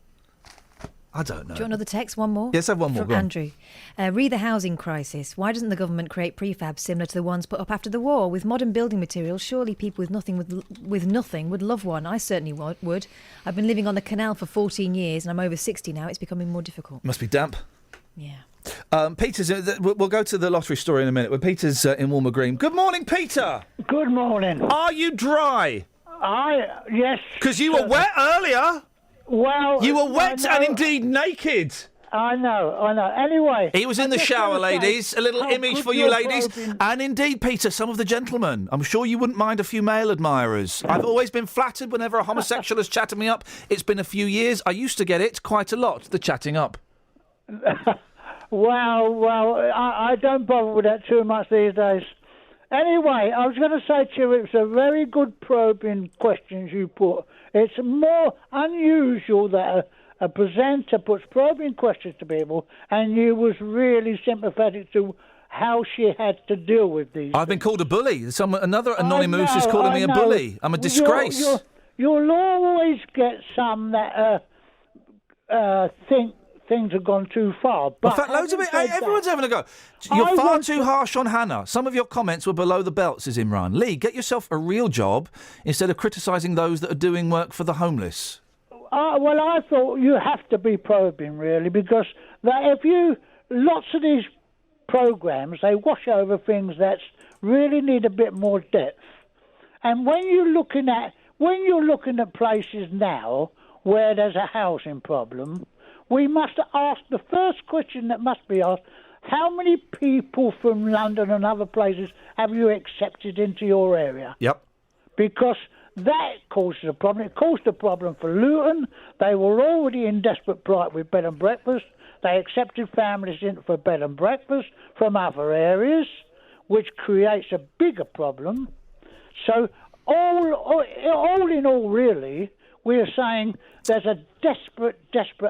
I don't know. Do you want another text? One more? Yes, have one more. From Go on. Andrew. Read the housing crisis. Why doesn't the government create prefabs similar to the ones put up after the war? With modern building materials, surely people with nothing would love one. I certainly would. I've been living on the canal for 14 years and I'm over 60 now. It's becoming more difficult. Must be damp. Yeah. Peter's... we'll go to the lottery story in a minute. But Peter's in Walmer Green. Good morning, Peter. Good morning. Are you dry? Yes. Because you were wet earlier. Well... You were wet and indeed naked. I know. Anyway... He was in the shower, ladies. A little image for you, ladies. And indeed, Peter, some of the gentlemen. I'm sure you wouldn't mind a few male admirers. I've always been flattered whenever a homosexual has chatted me up. It's been a few years. I used to get it quite a lot, the chatting up. Well, I don't bother with that too much these days. Anyway, I was going to say to you, it's a very good probing questions you put. It's more unusual that a presenter puts probing questions to people, and you was really sympathetic to how she had to deal with these. I've been called a bully. Another anonymous is calling me a bully. I'm a disgrace. You'll always get some that think things have gone too far. But in fact, loads of it. Everyone's having a go. You're far too harsh on Hannah. Some of your comments were below the belt, says Imran. Lee, get yourself a real job instead of criticising those that are doing work for the homeless. Well, I thought you have to be probing, really, because lots of these programmes, they wash over things that really need a bit more depth. And when you're looking at places now where there's a housing problem, we must ask, the first question that must be asked, how many people from London and other places have you accepted into your area? Yep. Because that causes a problem. It caused a problem for Luton. They were already in desperate plight with bed and breakfast. They accepted families in for bed and breakfast from other areas, which creates a bigger problem. So all in all, really, we're saying there's a desperate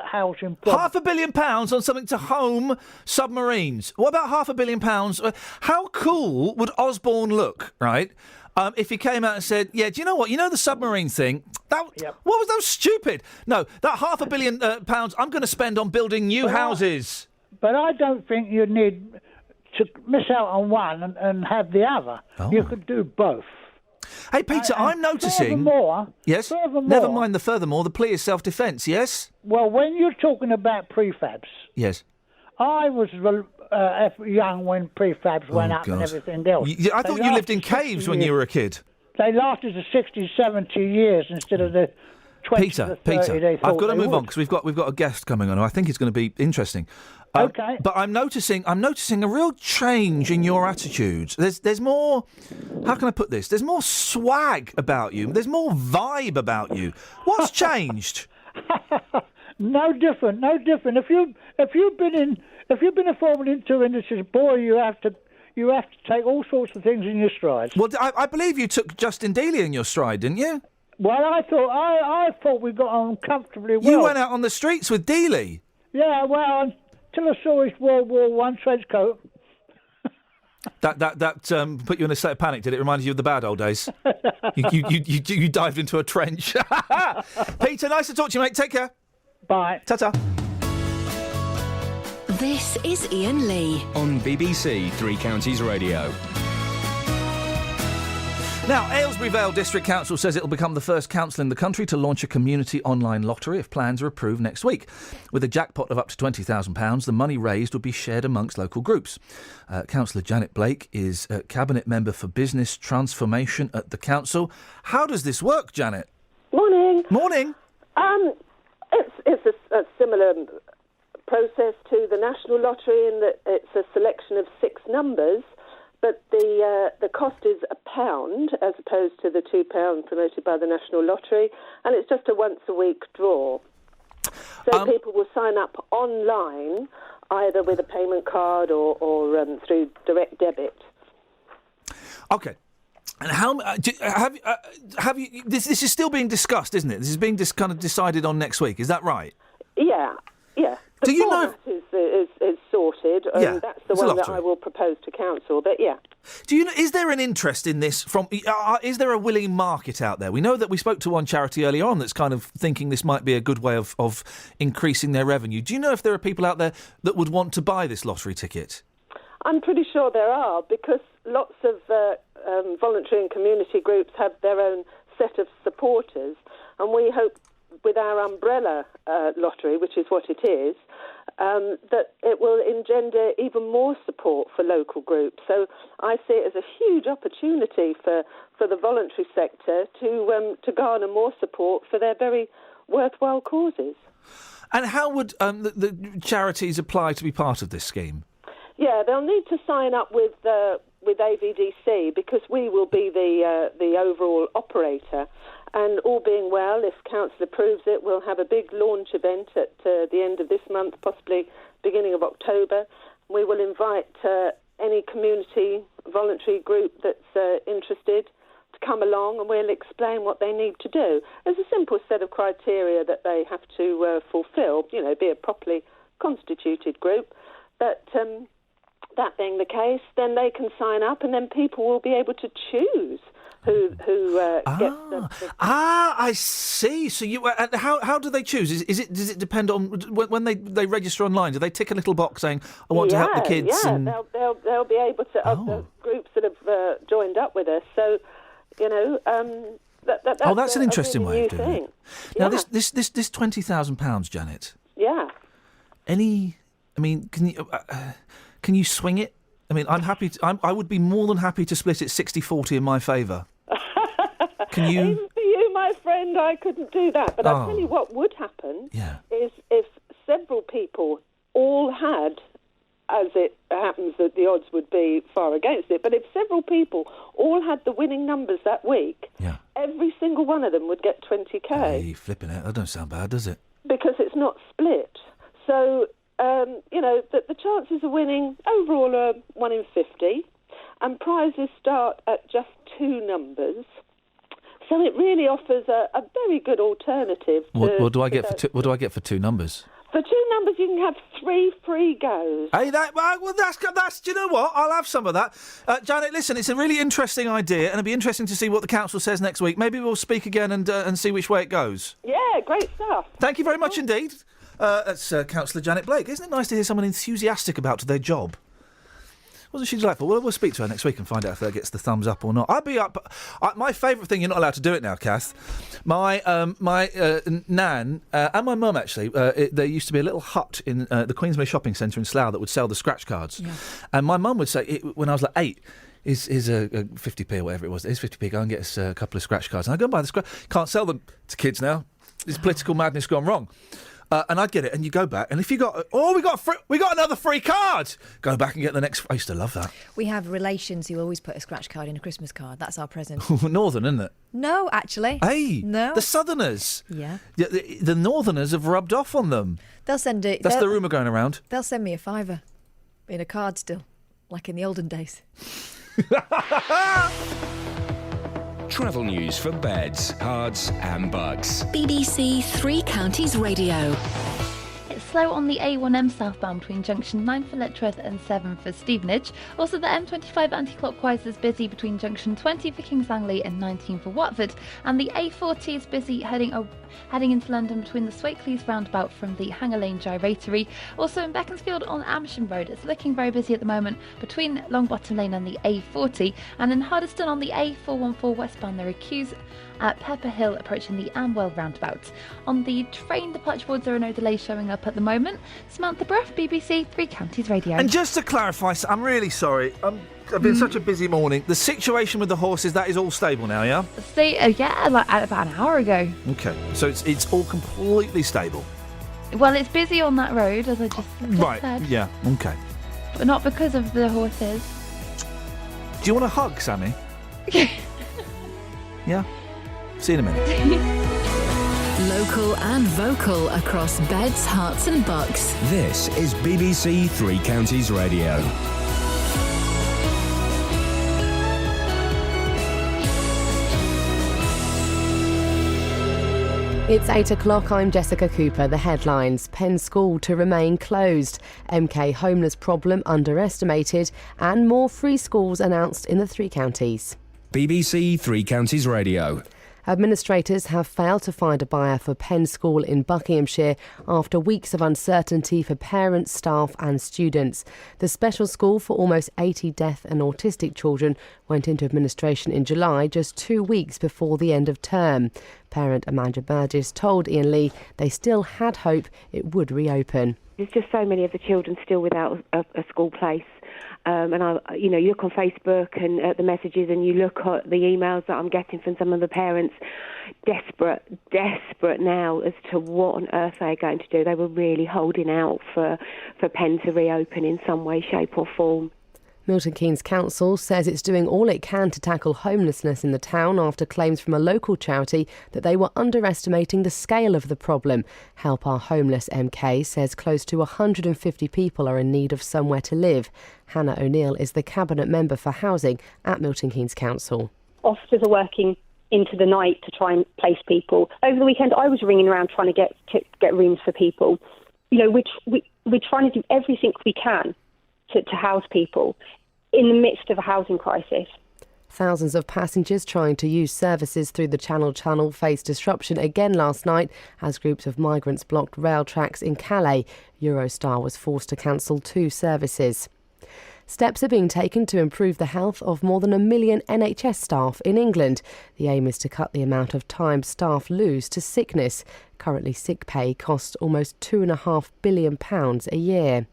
housing problem. £500 million on something to home submarines. What about £500 million? How cool would Osborne look, right? If he came out and said, yeah, do you know what? You know the submarine thing? What was that? Stupid. No, that £500 million I'm going to spend on building new houses. But I don't think you need to miss out on one and have the other. Oh. You could do both. Hey, Peter, I'm noticing... Furthermore... Yes? Never mind the furthermore. The plea is self-defence, yes? Well, when you're talking about prefabs... Yes. I was young when prefabs went up and everything else. I thought you lived in caves when you were a kid. They lasted the 60, 70 years instead of the 20 to 30 they thought I've got to move would. on because we've got a guest coming on who I think is going to be interesting. Okay. But I'm noticing a real change in your attitudes. There's more. How can I put this? There's more swag about you. There's more vibe about you. What's changed? No different. If you've been a Formula 2 industry, boy, you have to take all sorts of things in your stride. Well, I believe you took Justin Dealey in your stride, didn't you? Well, I thought we got on comfortably well. You went out on the streets with Dealey. Yeah, well, until I saw his World War I trench coat. That put you in a state of panic, did it? Reminded you of the bad old days? You dived into a trench. Peter, nice to talk to you, mate. Take care. Bye. Ta-ta. This is Iain Lee. On BBC Three Counties Radio. Now, Aylesbury Vale District Council says it will become the first council in the country to launch a community online lottery if plans are approved next week. With a jackpot of up to £20,000, the money raised would be shared amongst local groups. Councillor Janet Blake is Cabinet Member for Business Transformation at the council. How does this work, Janet? Morning. Morning. It's a similar process to the National Lottery in that it's a selection of 6 numbers, but the cost is £1 as opposed to the £2 promoted by the National Lottery, and it's just a once-a-week draw. So people will sign up online, either with a payment card or through direct debit. OK. And how have you? This is still being discussed, isn't it? This is being kind of decided on next week. Is that right? Yeah. The format is sorted, and that's the one that I will propose to council. But yeah. Do you know? Is there an interest in this from? Is there a willing market out there? We know that we spoke to one charity earlier on that's kind of thinking this might be a good way of increasing their revenue. Do you know if there are people out there that would want to buy this lottery ticket? I'm pretty sure there are, because lots of voluntary and community groups have their own set of supporters, and we hope with our umbrella lottery, which is what it is, that it will engender even more support for local groups. So I see it as a huge opportunity for the voluntary sector to garner more support for their very worthwhile causes. And how would the charities apply to be part of this scheme? Yeah, they'll need to sign up with AVDC because we will be the overall operator. And all being well, if council approves it, we'll have a big launch event at the end of this month, possibly beginning of October. We will invite any community voluntary group that's interested to come along, and we'll explain what they need to do. There's a simple set of criteria that they have to fulfil, be a properly constituted group. But that being the case, then they can sign up, and then people will be able to choose who gets the... I see. So how do they choose? Does it depend on when they register online? Do they tick a little box saying, "I want to help the kids"? Yeah, they'll be able to of the groups that have joined up with us. So, that's an interesting way of doing it. Now, Yeah. this £20,000, Janet. Yeah. Can you swing it? I mean, I'm happy. I would be more than happy to split it 60-40 in my favour. Can you? Even for you, my friend, I couldn't do that. But I'll tell you what would happen is if several people all had, as it happens that the odds would be far against it, but if several people all had the winning numbers that week, every single one of them would get 20k. Hey, flipping it. That don't sound bad, does it? Because it's not split. So, the chances of winning overall are 1 in 50, and prizes start at just 2 numbers. So it really offers a very good alternative. What do I get for 2 numbers? For 2 numbers, you can have 3 free goes. Hey, that's. Do you know what? I'll have some of that. Janet, listen, it's a really interesting idea, and it'll be interesting to see what the council says next week. Maybe we'll speak again and see which way it goes. Yeah, great stuff. Thank you very much indeed. That's Councillor Janet Blake. Isn't it nice to hear someone enthusiastic about their job? Wasn't she delightful? We'll speak to her next week and find out if that gets the thumbs up or not. I'd be up. My favourite thing, you're not allowed to do it now, Kath. My nan and my mum, actually, there used to be a little hut in the Queensmere shopping centre in Slough that would sell the scratch cards. Yeah. And my mum would say, when I was like 8, Here's a 50p or whatever it was. Here's 50p. Go and get us a couple of scratch cards. And I go and buy the scratch. Can't sell them to kids now. This political madness gone wrong. And I'd get it, and you go back, and if you got, we got another free card. Go back and get the next. I used to love that. We have relations who always put a scratch card in a Christmas card. That's our present. Northern, isn't it? No, actually. Hey, no. The Southerners. Yeah. The Northerners have rubbed off on them. They'll send it. That's the rumour going around. They'll send me a £5 in a card still, like in the olden days. Travel news for beds, cards and bugs. BBC Three Counties Radio. It's slow on the A1M southbound between junction 9 for Letchworth and 7 for Stevenage. Also, the M25 anti-clockwise is busy between junction 20 for Kings Langley and 19 for Watford. And the A40 is busy heading into London between the Swakeleys roundabout from the Hanger Lane Gyratory. Also in Beaconsfield on Amersham Road, it's looking very busy at the moment between Longbottom Lane and the A40. And in Hardyston on the A414 westbound, there are queues at Pepper Hill approaching the Amwell roundabout. On the train departure boards, there are no delays showing up at the moment. Samantha Bruff, BBC Three Counties Radio. And just to clarify, I'm really sorry. I've been such a busy morning. The situation with the horses, that is all stable now, yeah? Like about an hour ago. Okay, so it's all completely stable. Well, it's busy on that road, as I just said. Yeah, okay. But not because of the horses. Do you want a hug, Sammy? Yeah? See you in a minute. Local and vocal across beds, hearts and bucks. This is BBC Three Counties Radio. It's 8 o'clock. I'm Jessica Cooper. The headlines. Penn School to remain closed. MK homeless problem underestimated. And more free schools announced in the Three Counties. BBC Three Counties Radio. Administrators have failed to find a buyer for Penn School in Buckinghamshire after weeks of uncertainty for parents, staff and students. The special school for almost 80 deaf and autistic children went into administration in July, just 2 weeks before the end of term. Parent Amanda Burgess told Iain Lee they still had hope it would reopen. There's just so many of the children still without a school place. and you look on Facebook and at the messages, and you look at the emails that I'm getting from some of the parents, desperate now as to what on earth they're going to do. They were really holding out for Penn to reopen in some way, shape or form. Milton Keynes Council says it's doing all it can to tackle homelessness in the town after claims from a local charity that they were underestimating the scale of the problem. Help Our Homeless MK says close to 150 people are in need of somewhere to live. Hannah O'Neill is the Cabinet Member for Housing at Milton Keynes Council. Officers are working into the night to try and place people. Over the weekend, I was ringing around trying to get rooms for people. We're trying to do everything we can to house people in the midst of a housing crisis. Thousands of passengers trying to use services through the Channel faced disruption again last night as groups of migrants blocked rail tracks in Calais. Eurostar was forced to cancel 2 services. Steps are being taken to improve the health of more than 1 million NHS staff in England. The aim is to cut the amount of time staff lose to sickness. Currently, sick pay costs almost £2.5 billion a year.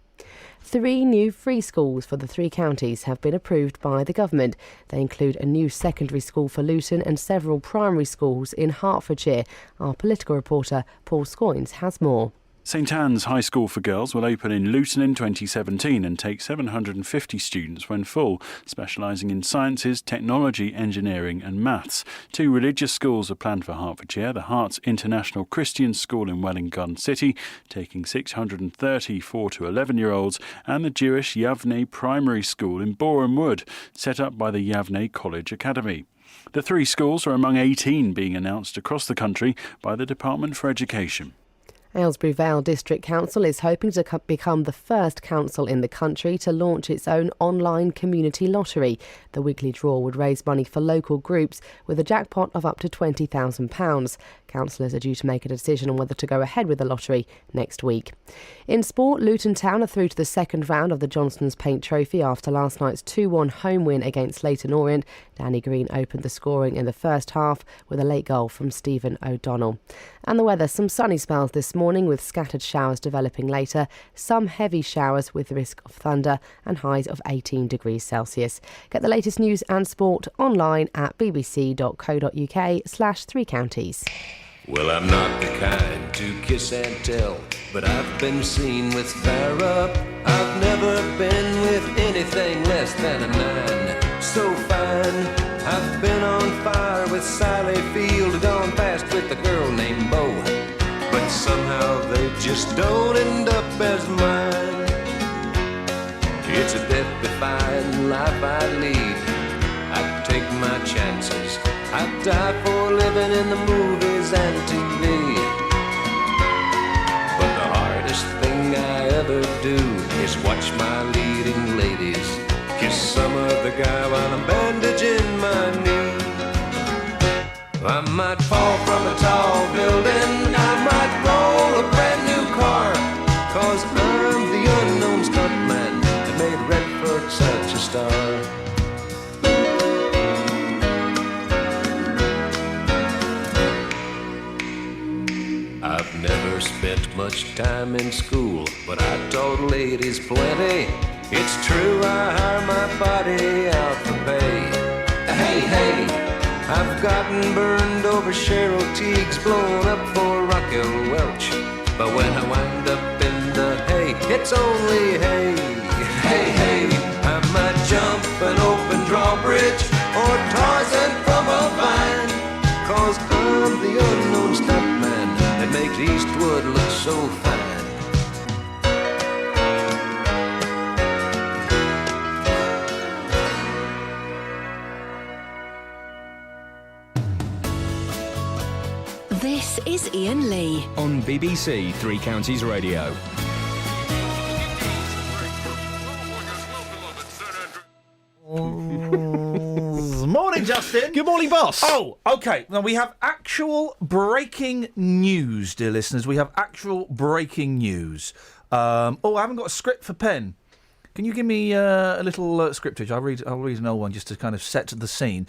3 new free schools for the 3 counties have been approved by the government. They include a new secondary school for Luton and several primary schools in Hertfordshire. Our political reporter Paul Scoynes has more. St Anne's High School for Girls will open in Luton in 2017 and take 750 students when full, specialising in sciences, technology, engineering and maths. 2 religious schools are planned for Hertfordshire, the Hearts International Christian School in Welwyn Garden City, taking 630 4 to 11-year-olds, and the Jewish Yavneh Primary School in Boreham Wood, set up by the Yavneh College Academy. The 3 schools are among 18 being announced across the country by the Department for Education. Aylesbury Vale District Council is hoping to become the first council in the country to launch its own online community lottery. The weekly draw would raise money for local groups with a jackpot of up to £20,000. Councillors are due to make a decision on whether to go ahead with the lottery next week. In sport, Luton Town are through to the second round of the Johnston's Paint Trophy after last night's 2-1 home win against Leyton Orient. Danny Green opened the scoring in the first half with a late goal from Stephen O'Donnell. And the weather, some sunny spells this morning with scattered showers developing later, some heavy showers with the risk of thunder and highs of 18 degrees Celsius. Get the latest news and sport online at bbc.co.uk/3 counties. Well, I'm not the kind to kiss and tell, but I've been seen with Farrah. I've never been with anything less than a 9. So fine, I've been on fire with Sally Field, gone fast with a girl named Bo, but somehow they just don't end up as mine. It's a death-defying life I lead. I take my chances. I die for living in the movies and TV. But the hardest thing I ever do is watch my leading ladies kiss some other guy while I'm bandaging my knee. I might fall from a tall building, I might roll a brand new car, 'cause I'm the unknown stuntman that made Redford such a star. I've never spent much time in school, but I taught ladies plenty. It's true, I hire my body out for pay. Hey, hey, I've gotten burned over Cheryl Teague's, blown up for Raquel Welch. But when I wind up in the hay, it's only hay. Hey, hey, I might jump an open drawbridge or Tarzan from a vine, 'cause I'm the unknown stuntman that makes Eastwood look so fine. This is Iain Lee on BBC Three Counties Radio. Morning, Justin. Good morning, boss. Oh, okay. Now we have actual breaking news, dear listeners. We have actual breaking news. I haven't got a script for pen. Can you give me a little scriptage? I'll read an old one just to kind of set the scene.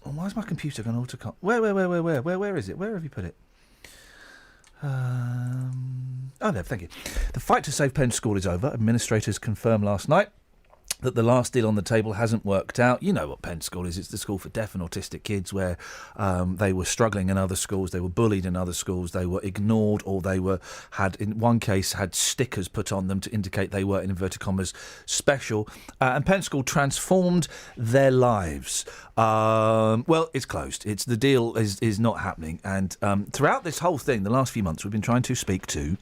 Why is my computer going autocorrect? Where is it? Where have you put it? There, thank you. The fight to save Penn School is over. Administrators confirmed last night that the last deal on the table hasn't worked out. You know what Penn School is. It's the school for deaf and autistic kids where they were struggling in other schools, they were bullied in other schools, they were ignored, or they had, in one case, had stickers put on them to indicate they were, in inverted commas, special. And Penn School transformed their lives. Well, it's closed. The deal is not happening. And throughout this whole thing, the last few months, we've been trying to speak to...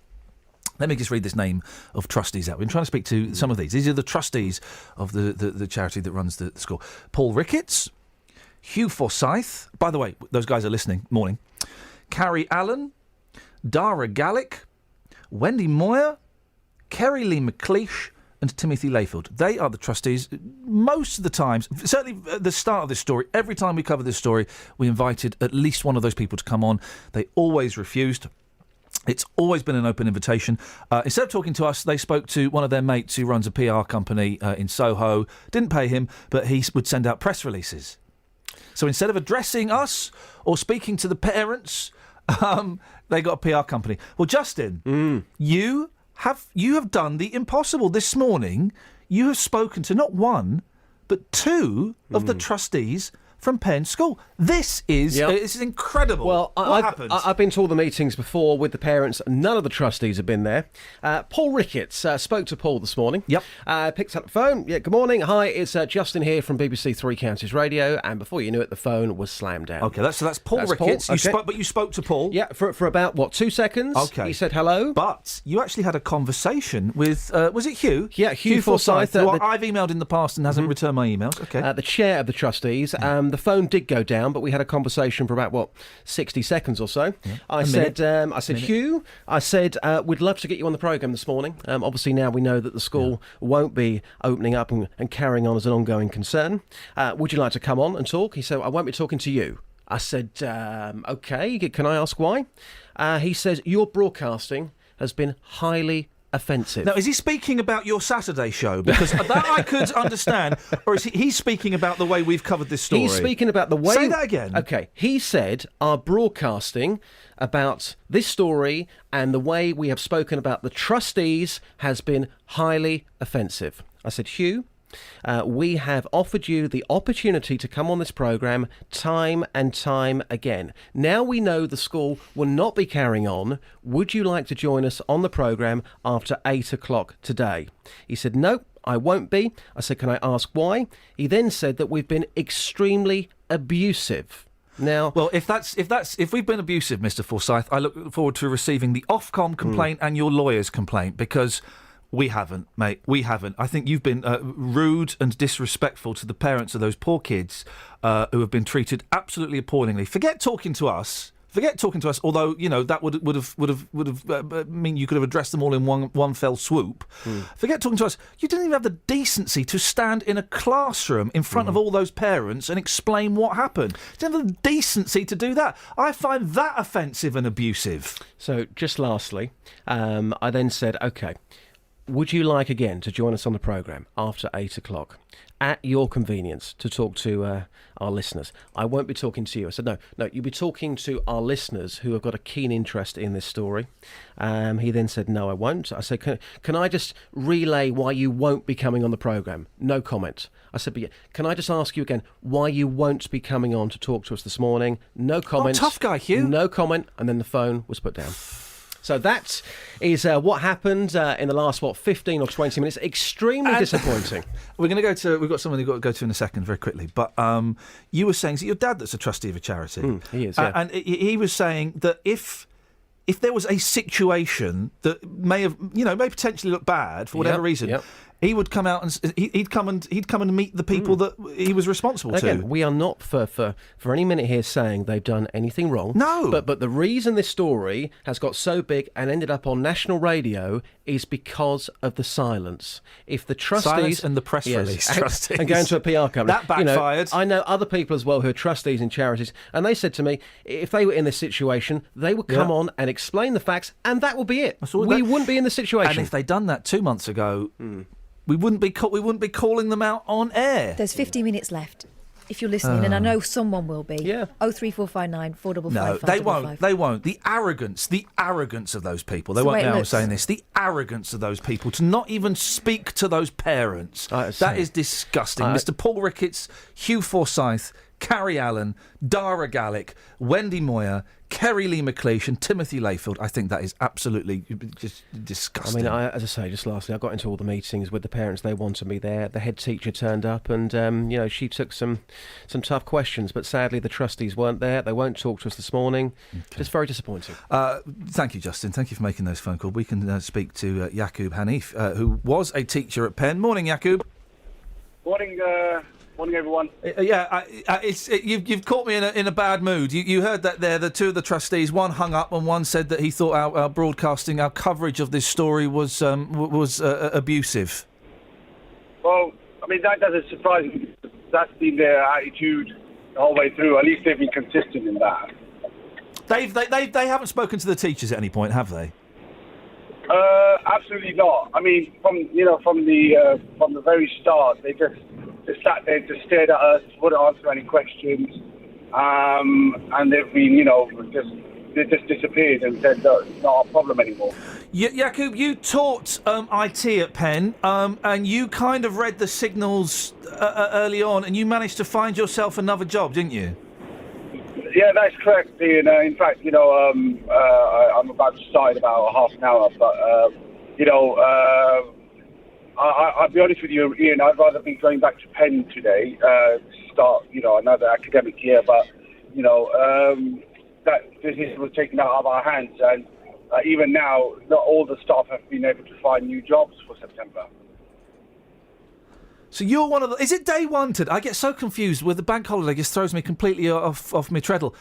Let me just read this name of trustees out. We've been trying to speak to some of these. These are the trustees of the charity that runs the school. Paul Ricketts, Hugh Forsyth. By the way, those guys are listening. Morning. Carrie Allen, Dara Gallick, Wendy Moyer, Kerry Lee McLeish, and Timothy Layfield. They are the trustees. Most of the times, certainly at the start of this story, every time we cover this story, we invited at least one of those people to come on. They always refused. It's always been an open invitation. Instead of talking to us, they spoke to one of their mates who runs a PR company in Soho. Didn't pay him, but he would send out press releases. So instead of addressing us or speaking to the parents, they got a PR company. Well, Justin, you have done the impossible. This morning, you have spoken to not one, but two of the trustees from Penn School. This is incredible. Well, what happened? I've been to all the meetings before with the parents. None of the trustees have been there. Paul Ricketts spoke to Paul this morning. Yep. Picked up the phone. Yeah, good morning. Hi, it's Justin here from BBC Three Counties Radio. And before you knew it, the phone was slammed down. Okay, that's Paul Ricketts. Paul. Okay. But you spoke to Paul. Yeah, for about 2 seconds. Okay. He said hello. But you actually had a conversation with was it Hugh? Yeah, Hugh Forsyth. Who I've emailed in the past and hasn't returned my emails. Okay. The chair of the trustees. The phone did go down, but we had a conversation for about 60 seconds or so. Yeah. I said, Hugh, I said, we'd love to get you on the programme this morning. Obviously now we know that the school won't be opening up and carrying on as an ongoing concern. Would you like to come on and talk? He said, I won't be talking to you. I said, okay, can I ask why? He says, your broadcasting has been highly offensive. Now, is he speaking about your Saturday show? Because that I could understand. Or is he's speaking about the way we've covered this story? He's speaking about the way... Say that again. Okay. He said our broadcasting about this story and the way we have spoken about the trustees has been highly offensive. I said, Hugh, we have offered you the opportunity to come on this programme time and time again. Now we know the school will not be carrying on. Would you like to join us on the programme after 8 o'clock today? He said, no, I won't be. I said, can I ask why? He then said that we've been extremely abusive. Now, well, if we've been abusive, Mr. Forsyth, I look forward to receiving the Ofcom complaint and your lawyer's complaint, because we haven't, mate. We haven't. I think you've been rude and disrespectful to the parents of those poor kids who have been treated absolutely appallingly. Forget talking to us. Although that would have mean you could have addressed them all in one fell swoop. Forget talking to us. You didn't even have the decency to stand in a classroom in front of all those parents and explain what happened. You didn't have the decency to do that. I find that offensive and abusive. So, just lastly, I then said, OK, would you like again to join us on the programme after 8 o'clock? At your convenience, to talk to our listeners. I won't be talking to you. I said, no, you'll be talking to our listeners who have got a keen interest in this story. He then said, no, I won't. I said, can I just relay why you won't be coming on the programme? No comment. I said, but can I just ask you again why you won't be coming on to talk to us this morning? No comment. Oh, tough guy, Hugh. No comment. And then the phone was put down. So that is what happened in the last, 15 or 20 minutes. Extremely disappointing. We're going to go to... We've got someone we've got to go to in a second, very quickly. But you were saying... Is it your dad that's a trustee of a charity? He is, yeah. And he was saying that if there was a situation that may potentially look bad for whatever reason... He would come out and he'd come and meet the people that he was responsible to. Again, we are not for any minute here saying they've done anything wrong. No. But the reason this story has got so big and ended up on national radio is because of the silence. If the trustees... Silence and the press release, trustees. And going to a PR company. That backfired. I know other people as well who are trustees in charities, and they said to me, if they were in this situation, they would come on and explain the facts, and that would be it. We wouldn't be in this situation. And if they'd done that 2 months ago... We wouldn't be calling them out on air. There's 50 minutes left. If you're listening, and I know someone will be. Yeah. 03459 455 No, they won't. They won't. The arrogance of those people. They It's the won't way it know I'm looks. saying this. The arrogance of those people to not even speak to those parents. That is disgusting. Mr. Paul Ricketts, Hugh Forsyth, Carrie Allen, Dara Gallick, Wendy Moyer, Kerry Lee McLeish and Timothy Layfield. I think that is absolutely just disgusting. I mean, as I say, just lastly, I got into all the meetings with the parents. They wanted me there. The head teacher turned up and, she took some tough questions. But sadly, the trustees weren't there. They won't talk to us this morning. Okay. Just very disappointing. Thank you, Justin. Thank you for making those phone calls. We can speak to Yaqub Hanif, who was a teacher at Penn. Morning, Yaqub. Morning, everyone. You've caught me in a bad mood. You heard that there. The two of the trustees, one hung up and one said that he thought our broadcasting, our coverage of this story was abusive. Well, I mean, that doesn't surprise me. That's been their attitude the whole way through. At least they've been consistent in that. They haven't spoken to the teachers at any point, have they? Absolutely not. I mean, from the very start, they just sat there, just stared at us, wouldn't answer any questions, and they've been, they just disappeared and said that it's not a problem anymore. Yaqub, you taught IT at Penn, and you kind of read the signals early on, and you managed to find yourself another job, didn't you? Yeah, that's correct, Ian. In fact, I'm about to start in about half an hour, but I'll be honest with you, Ian, I'd rather be going back to Penn today to start, another academic year. But, that decision was taken out of our hands. And even now, not all the staff have been able to find new jobs for September. So you're one of the... Is it day one today? I get so confused with the bank holiday. It just throws me completely off my treadle.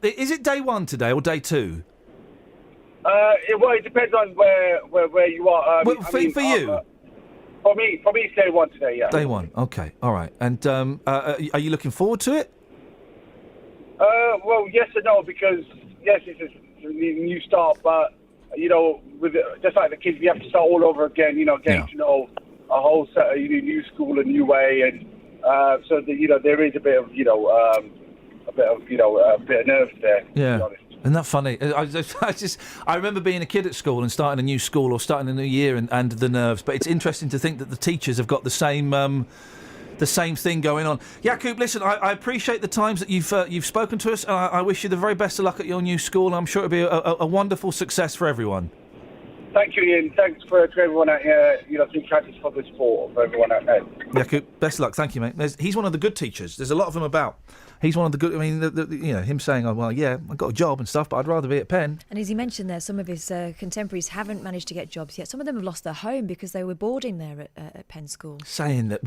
Is it day one today or day two? It depends on where you are. For you? For me, it's day one today, yeah. Day one, okay, all right. And are you looking forward to it? Well, yes and no, because, yes, it's a new start, but, just like the kids, we have to start all over again, getting to know a whole set of new school, a new way, and so there is a bit of nerves there. Yeah. To be honest. Isn't that funny? I remember being a kid at school and starting a new school or starting a new year and the nerves. But it's interesting to think that the teachers have got the same thing going on. Yaqub, listen, I appreciate the times that you've spoken to us, and I wish you the very best of luck at your new school. I'm sure it'll be a wonderful success for everyone. Thank you, Ian. Thanks to everyone out here, Three Counties for the support for everyone out there. Yaqub, best of luck. Thank you, mate. He's one of the good teachers. There's a lot of them about. He's one of the good... I mean, him saying, oh, well, yeah, I've got a job and stuff, but I'd rather be at Penn. And as he mentioned there, some of his contemporaries haven't managed to get jobs yet. Some of them have lost their home because they were boarding there at Penn School. Saying that...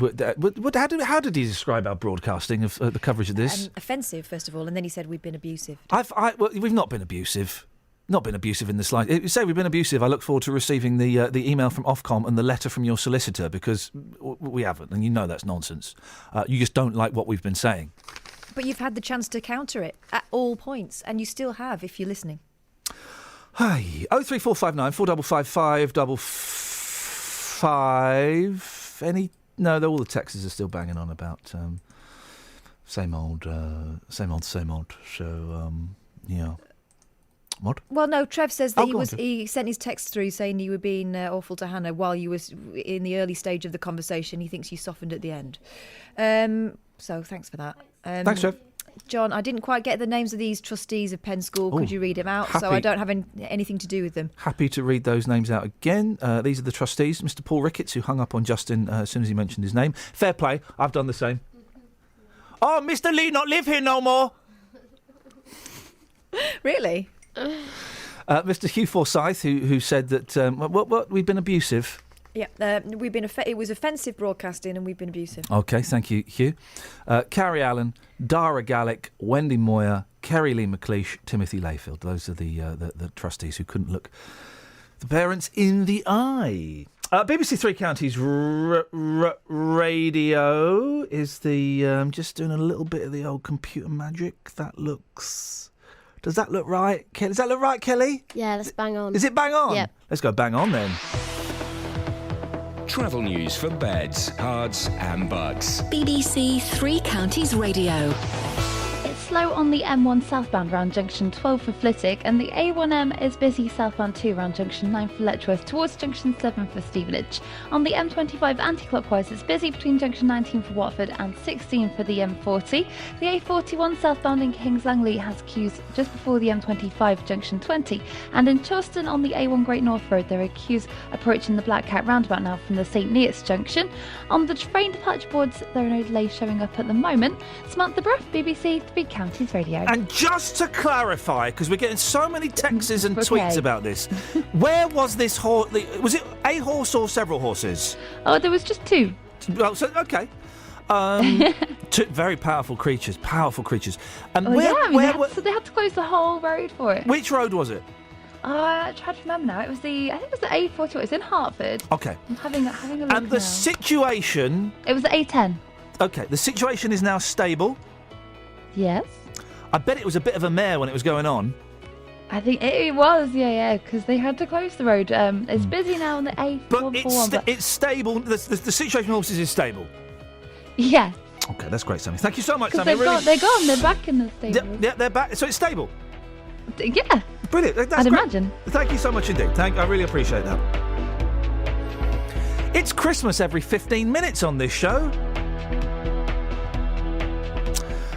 How did he describe our broadcasting of the coverage of this? Offensive, first of all, and then he said we've been abusive. We've not been abusive. Not been abusive in the slightest. If you say we've been abusive, I look forward to receiving the email from Ofcom and the letter from your solicitor, because we haven't, and you know that's nonsense. You just don't like what we've been saying. But you've had the chance to counter it at all points, and you still have, if you're listening. Hi, 03459 455 555. No, all the texts are still banging on about same old. So yeah. What? Well, no, Trev says that he sent his text through saying you were being awful to Hannah while you was in the early stage of the conversation. He thinks you softened at the end. So thanks for that. Thanks, Trev. John, I didn't quite get the names of these trustees of Penn School. Could you read them out? So I don't have anything to do with them. Happy to read those names out again. These are the trustees. Mr. Paul Ricketts, who hung up on Justin as soon as he mentioned his name. Fair play. I've done the same. Oh, Mr. Lee not live here no more. Really? Mr. Hugh Forsyth, who said that we've been abusive. Yeah, it was offensive broadcasting, and we've been abusive. Okay, thank you, Hugh. Carrie Allen, Dara Gallick, Wendy Moyer, Kerry Lee McLeish, Timothy Layfield. Those are the trustees who couldn't look the parents in the eye. BBC Three Counties radio is the just doing a little bit of the old computer magic. Does that look right? Does that look right, Kelly? Yeah, that's bang on. Is it bang on? Yep. Let's go bang on then. Travel news for beds, cards and bugs. BBC Three Counties Radio. It's slow on the M1 southbound around junction 12 for Flitwick, and the A1M is busy southbound 2 around junction 9 for Letchworth towards junction 7 for Stevenage. On the M25 anti-clockwise, it's busy between junction 19 for Watford and 16 for the M40. The A41 southbound in Kings Langley has queues just before the M25 junction 20, and in Charleston on the A1 Great North Road there are queues approaching the Black Cat roundabout now from the St Neots junction. On the train departure boards there are no delays showing up at the moment. Samantha Bruff, BBC Three Counties Radio. And just to clarify, because we're getting so many texts and tweets about this, where was this horse? Was it a horse or several horses? Oh, there was just 2. Well, so, okay. Two very powerful creatures. And they had to close the whole road for it. Which road was it? I tried to remember now. I think it was the A41. It's in Hartford. Okay. I'm having a look And the situation... It was the A10. Okay, the situation is now stable. Yes. I bet it was a bit of a mare when it was going on. I think it was, because they had to close the road. It's busy now on the A441. But it's stable. The situation with horses is stable. Yeah. Okay, that's great, Sammy. Thank you so much, Because Sammy. they're gone. They're back in the stable. Yeah, they're back. So it's stable. Yeah. Brilliant. That's I'd great. imagine. Thank you so much indeed. I really appreciate that. It's Christmas every 15 minutes on this show.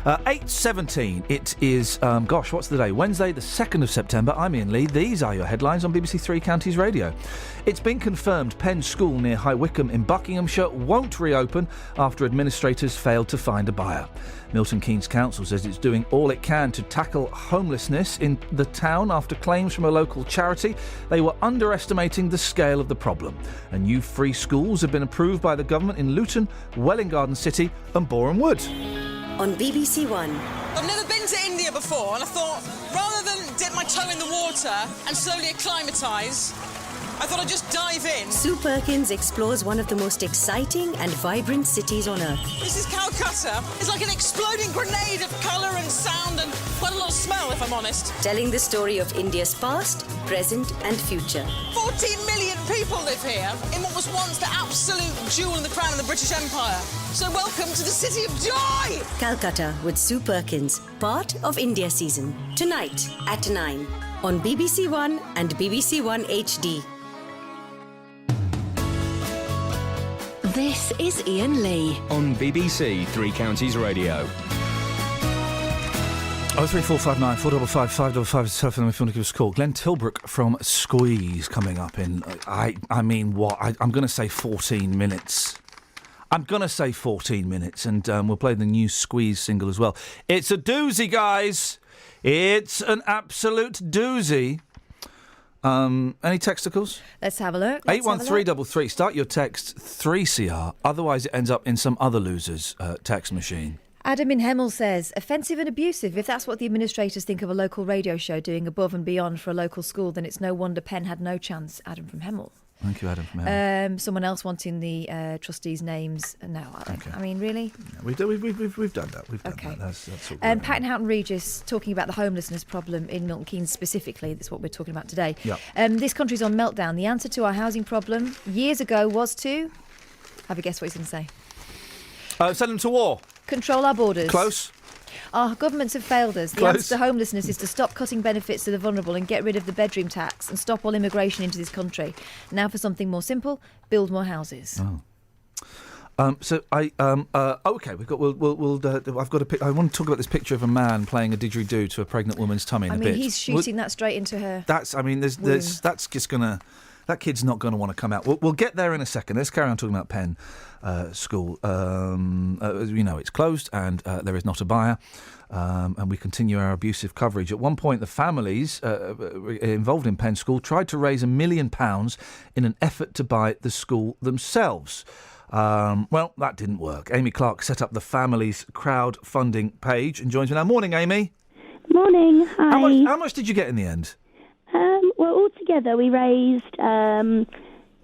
8:17. It is, what's the day? Wednesday, the 2nd of September. I'm Iain Lee. These are your headlines on BBC Three Counties Radio. It's been confirmed Penn School near High Wycombe in Buckinghamshire won't reopen after administrators failed to find a buyer. Milton Keynes Council says it's doing all it can to tackle homelessness in the town after claims from a local charity they were underestimating the scale of the problem. And new free schools have been approved by the government in Luton, Welwyn Garden City and Boreham Wood. On BBC One. I've never been to India before, and I thought, rather than dip my toe in the water and slowly acclimatise, I thought I'd just dive in. Sue Perkins explores one of the most exciting and vibrant cities on earth. This is Calcutta. It's like an exploding grenade of colour and sound and quite a lot of smell, if I'm honest. Telling the story of India's past, present and future. 14 million people live here in what was once the absolute jewel in the crown of the British Empire. So welcome to the City of Joy! Calcutta with Sue Perkins, part of India season. Tonight at 9 on BBC One and BBC One HD. This is Iain Lee. On BBC Three Counties Radio. 03459 455 555 is the telephone if you want to give us a call. Glenn Tilbrook from Squeeze coming up in, I'm going to say 14 minutes. And we'll play the new Squeeze single as well. It's a doozy, guys. It's an absolute doozy. Any texticles? Let's have a look. 81333. Start your text 3CR. Otherwise, it ends up in some other loser's text machine. Adam in Hemel says, offensive and abusive. If that's what the administrators think of a local radio show doing above and beyond for a local school, then it's no wonder Penn had no chance. Adam from Hemel. Thank you, Adam from Hemel. Someone else wanting the trustees' names. No, I mean, really? Yeah, we've done that. Okay. That's all good. Patton Houghton Regis talking about the homelessness problem in Milton Keynes specifically. That's what we're talking about today. Yep. This country's on meltdown. The answer to our housing problem years ago was to... Have a guess what he's going to say. Send them to war. Control our borders. Close. Our governments have failed us. The answer to homelessness is to stop cutting benefits to the vulnerable and get rid of the bedroom tax and stop all immigration into this country. Now for something more simple, build more houses. Oh. Okay. We've got. I've got a pic. I want to talk about this picture of a man playing a didgeridoo to a pregnant woman's tummy in a bit. He's shooting that straight into her. That's just gonna. That kid's not going to want to come out. We'll get there in a second. Let's carry on talking about Penn School. As we know, it's closed and there is not a buyer. And we continue our abusive coverage. At one point, the families involved in Penn School tried to raise £1 million in an effort to buy the school themselves. Well, that didn't work. Amy Clark set up the family's crowdfunding page and joins me now. Morning, Amy. Morning. Hi. How much did you get in the end? Well, altogether we raised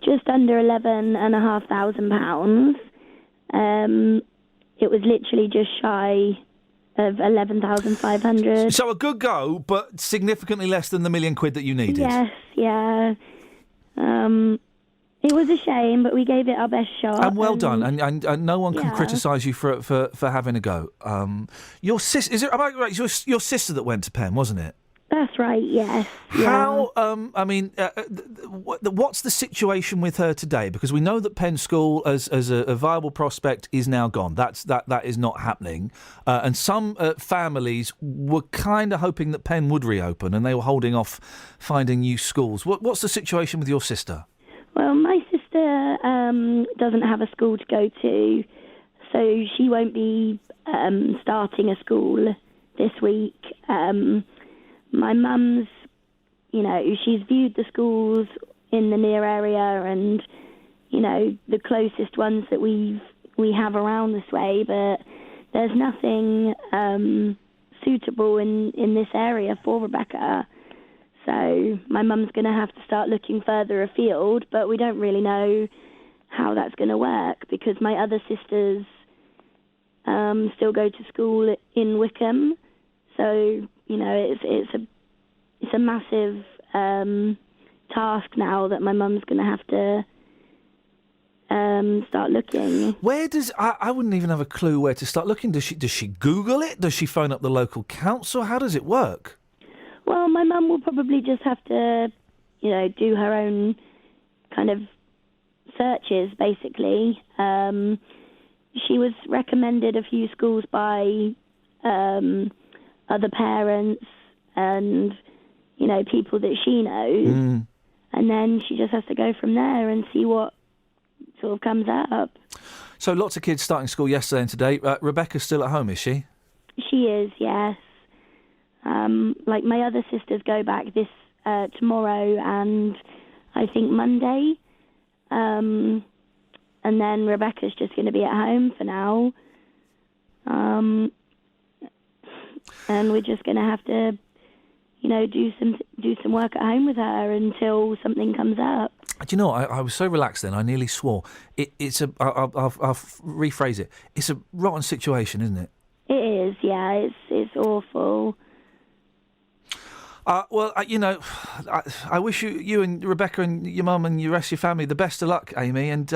just under £11,500. It was literally just shy of 11,500. So a good go, but significantly less than the £1 million that you needed. Yes, yeah. It was a shame, but we gave it our best shot. And well done. And no one can Yeah. criticise you for having a go. Your sister, is it? Am I right? It's your sister that went to Penn, wasn't it? That's right. Yes. How? I mean, what's the situation with her today? Because we know that Penn School, as a viable prospect, is now gone. That is not happening. And some families were kind of hoping that Penn would reopen, and they were holding off finding new schools. What's the situation with your sister? Well, my sister doesn't have a school to go to, so she won't be starting a school this week. My mum's, she's viewed the schools in the near area and, the closest ones that we have around this way, but there's nothing suitable in this area for Rebecca. So my mum's going to have to start looking further afield, but we don't really know how that's going to work because my other sisters still go to school in Wickham. So, it's a massive task now that my mum's going to have to start looking. Where does I wouldn't even have a clue where to start looking. Does she Google it? Does she phone up the local council? How does it work? Well, my mum will probably just have to, do her own kind of searches, basically. She was recommended a few schools by other parents and, people that she knows. And then she just has to go from there and see what sort of comes up. So lots of kids starting school yesterday and today. Rebecca's still at home, is she? She is, yes. Like my other sisters go back this tomorrow and I think Monday. And then Rebecca's just going to be at home for now. And we're just going to have to, do some work at home with her until something comes up. Do you know what? I was so relaxed then, I nearly swore. I'll rephrase it. It's a rotten situation, isn't it? It is, yeah. It's awful. I wish you and Rebecca and your mum and the rest of your family the best of luck, Amy. And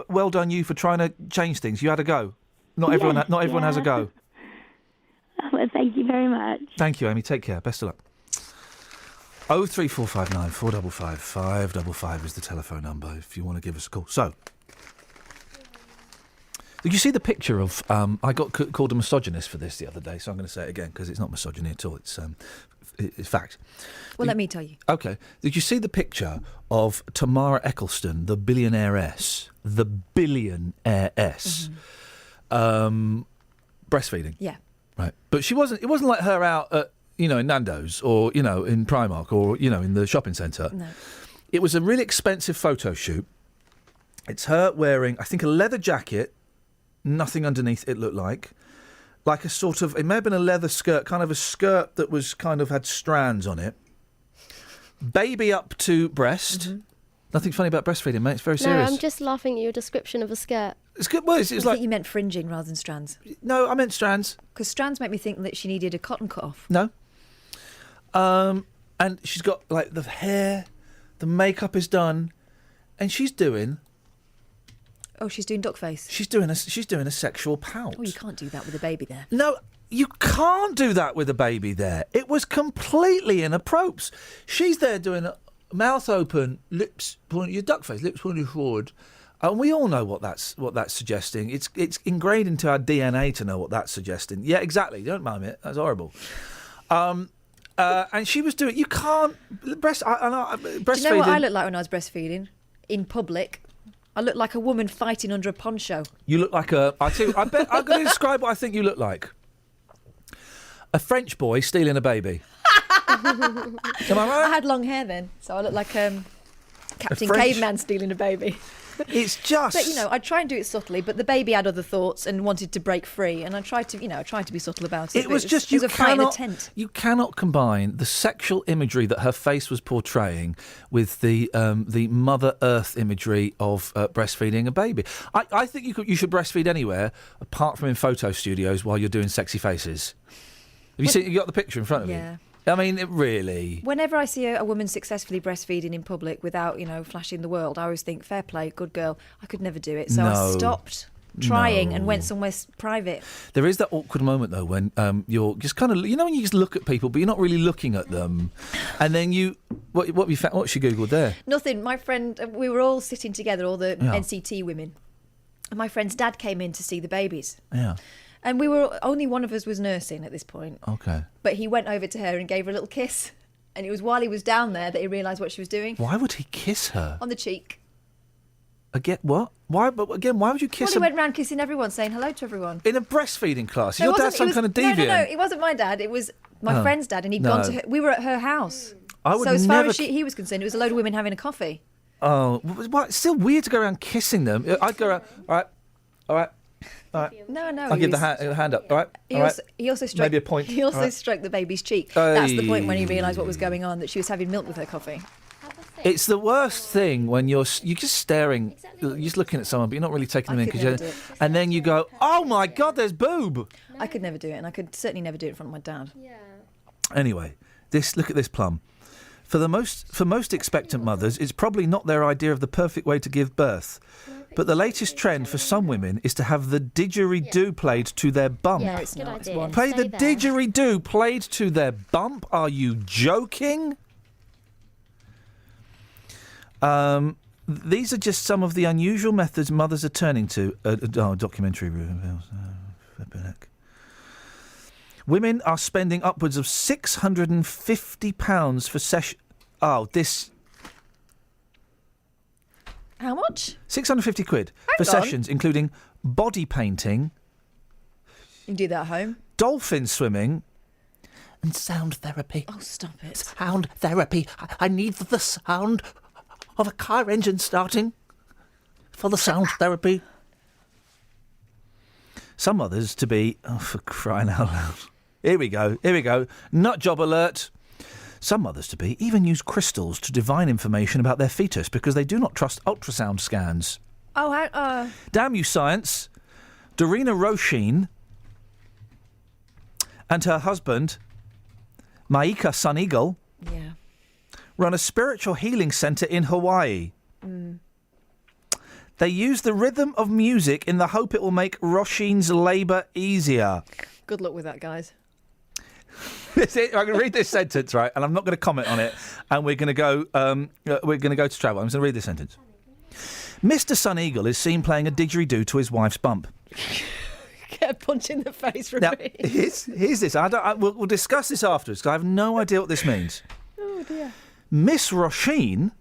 well done you for trying to change things. You had a go. Not everyone has a go. Well, thank you very much. Thank you, Amy. Take care. Best of luck. 03459 455 555 is the telephone number if you want to give us a call. So, did you see the picture of... I got called a misogynist for this the other day, so I'm going to say it again because it's not misogyny at all. It's fact. Well, let me tell you. Okay. Did you see the picture of Tamara Eccleston, the billionairess? The billionairess. Breastfeeding. Yeah. Right. But it wasn't like her out at, in Nando's or, in Primark or, in the shopping centre. No. It was a really expensive photo shoot. It's her wearing, I think, a leather jacket, nothing underneath it looked like a sort of, it may have been a leather skirt, kind of a skirt that was kind of had strands on it. Baby up to breast. Mm-hmm. Nothing funny about breastfeeding, mate. It's very serious. No, I'm just laughing at your description of a skirt. It's good. Well, it's I like think you meant fringing rather than strands. No, I meant strands. Because strands make me think that she needed a cotton cut off. No. And she's got like the hair, the makeup is done, and she's doing. Oh, she's doing duck face. She's doing a sexual pout. Oh, you can't do that with a baby there. No, you can't do that with a baby there. It was completely inappropriate. She's there doing a mouth open, lips pointing, your duck face, lips pointing forward. And we all know what that's suggesting. It's ingrained into our DNA to know what that's suggesting. Yeah, exactly. Don't mime it. That's horrible. And she was doing. You can't breastfeeding. Do you know what I looked like when I was breastfeeding in public? I looked like a woman fighting under a poncho. You look like a. I bet I'm going to describe what I think you look like. A French boy stealing a baby. Am I right? I had long hair then, so I looked like Captain Caveman stealing a baby. It's just. But I try and do it subtly. But the baby had other thoughts and wanted to break free, and I tried to be subtle about it. It was just a fight in a tent. You cannot combine the sexual imagery that her face was portraying with the Mother Earth imagery of breastfeeding a baby. I think you should breastfeed anywhere apart from in photo studios while you're doing sexy faces. Have you seen? You got the picture in front of you? Yeah. I mean, really. Whenever I see a woman successfully breastfeeding in public without, flashing the world, I always think, fair play, good girl. I could never do it. So I stopped trying and went somewhere private. There is that awkward moment, though, when you're just kind of, when you just look at people, but you're not really looking at them. And then what have you found? What she Googled there? Nothing. My friend, we were all sitting together, all the NCT women. And my friend's dad came in to see the babies. Yeah. And only one of us was nursing at this point. Okay. But he went over to her and gave her a little kiss. And it was while he was down there that he realised what she was doing. Why would he kiss her? On the cheek. Again, what? Why? But again, why would you kiss Well, he went round kissing everyone, saying hello to everyone. in a breastfeeding class? Is your dad some kind of deviant? No, it wasn't my dad. It was my friend's dad, and he'd gone to her. We were at her house. I would so as far never as he was concerned, it was a load of women having a coffee. Oh, it's still weird to go around kissing them. I'd go around, all right. No. I'll give the hand up. All right. He also stroked. Maybe a point. He also stroked the baby's cheek. That's the point when he realised what was going on, that she was having milk with her coffee. It's the worst thing when you're just staring, you're just looking at someone, but you're not really taking them in. And then you go, oh my God, there's boob. I could never do it, and I could certainly never do it in front of my dad. Yeah. Anyway, look at this plum. For most expectant mothers, it's probably not their idea of the perfect way to give birth. But the latest trend for some women is to have the didgeridoo played to their bump. Yeah, it's a good idea. Play the didgeridoo played to their bump? Are you joking? These are just some of the unusual methods mothers are turning to. Documentary. Women are spending upwards of £650 for session. How much? 650 quid for sessions, including body painting. You can do that at home. Dolphin swimming. And sound therapy. Oh, stop it. Sound therapy. I need the sound of a car engine starting for the sound therapy. Some others to be... Oh, for crying out loud. Here we go. Nut job alert. Some others to be even use crystals to divine information about their fetus because they do not trust ultrasound scans. Oh, Damn you, science. Dorina Roisin and her husband, Maika Sun Eagle, run a spiritual healing centre in Hawaii. They use the rhythm of music in the hope it will make Roisin's labour easier. Good luck with that, guys. I'm going to read this sentence, right, and I'm not going to comment on it. And we're going to go. We're going to go to travel. I'm just going to read this sentence. Mr. Sun Eagle is seen playing a didgeridoo to his wife's bump. Get a punch in the face from me. Here's this. We'll discuss this afterwards because I have no idea what this means. Oh dear. Miss Roisin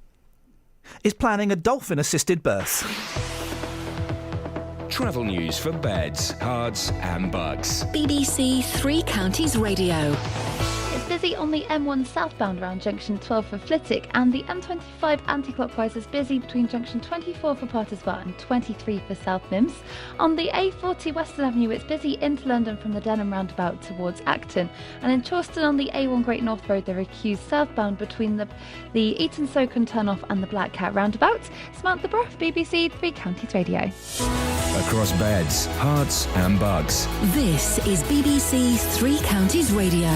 is planning a dolphin-assisted birth. Travel news for beds, cards and bugs. BBC Three Counties Radio. It's busy on the M1 southbound around junction 12 for Flitwick, and the M25 anti-clockwise is busy between junction 24 for Pottersbar and 23 for South Mims. On the A40 Western Avenue, it's busy into London from the Denham roundabout towards Acton, and in Chawston on the A1 Great North Road, there are queues southbound between the Eton-Socon turnoff and the Black Cat roundabout. Samantha Brough, BBC Three Counties Radio. Across beds, cards and bugs. This is BBC Three Counties Radio.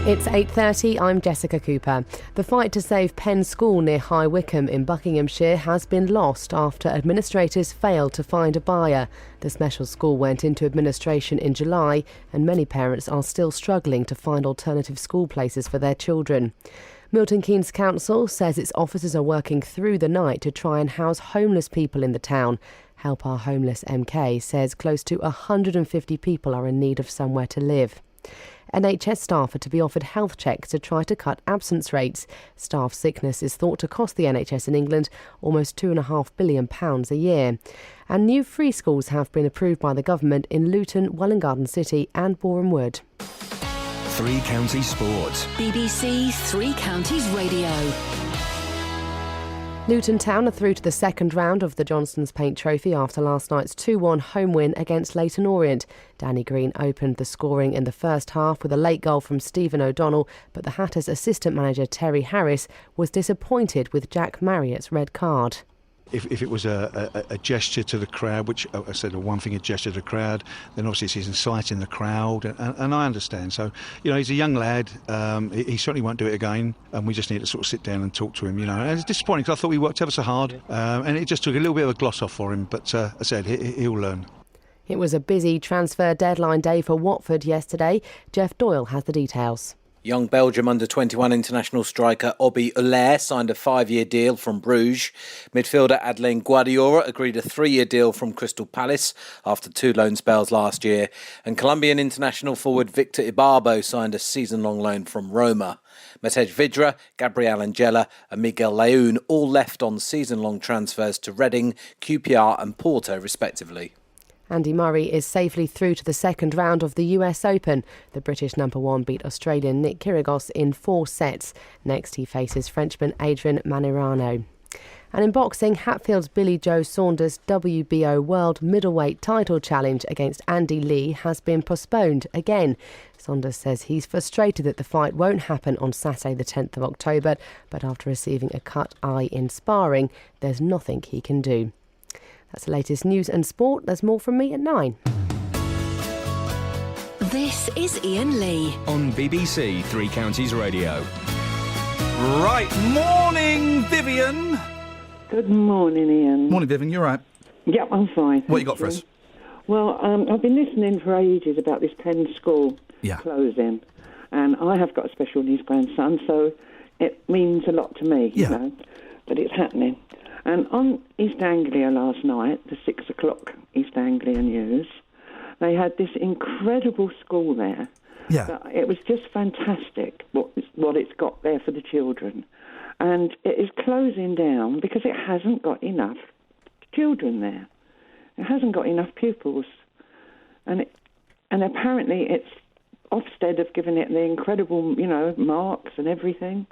It's 8:30, I'm Jessica Cooper. The fight to save Penn School near High Wycombe in Buckinghamshire has been lost after administrators failed to find a buyer. The special school went into administration in July and many parents are still struggling to find alternative school places for their children. Milton Keynes Council says its officers are working through the night to try and house homeless people in the town. Help Our Homeless MK says close to 150 people are in need of somewhere to live. NHS staff are to be offered health checks to try to cut absence rates. Staff sickness is thought to cost the NHS in England almost £2.5 billion a year. And new free schools have been approved by the government in Luton, Welwyn Garden City and Boreham Wood. Three Counties Sport. BBC Three Counties Radio. Luton Town are through to the second round of the Johnstone's Paint Trophy after last night's 2-1 home win against Leyton Orient. Danny Green opened the scoring in the first half with a late goal from Stephen O'Donnell, but the Hatters assistant manager Terry Harris was disappointed with Jack Marriott's red card. If it was a gesture to the crowd, which I said, one thing, a gesture to the crowd, then obviously it's inciting the crowd, and I understand. So, he's a young lad. He certainly won't do it again, and we just need to sort of sit down and talk to him, And it's disappointing because I thought we worked ever so hard, and it just took a little bit of a gloss off for him. But I said he'll learn. It was a busy transfer deadline day for Watford yesterday. Jeff Doyle has the details. Young Belgium under-21 international striker Obi Allaire signed a 5-year deal from Bruges. Midfielder Adelaine Guardiola agreed a 3-year deal from Crystal Palace after 2 loan spells last year. And Colombian international forward Victor Ibarbo signed a season-long loan from Roma. Matej Vidra, Gabriel Angela and Miguel Leun all left on season-long transfers to Reading, QPR and Porto, respectively. Andy Murray is safely through to the second round of the US Open. The British number 1 beat Australian Nick Kyrgios in 4 sets. Next he faces Frenchman Adrian Manarino. And in boxing, Hatfield's Billy Joe Saunders WBO World Middleweight title challenge against Andy Lee has been postponed again. Saunders says he's frustrated that the fight won't happen on Saturday the 10th of October, but after receiving a cut eye in sparring, there's nothing he can do. That's the latest news and sport. There's more from me at 9. This is Iain Lee on BBC Three Counties Radio. Right, morning, Vivian. Good morning, Ian. Morning, Vivian. You all right? Yep, I'm fine. What you got for us? Well, I've been listening for ages about this Penn school closing, and I have got a special needs grandson, so it means a lot to me, that it's happening. And on East Anglia last night, the 6 o'clock East Anglia News, they had this incredible school there. Yeah. It was just fantastic what it's got there for the children. And it is closing down because it hasn't got enough children there. It hasn't got enough pupils. And apparently it's Ofsted have given it the incredible, marks and everything.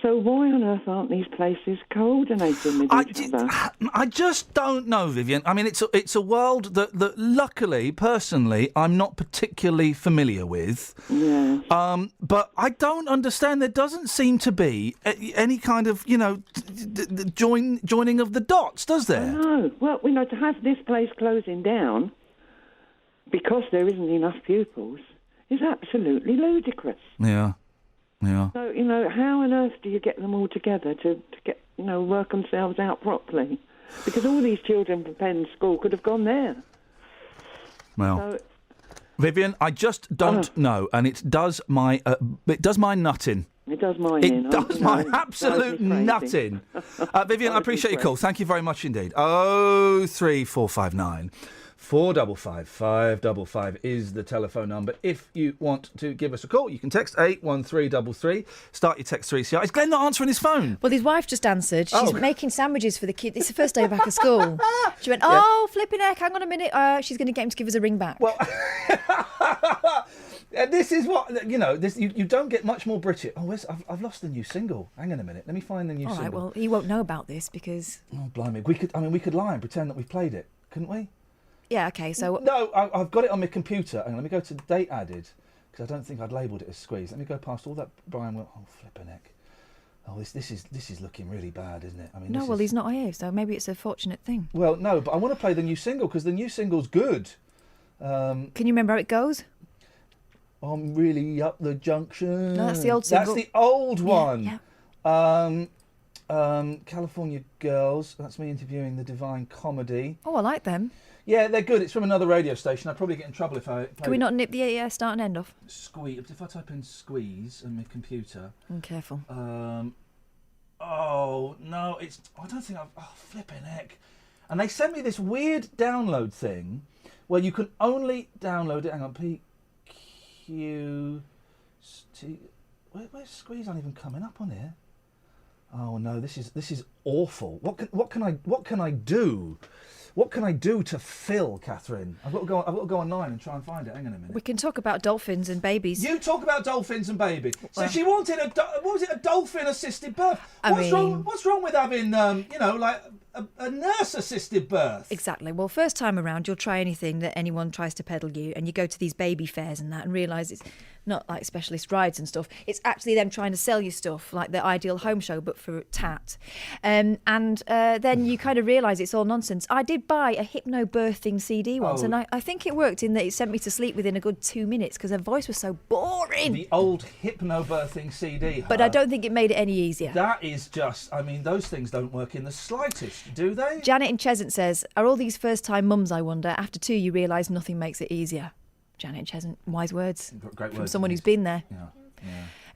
So why on earth aren't these places coordinating with each other? I just don't know, Vivian. I mean, it's a world that luckily, personally, I'm not particularly familiar with. Yeah. But I don't understand. There doesn't seem to be any kind of, joining of the dots, does there? No. Well, to have this place closing down because there isn't enough pupils is absolutely ludicrous. Yeah. Yeah. So, how on earth do you get them all together to get, work themselves out properly? Because all these children from Penn School could have gone there. Well, Vivian, I just don't know, and it does my nutting. It does mine. It does my absolute nutting. Vivian, I appreciate your call. Thank you very much indeed. 03459 455 555 is the telephone number. If you want to give us a call, you can text 81333. Start your text 3CR. Is Glenn not answering his phone? Well, his wife just answered. She's making sandwiches for the kid. It's the first day back at school. She went, flipping heck, hang on a minute. She's going to get him to give us a ring back. Well, this is what, you don't get much more British. Oh, I've lost the new single. Hang on a minute. Let me find the new single. All right, well, he won't know about this because... Oh, blimey. We could lie and pretend that we played it, couldn't we? Yeah, okay, so... No, I've got it on my computer. And let me go to date added, because I don't think I'd labelled it as Squeeze. Let me go past all that Brian... Oh, flippin' heck. Oh, this is looking really bad, isn't it? I mean, he's not here, so maybe it's a fortunate thing. Well, no, but I want to play the new single, because the new single's good. Can you remember how it goes? I'm really up the junction. No, that's the old single. That's the old one. Yeah. California Girls. That's me interviewing the Divine Comedy. Oh, I like them. Yeah, they're good. It's from another radio station. I'd probably get in trouble if I... Can we not nip the start and end off? Squeeze. If I type in Squeeze on my computer... Careful. Oh, no, it's... I don't think I've... Oh, flipping heck. And they sent me this weird download thing where you can only download it... Hang on, PQ... Where's Squeeze? Aren't even coming up on here. Oh, no, this is awful. What can I do? What can I do to fill, Catherine? I've got to go online and try and find it. Hang on a minute. We can talk about dolphins and babies. You talk about dolphins and babies. So she wanted a dolphin-assisted birth. What's wrong with having, a nurse-assisted birth. Exactly. Well, first time around, you'll try anything that anyone tries to peddle you, and you go to these baby fairs and that and realise it's not like specialist rides and stuff. It's actually them trying to sell you stuff, like the Ideal Home Show, but for tat. And then you kind of realise it's all nonsense. I did buy a hypnobirthing CD once, and I think it worked in that it sent me to sleep within a good 2 minutes because her voice was so boring. The old hypnobirthing CD. But I don't think it made it any easier. That is just, I mean, those things don't work in the slightest, do they? Janet in Cheshunt says, are all these first-time mums, I wonder, after 2 you realise nothing makes it easier? Janet in Cheshunt, wise words. Great from words. someone who's been there.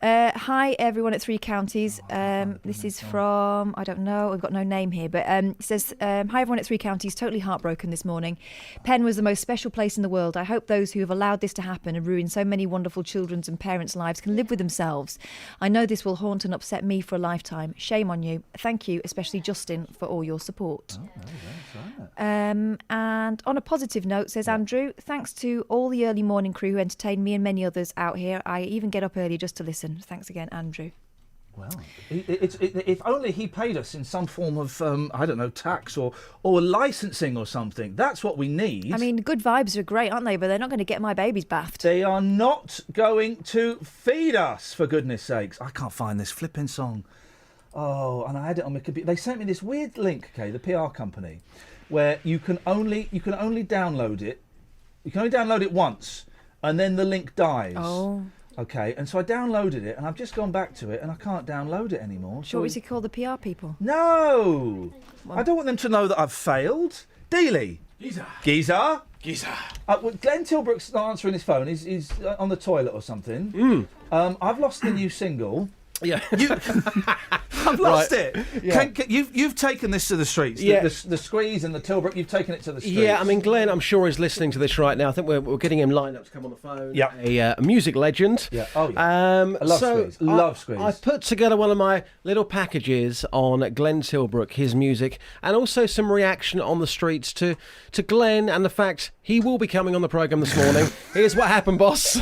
Hi, everyone at Three Counties. This is from, I don't know, we've got no name here, but it says, hi, everyone at Three Counties, totally heartbroken this morning. Penn was the most special place in the world. I hope those who have allowed this to happen and ruin so many wonderful children's and parents' lives can live with themselves. I know this will haunt and upset me for a lifetime. Shame on you. Thank you, especially Justin, for all your support. And on a positive note, says Andrew, thanks to all the early morning crew who entertained me and many others out here. I even get up early just to listen. Thanks again, Andrew. Well, if only he paid us in some form of, I don't know, tax or licensing or something. That's what we need. I mean, good vibes are great, aren't they? But they're not going to get my babies bathed. They are not going to feed us, for goodness sakes. I can't find this flipping song. Oh, and I had it on my computer. They sent me this weird link, okay, the PR company, where you can only download it. You can only download it once, and then the link dies. Oh. Okay, and so I downloaded it, and I've just gone back to it, and I can't download it anymore. Shall we call the PR people? No! I don't want them to know that I've failed. Dealey. Geezer. Glenn Tilbrook's not answering his phone. He's on the toilet or something. I've lost the new single. Yeah. I've lost it. Yeah. You've taken this to the streets. Yeah. The Squeeze and the Tilbrook, you've taken it to the streets. Yeah, I mean, Glenn, I'm sure is listening to this right now. I think we're getting him lined up to come on the phone. Yeah. A music legend. Yeah. Oh, yeah. I love Squeeze. Love Squeeze. I put together one of my little packages on Glenn Tilbrook, his music, and also some reaction on the streets to Glenn and the fact he will be coming on the programme this morning. Here's what happened, boss.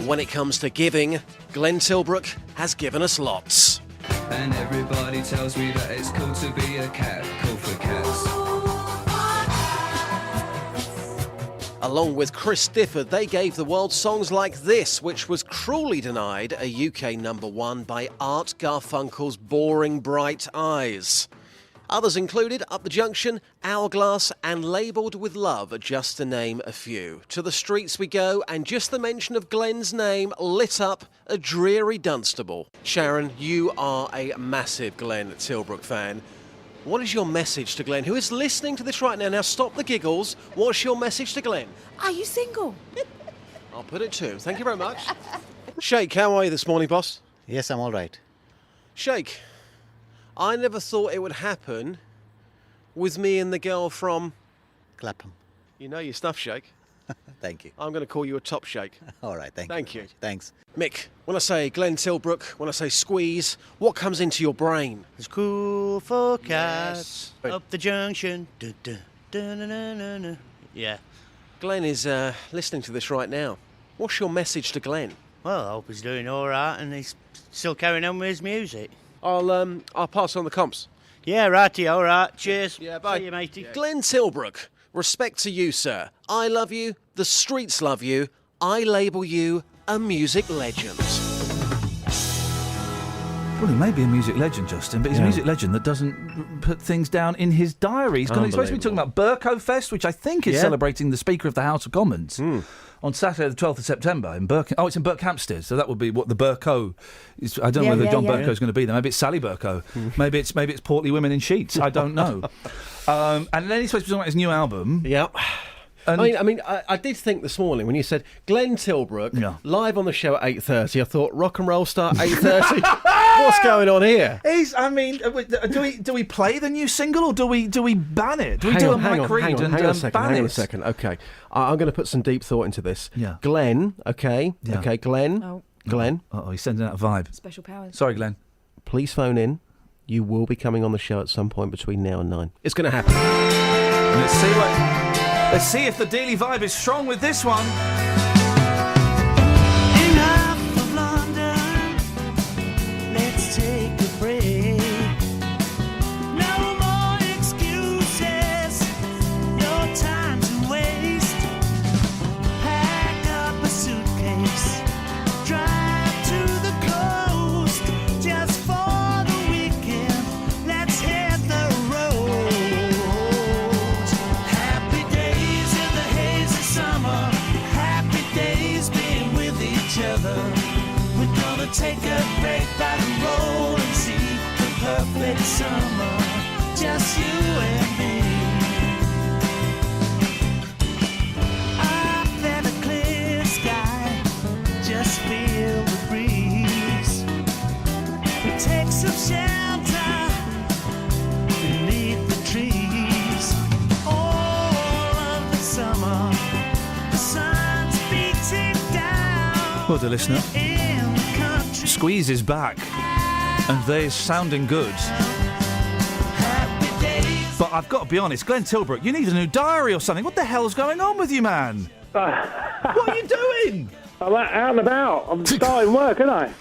When it comes to giving, Glenn Tilbrook has given us lots. And everybody tells me that it's cool to be a cat, cool for cats. Along with Chris Difford, they gave the world songs like this, which was cruelly denied a UK #1 by Art Garfunkel's Boring Bright Eyes. Others included Up the Junction, Hourglass and Labelled with Love, just to name a few. To the streets we go, and just the mention of Glenn's name lit up a dreary Dunstable. Sharon, you are a massive Glenn Tilbrook fan. What is your message to Glenn, who is listening to this right now? Now stop the giggles. What's your message to Glenn? Are you single? I'll put it to him. Thank you very much. Sheikh, how are you this morning, boss? Yes, I'm all right. Sheikh, I never thought it would happen with me and the girl from Clapham. You know your stuff, Sheikh. Thank you. I'm going to call you a top Sheikh. All right, Thank you. Thanks. Mick, when I say Glenn Tilbrook, when I say Squeeze, what comes into your brain? It's cool for cats. Yes. Up the junction. Du, du, du, na, na, na, na. Yeah. Glenn is listening to this right now. What's your message to Glenn? Well, I hope he's doing all right and he's still carrying on with his music. I'll pass on the comps. Yeah, righty, all right. Cheers. Yeah, bye. See you, matey. Yeah. Glenn Tilbrook, respect to you, sir. I love you. The streets love you. I label you a music legend. Well, he may be a music legend, Justin, but he's a music legend that doesn't put things down in his diary. He's supposed to be talking about Burko Fest, which I think is celebrating the Speaker of the House of Commons on Saturday the 12th of September in it's in Berkhamsted, so that would be what the Burko is. I don't know whether John Burko is going to be there. Maybe it's Sally Burko. Maybe it's Portly Women in Sheets. I don't know. And then he's supposed to be talking about his new album. Yeah. I mean, I did think this morning when you said Glenn Tilbrook live on the show at 8:30. I thought rock and roll start at 8:30. What's going on here? Do we play the new single or do we ban it? Do we do a Mike Reed and ban it? Hang on a second. Okay, I'm going to put some deep thought into this. Yeah. Glenn. Okay. Yeah. Okay, Glenn. Oh. Glenn. Oh, he's sending out a vibe. Special powers. Sorry, Glenn. Please phone in. You will be coming on the show at some point between now and 9. It's going to happen. Let's see if the daily vibe is strong with this one. Enough of London, let's take a break. We'll take a break by the rolling sea. The perfect summer, just you and me. Under the clear sky, just feel the breeze. We'll take some shelter beneath the trees. All of the summer, the sun's beating down. Well, dear listener, In the country. Squeeze is back, and they're sounding good. But I've got to be honest, Glenn Tilbrook, you need a new diary or something. What the hell's going on with you, man? What are you doing? I'm out and about. I'm starting work, aren't I?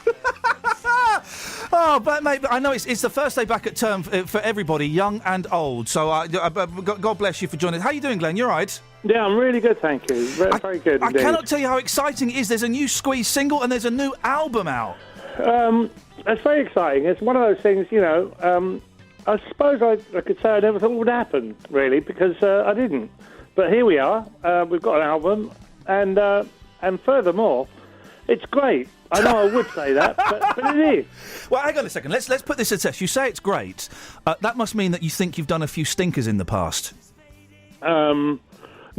Oh, but mate, I know it's the first day back at term for everybody, young and old. So God bless you for joining. How are you doing, Glenn? You all right? Yeah, I'm really good, thank you. Very good I indeed. cannot tell you how exciting it is. There's a new Squeeze single and there's a new album out. It's very exciting. It's one of those things, you know. I suppose I could say I never thought it would happen, really, because I didn't. But here we are. We've got an album, and furthermore, it's great. I know I would say that, but it is. Well, hang on a second. Let's put this to test. You say it's great. That must mean that you think you've done a few stinkers in the past.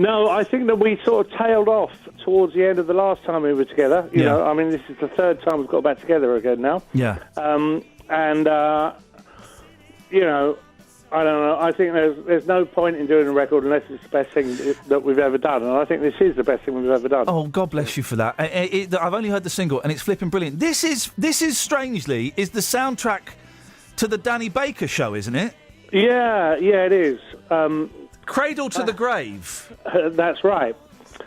No, I think that we sort of tailed off towards the end of the last time we were together. You know, I mean, this is the third time we've got back together again now. Yeah. You know, I don't know. I think there's no point in doing a record unless it's the best thing that we've ever done, and I think this is the best thing we've ever done. Oh, God bless you for that. I've only heard the single, and it's flipping brilliant. This is strangely the soundtrack to the Danny Baker show, isn't it? Yeah, it is. Cradle to the Grave. That's right.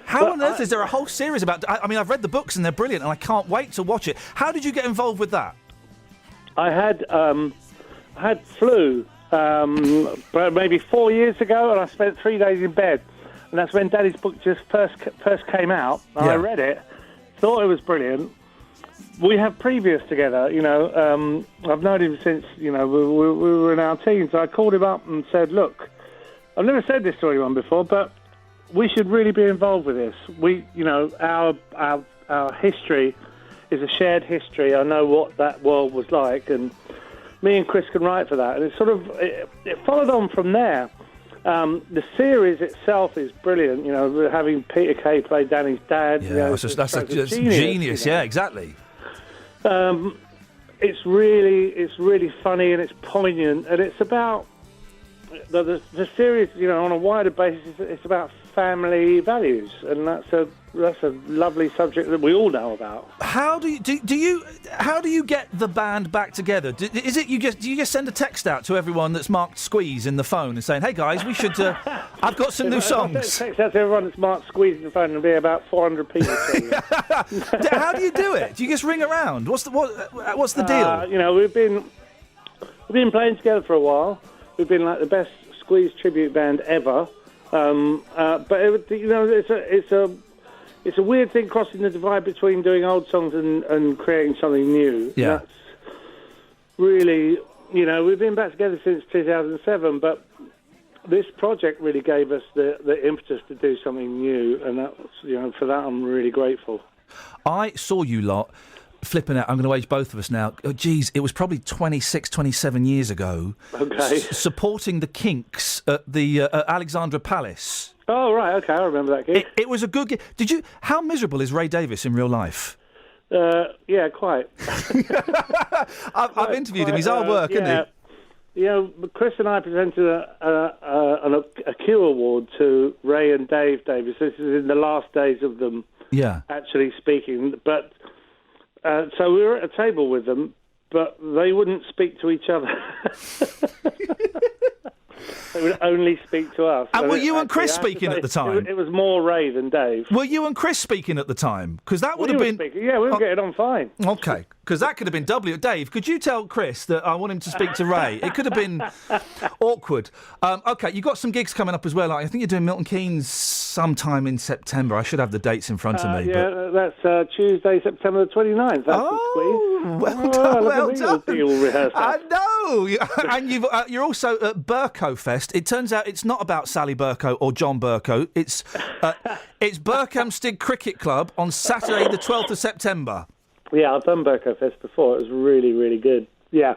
How on earth is there a whole series about... I mean, I've read the books and they're brilliant and I can't wait to watch it. How did you get involved with that? I had flu maybe 4 years ago, and I spent 3 days in bed. And that's when Daddy's book just first came out. And I read it, thought it was brilliant. We have previous together, you know. I've known him since, you know, we were in our teens. I called him up and said, look, I've never said this to anyone before, but we should really be involved with this. We, you know, our history is a shared history. I know what that world was like, and me and Chris can write for that. And it followed on from there. The series itself is brilliant. You know, having Peter Kay play Danny's dad. Yeah, you know, that's genius. You know? Yeah, exactly. It's really funny and it's poignant, and it's about the series. You know, on a wider basis, it's about family values, and that's a lovely subject that we all know about. How do you get the band back together? Do you just send a text out to everyone that's marked Squeeze in the phone and saying, "Hey guys, we should. I've got some new songs." Text out to everyone that's marked Squeeze in the phone, and there'll be about 400 people. How do you do it? Do you just ring around? What's the deal? You know, we've been playing together for a while. We've been like the best Squeeze tribute band ever. But you know, it's a weird thing crossing the divide between doing old songs and creating something new. Yeah. That's really, you know, we've been back together since 2007, but this project really gave us the impetus to do something new, and that's, you know, for that I'm really grateful. I saw you lot flipping out. I'm going to age both of us now. Oh, geez, it was probably 26, 27 years ago. Okay. Supporting the Kinks at the Alexandra Palace. Oh, right, okay, I remember that gig. It was a good gig. How miserable is Ray Davies in real life? Yeah, quite. I've interviewed him. He's hard work, isn't he? You know, Chris and I presented a Q award to Ray and Dave Davies. This is in the last days of them actually speaking. But so we were at a table with them, but they wouldn't speak to each other. They would only speak to us. And were you and Chris speaking at the time? It was more Ray than Dave. Were you and Chris speaking at the time? Because that would have been... Yeah, we were getting on fine. Okay, because that could have been W. Dave, could you tell Chris that I want him to speak to Ray? It could have been awkward. OK, you've got some gigs coming up as well. I think you're doing Milton Keynes sometime in September. I should have the dates in front of me. Yeah, that's Tuesday, September the 29th. Well done, well done. Rehearsal. I know. And you're also at Burko Fest. It turns out it's not about Sally Burko or John Burko. It's Berkhamsted Cricket Club on Saturday the 12th of September. Yeah, I've done Burkofest before. It was really, really good. Yeah.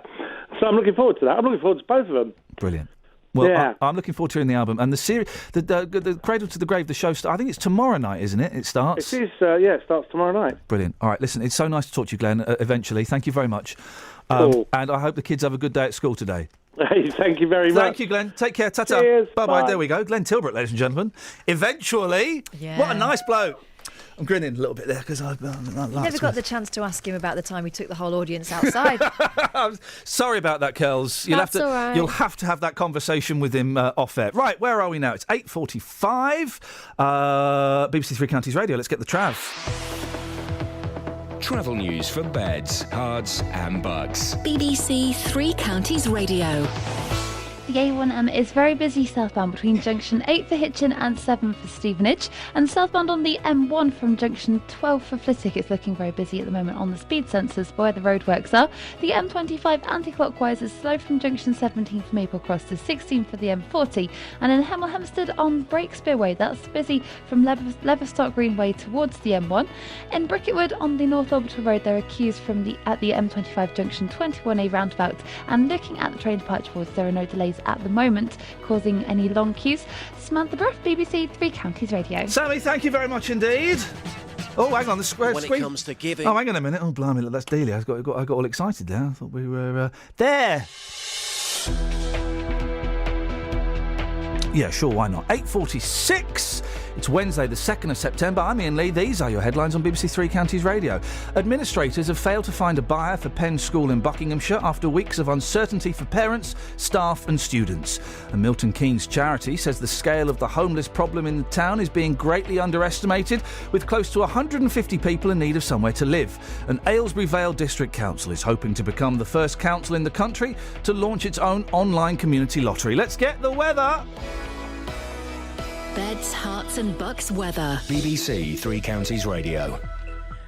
So I'm looking forward to that. I'm looking forward to both of them. Brilliant. Well, yeah. I'm looking forward to hearing the album. And the series, the Cradle to the Grave, the show, I think it's tomorrow night, isn't it? It starts? It is, it starts tomorrow night. Brilliant. All right, listen, it's so nice to talk to you, Glenn, eventually. Thank you very much. Cool. And I hope the kids have a good day at school today. Hey, thank you very much. Thank you, Glenn. Take care. Ta-ta. Cheers. Bye-bye. Bye. There we go. Glenn Tilbrook, ladies and gentlemen. Eventually. Yeah. What a nice bloke. I'm grinning a little bit there because I Never got the chance to ask him about the time he took the whole audience outside. Sorry about that, Kells. That's all right. You'll have to have that conversation with him off air. Right, where are we now? It's 8:45. BBC Three Counties Radio. Let's get the trav. Travel news for beds, cards and bugs. BBC Three Counties Radio. The A1M is very busy southbound between junction 8 for Hitchin and 7 for Stevenage, and southbound on the M1 from junction 12 for Flitwick. It's looking very busy at the moment on the speed sensors where the roadworks are. The M25 anti-clockwise is slow from junction 17 for Maple Cross to 16 for the M40, and in Hemel Hempstead on Breakspear Way, that's busy from Leverstock Greenway towards the M1. In Bricketwood on the North Orbital Road, there are queues at the M25 junction 21A roundabout, and looking at the train departure boards, there are no delays at the moment causing any long queues. Samantha Bruff, BBC Three Counties Radio. Sammy, thank you very much indeed. Oh, hang on, the square When screen. it comes to giving. Oh, hang on a minute. Oh, blimey, look, that's Delia. I got all excited there. I thought we were there. Yeah, sure, why not? 8:46. It's Wednesday, the 2nd of September. I'm Iain Lee. These are your headlines on BBC Three Counties Radio. Administrators have failed to find a buyer for Penn School in Buckinghamshire after weeks of uncertainty for parents, staff and students. A Milton Keynes charity says the scale of the homeless problem in the town is being greatly underestimated, with close to 150 people in need of somewhere to live. And Aylesbury Vale District Council is hoping to become the first council in the country to launch its own online community lottery. Let's get the weather. Beds, Herts and Bucks weather. BBC Three Counties Radio.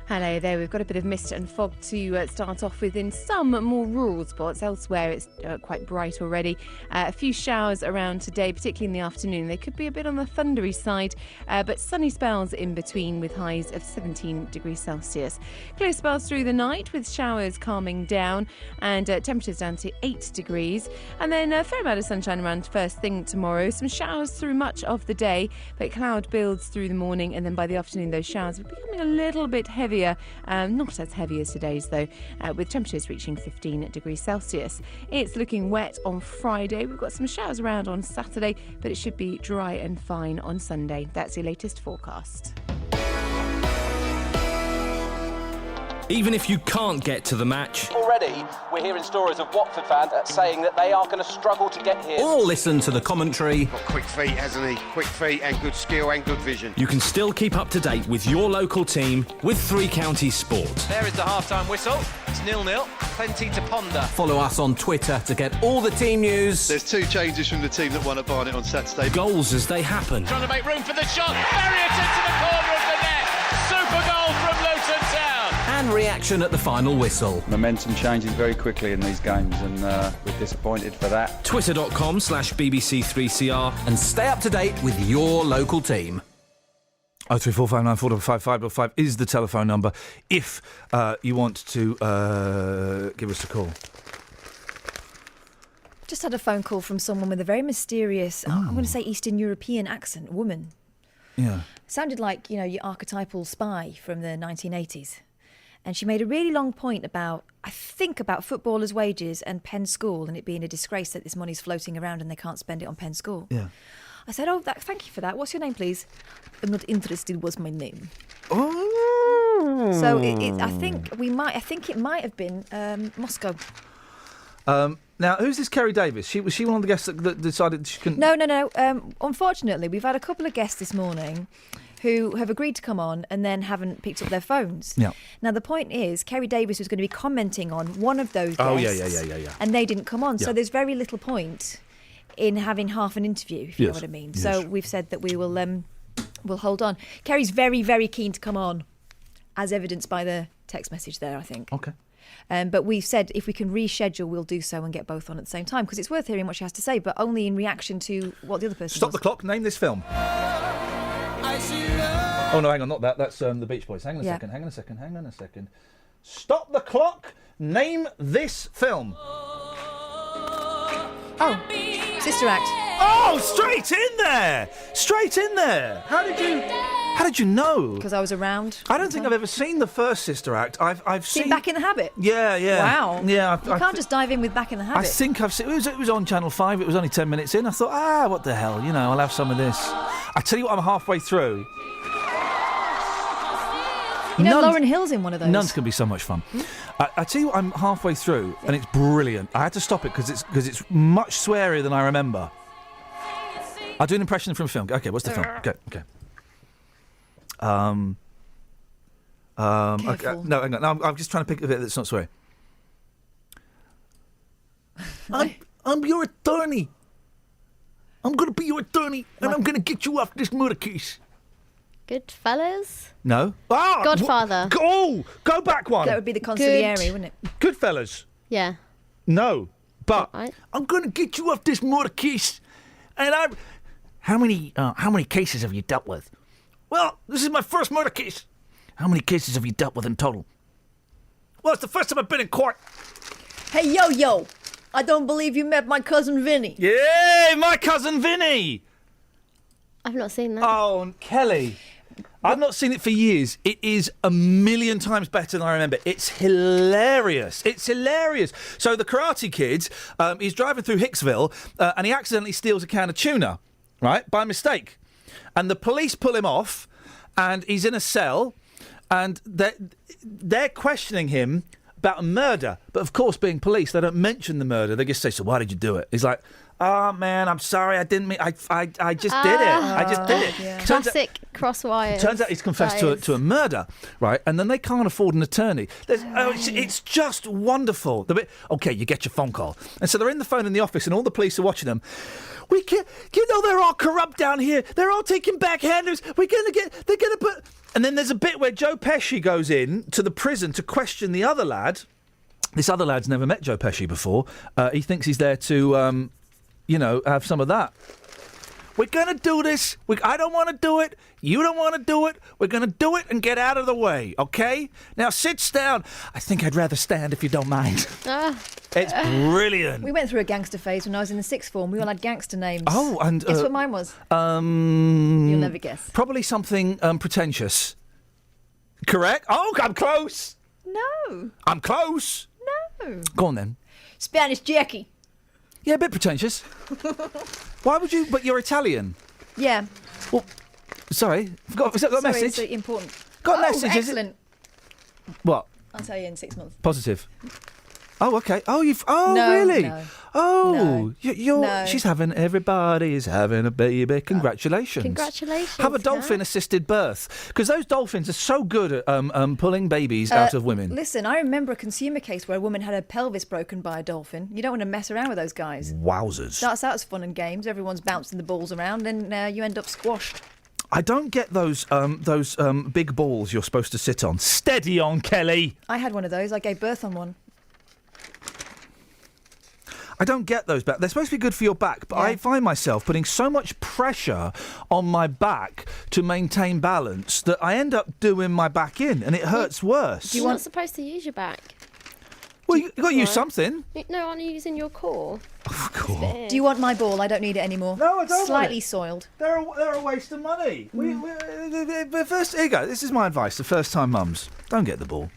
Hello there, we've got a bit of mist and fog to start off with in some more rural spots. Elsewhere it's quite bright already. A few showers around today, particularly in the afternoon. They could be a bit on the thundery side, but sunny spells in between with highs of 17 degrees Celsius. Clear spells through the night with showers calming down and temperatures down to 8 degrees. And then a fair amount of sunshine around first thing tomorrow. Some showers through much of the day, but cloud builds through the morning, and then by the afternoon those showers will be becoming a little bit heavier. Not as heavy as today's though, with temperatures reaching 15 degrees Celsius. It's looking wet on Friday. We've got some showers around on Saturday, but it should be dry and fine on Sunday. That's your latest forecast. Even if you can't get to the match, Already, we're hearing stories of Watford fans saying that they are going to struggle to get here. or listen to the commentary, Got quick feet, hasn't he? Quick feet and good skill and good vision. you can still keep up to date with your local team with Three Counties Sport. There is the half-time whistle. It's 0-0. Plenty to ponder. Follow us on Twitter to get all the team news, There's two changes from the team that won at Barnet on Saturday. goals as they happen. Trying to make room for the shot. Bury it into the corner of the net. Super goal from Luton Town. And reaction at the final whistle. Momentum changes very quickly in these games, and we're disappointed for that. Twitter.com/BBC3CR and stay up to date with your local team. 034594555 is the telephone number if you want to give us a call. Just had a phone call from someone with a very mysterious, I'm going to say Eastern European accent, woman. Yeah. Sounded like, you know, your archetypal spy from the 1980s. And she made a really long point about, I think, about footballers' wages and Penn School and it being a disgrace that this money's floating around and they can't spend it on Penn School. Yeah. I said, thank you for that. What's your name, please? I'm not interested, was my name. Oh. So I think it might have been Moscow. Now, who's this Kerry Davis? Was she one of the guests that decided she couldn't... No. Unfortunately, we've had a couple of guests this morning who have agreed to come on and then haven't picked up their phones. Yeah. Now, the point is, Kerry Davis was going to be commenting on one of those guests. Oh, yeah. And they didn't come on. Yeah. So there's very little point in having half an interview, if you know what I mean. Yes. So we've said that we will we'll hold on. Kerry's very, very keen to come on, as evidenced by the text message there, I think. Okay. But we've said if we can reschedule, we'll do so and get both on at the same time, because it's worth hearing what she has to say, but only in reaction to what the other person Stop does. the clock, name this film. Oh, no, hang on, not that. That's the Beach Boys. Hang on a second. Stop the clock. Name this film. Oh, Sister Act. Oh, straight in there. Straight in there. How did you know? Because I was around. I don't think I've ever seen the first Sister Act. I've seen Back in the Habit. Yeah. Wow. Yeah. You can't just dive in with Back in the Habit. I think I've seen. It was on Channel 5. It was only 10 minutes in. I thought, what the hell? I'll have some of this. I tell you what, I'm halfway through. Lauren Hill's in one of those. Nuns can be so much fun. I tell you what, I'm halfway through, and it's brilliant. I had to stop it because it's much swearier than I remember. I'll do an impression from a film. Okay, what's the film? Okay. Okay, no, hang on. No, I'm just trying to pick a bit that's not sweary. I'm your attorney. I'm going to be your attorney, and I'm going to get you off this murder case. Goodfellas? No. Godfather. Go back one. That would be the consigliere, wouldn't it? Goodfellas. Yeah. No, but I'm going to get you off this murder case, and How many cases have you dealt with? Well, this is my first murder case. How many cases have you dealt with in total? Well, it's the first time I've been in court. Hey, yo! I don't believe you met my cousin Vinny. Yay, my cousin Vinny! I've not seen that. Oh, Kelly. I've not seen it for years. It is a million times better than I remember. It's hilarious. It's hilarious. So the Karate Kid, he's driving through Hicksville and he accidentally steals a can of tuna, right, by mistake. And the police pull him off and he's in a cell and they're questioning him about a murder. But of course, being police, they don't mention the murder. They just say, so why did you do it? He's like, oh, man, I'm sorry. I didn't mean... I just did it. I just did it. Yeah. Classic crosswires. Turns out he's confessed to a murder, right? And then they can't afford an attorney. It's just wonderful. Okay, you get your phone call. And so they're in the phone in the office and all the police are watching them. We can't... they're all corrupt down here. They're all taking backhanders. They're going to put... And then there's a bit where Joe Pesci goes in to the prison to question the other lad. This other lad's never met Joe Pesci before. He thinks he's there to... have some of that. We're going to do this. I don't want to do it. You don't want to do it. We're going to do it and get out of the way, okay? Now sit down. I think I'd rather stand if you don't mind. It's brilliant. We went through a gangster phase when I was in the sixth form. We all had gangster names. Oh, and... Guess what mine was? You'll never guess. Probably something pretentious. Correct? Oh, I'm close. No. I'm close. No. Go on then. Spanish Jackie. Yeah, a bit pretentious. Why would you... But you're Italian. Yeah. Well, sorry. Got a message? It's important. Got a message, excellent. Is it? What? I'll tell you in 6 months. Positive. Oh, okay. Oh, No, really? no. Oh, No. No. She's everybody's having a baby. Congratulations. Congratulations. Have a dolphin-assisted birth. Because those dolphins are so good at pulling babies out of women. Listen, I remember a consumer case where a woman had her pelvis broken by a dolphin. You don't want to mess around with those guys. Wowzers. Starts out as fun and games. Everyone's bouncing the balls around and you end up squashed. I don't get those big balls you're supposed to sit on. Steady on, Kelly. I had one of those. I gave birth on one. I don't get those back. They're supposed to be good for your back, but I find myself putting so much pressure on my back to maintain balance that I end up doing my back in, and it hurts worse. You're not supposed to use your back. Well, you've got to use something. No, I'm using your core. Cool. Do you want my ball? I don't need it anymore. No, I don't. Slightly soiled. They're a waste of money. Here you go. This is my advice to first-time mums. Don't get the ball.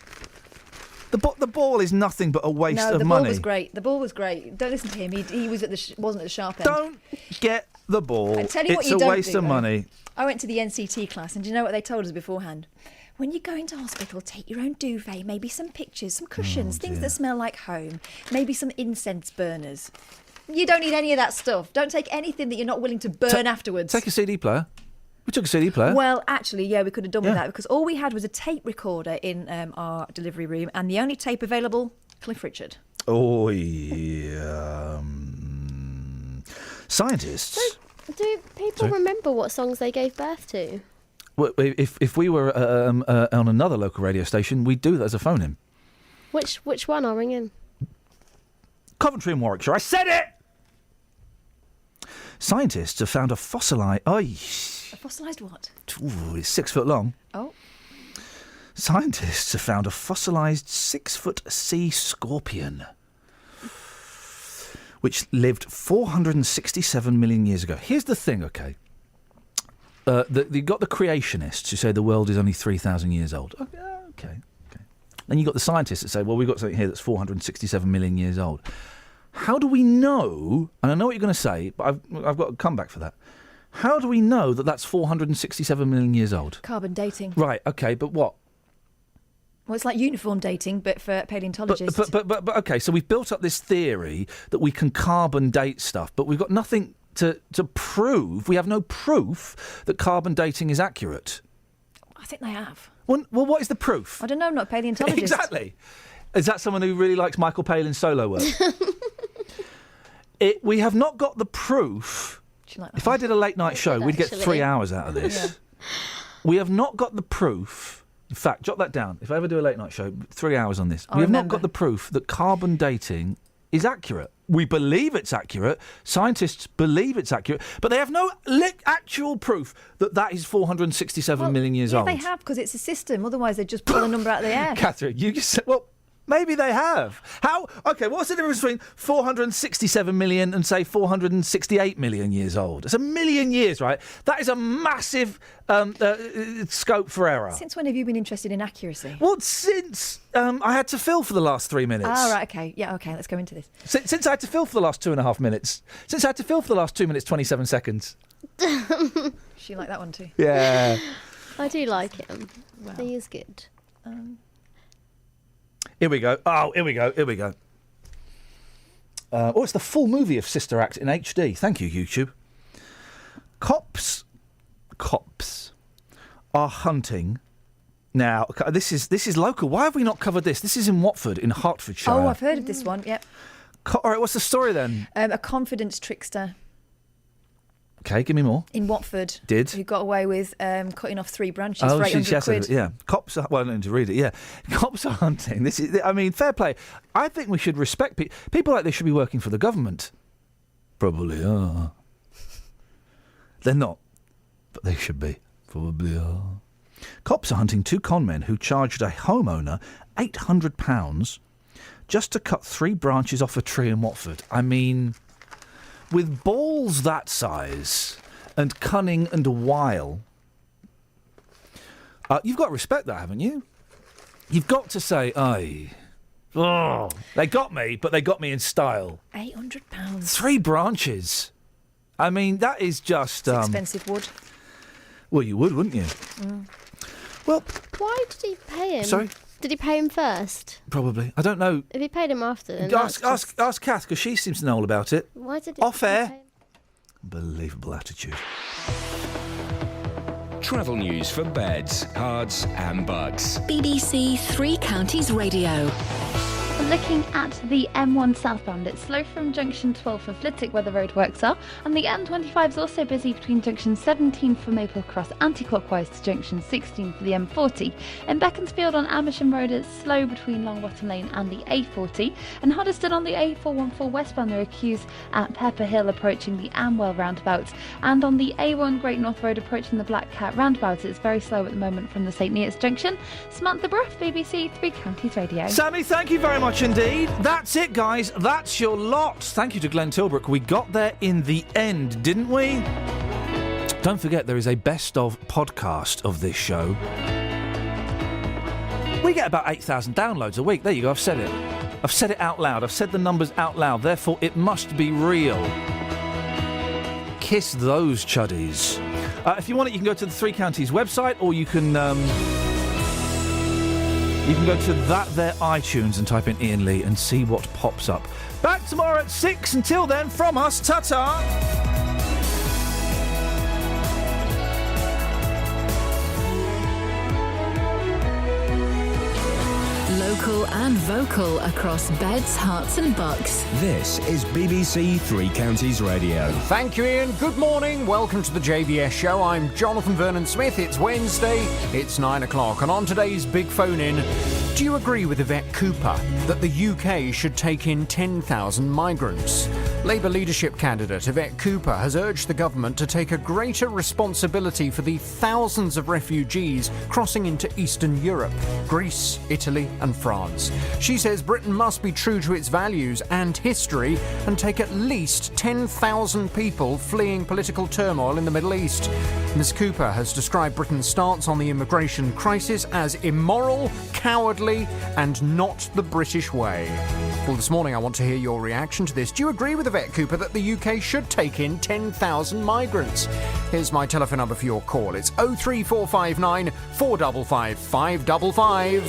The ball is nothing but a waste of money. No, the ball was great. The ball was great. Don't listen to him. He was wasn't at the sharp end. Don't get the ball. I tell you what it's you a don't waste do, of money. I went to the NCT class, and do you know what they told us beforehand? When you go into hospital, take your own duvet, maybe some pictures, some cushions, things that smell like home, maybe some incense burners. You don't need any of that stuff. Don't take anything that you're not willing to burn afterwards. Take a CD player. We took a CD player. Well, actually, yeah, we could have done with that because all we had was a tape recorder in our delivery room, and the only tape available, Cliff Richard. Oh, yeah. Scientists. So, do people remember what songs they gave birth to? Well, if we were on another local radio station, we'd do that as a phone-in. Which one? I'll ring in. Coventry and Warwickshire. I said it! Scientists have found a fossilised... A fossilised what? Ooh, it's 6 foot long. Oh. Scientists have found a fossilised 6-foot sea scorpion, which lived 467 million years ago. Here's the thing, OK? You've got the creationists who say the world is only 3,000 years old. OK. Then you've got the scientists that say, well, we've got something here that's 467 million years old. How do we know, and I know what you're going to say, but I've got a comeback for that. How do we know that that's 467 million years old? Carbon dating. Right, OK, but what? Well, it's like uniform dating, but for paleontologists. But OK, so we've built up this theory that we can carbon date stuff, but we've got nothing to prove. We have no proof that carbon dating is accurate. I think they have. Well, what is the proof? I don't know, I'm not a paleontologist. Exactly. Is that someone who really likes Michael Palin's solo work? We have not got the proof. Like if I did a late night show, we'd get 3 hours out of this. Yeah. We have not got the proof. In fact, jot that down. If I ever do a late night show, 3 hours on this. We have not got the proof that carbon dating is accurate. We believe it's accurate. Scientists believe it's accurate, but they have no actual proof that that is 467 million years old. Yeah, they have, because it's a system. Otherwise, they'd just pull a number out of the air. Catherine, you just said, well, maybe they have. How? OK, what's the difference between 467 million and, say, 468 million years old? It's a million years, right? That is a massive scope for error. Since when have you been interested in accuracy? Well, since I had to fill for the last 3 minutes. Oh, right, OK. Yeah, OK, let's go into this. Since I had to fill for the last 2.5 minutes. Since I had to fill for the last 2 minutes, 27 seconds. She like that one too? Yeah. I do like him. Well, he is good. Here we go. Oh, here we go. It's the full movie of Sister Act in HD. Thank you, YouTube. Cops are hunting. Now, this is local. Why have we not covered this? This is in Watford, in Hertfordshire. Oh, I've heard of this one, yep. All right, what's the story then? A confidence trickster. OK, give me more. In Watford. Who got away with cutting off 3 branches for 800 quid. Yeah. Cops are... Well, I don't need to read it, yeah. Cops are hunting. This is... I mean, fair play. I think we should respect people. People like this should be working for the government. Probably are. They're not. But they should be. Probably are. Cops are hunting 2 con men who charged a homeowner £800 just to cut 3 branches off a tree in Watford. I mean... With balls that size and cunning and wile, you've got to respect that, haven't you? You've got to say, aye. Oh, they got me, but they got me in style. £800. 3 branches. I mean, that is just... It's expensive wood. Well, you would, wouldn't you? Mm. Well... Why did he pay him? Sorry? Did he pay him first? Probably. I don't know. If he paid him after, then ask Kath, because she seems to know all about it. Why did he Off air. Unbelievable attitude. Travel news for beds, cards and bugs. BBC Three Counties Radio. Looking at the M1 southbound, it's slow from junction 12 for Flitwick where the roadworks are, and the M25 is also busy between junction 17 for Maple Cross anti-clockwise to junction 16 for the M40. In Beaconsfield on Amersham Road, it's slow between Longbottom Lane and the A40, and Hoddesdon on the A414 westbound there are queues at Pepper Hill approaching the Amwell roundabout, and on the A1 Great North Road approaching the Black Cat roundabout, it's very slow at the moment from the St Neots junction. Samantha Bruff, BBC Three Counties Radio. Sammy, thank you very much indeed. That's it, guys. That's your lot. Thank you to Glenn Tilbrook. We got there in the end, didn't we? Don't forget, there is a best of podcast of this show. We get about 8,000 downloads a week. There you go. I've said it. I've said it out loud. I've said the numbers out loud. Therefore, it must be real. Kiss those chuddies. If you want it, you can go to the Three Counties website, or you can go to that there iTunes and type in Iain Lee and see what pops up. Back tomorrow at 6. Until then, from us, ta-ta! Local and vocal across beds, hearts and bucks. This is BBC Three Counties Radio. Thank you, Iain. Good morning. Welcome to the JVS show. I'm Jonathan Vernon Smith. It's Wednesday. It's 9 o'clock. And on today's Big Phone In, Do you agree with Yvette Cooper that the UK should take in 10,000 migrants? Labour leadership candidate Yvette Cooper has urged the government to take a greater responsibility for the thousands of refugees crossing into Eastern Europe, Greece, Italy and France. She says Britain must be true to its values and history and take at least 10,000 people fleeing political turmoil in the Middle East. Ms Cooper has described Britain's stance on the immigration crisis as immoral, cowardly and not the British way. Well, this morning I want to hear your reaction to this. Do you agree with Yvette Cooper that the UK should take in 10,000 migrants? Here's my telephone number for your call. It's 03459 455 555.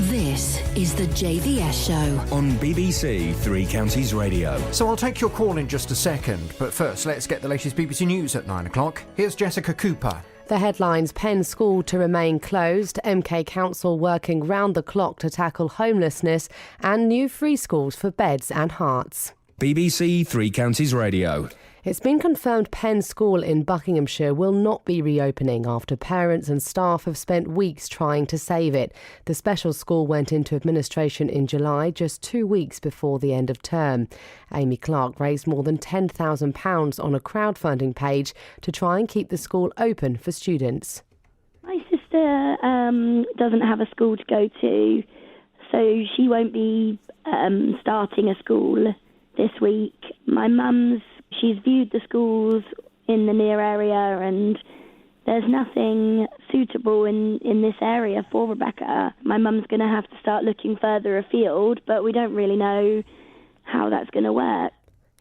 This is the JVS Show on BBC Three Counties Radio. So I'll take your call in just a second, but first let's get the latest BBC News at 9 o'clock. Here's Jessica Cooper. The headlines: Penn School to remain closed, MK Council working round the clock to tackle homelessness, and new free schools for Beds and Herts. BBC Three Counties Radio. It's been confirmed Penn School in Buckinghamshire will not be reopening after parents and staff have spent weeks trying to save it. The special school went into administration in July, just 2 weeks before the end of term. Amy Clark raised more than £10,000 on a crowdfunding page to try and keep the school open for students. My sister doesn't have a school to go to, so she won't be starting a school this week. My mum's she's viewed the schools in the near area and there's nothing suitable in this area for Rebecca. My mum's going to have to start looking further afield, but we don't really know how that's going to work.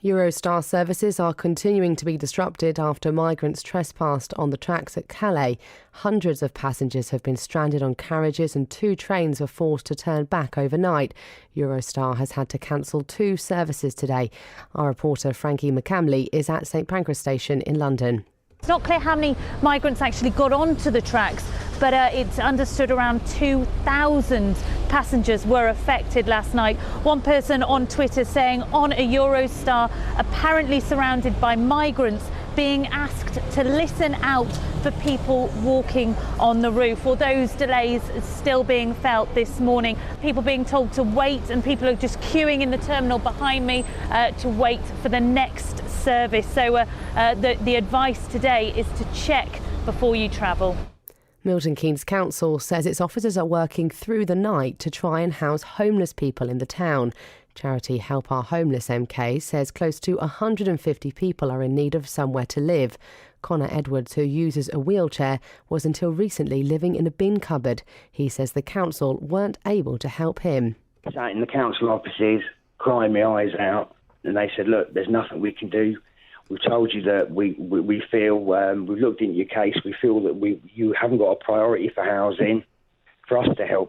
Eurostar services are continuing to be disrupted after migrants trespassed on the tracks at Calais. Hundreds of passengers have been stranded on carriages and 2 trains were forced to turn back overnight. Eurostar has had to cancel 2 services today. Our reporter Frankie McCamley is at St Pancras Station in London. It's not clear how many migrants actually got onto the tracks, but it's understood around 2,000 passengers were affected last night. One person on Twitter saying on a Eurostar apparently surrounded by migrants being asked to listen out for people walking on the roof. Well, those delays are still being felt this morning. People being told to wait and people are just queuing in the terminal behind me to wait for the next service. So the advice today is to check before you travel. Milton Keynes Council says its officers are working through the night to try and house homeless people in the town. Charity Help Our Homeless MK says close to 150 people are in need of somewhere to live. Connor Edwards, who uses a wheelchair, was until recently living in a bin cupboard. He says the council weren't able to help him. Sat in the council offices, crying my eyes out, and they said, look, there's nothing we can do. We've told you that we feel, we've looked into your case, we feel that you haven't got a priority for housing, for us to help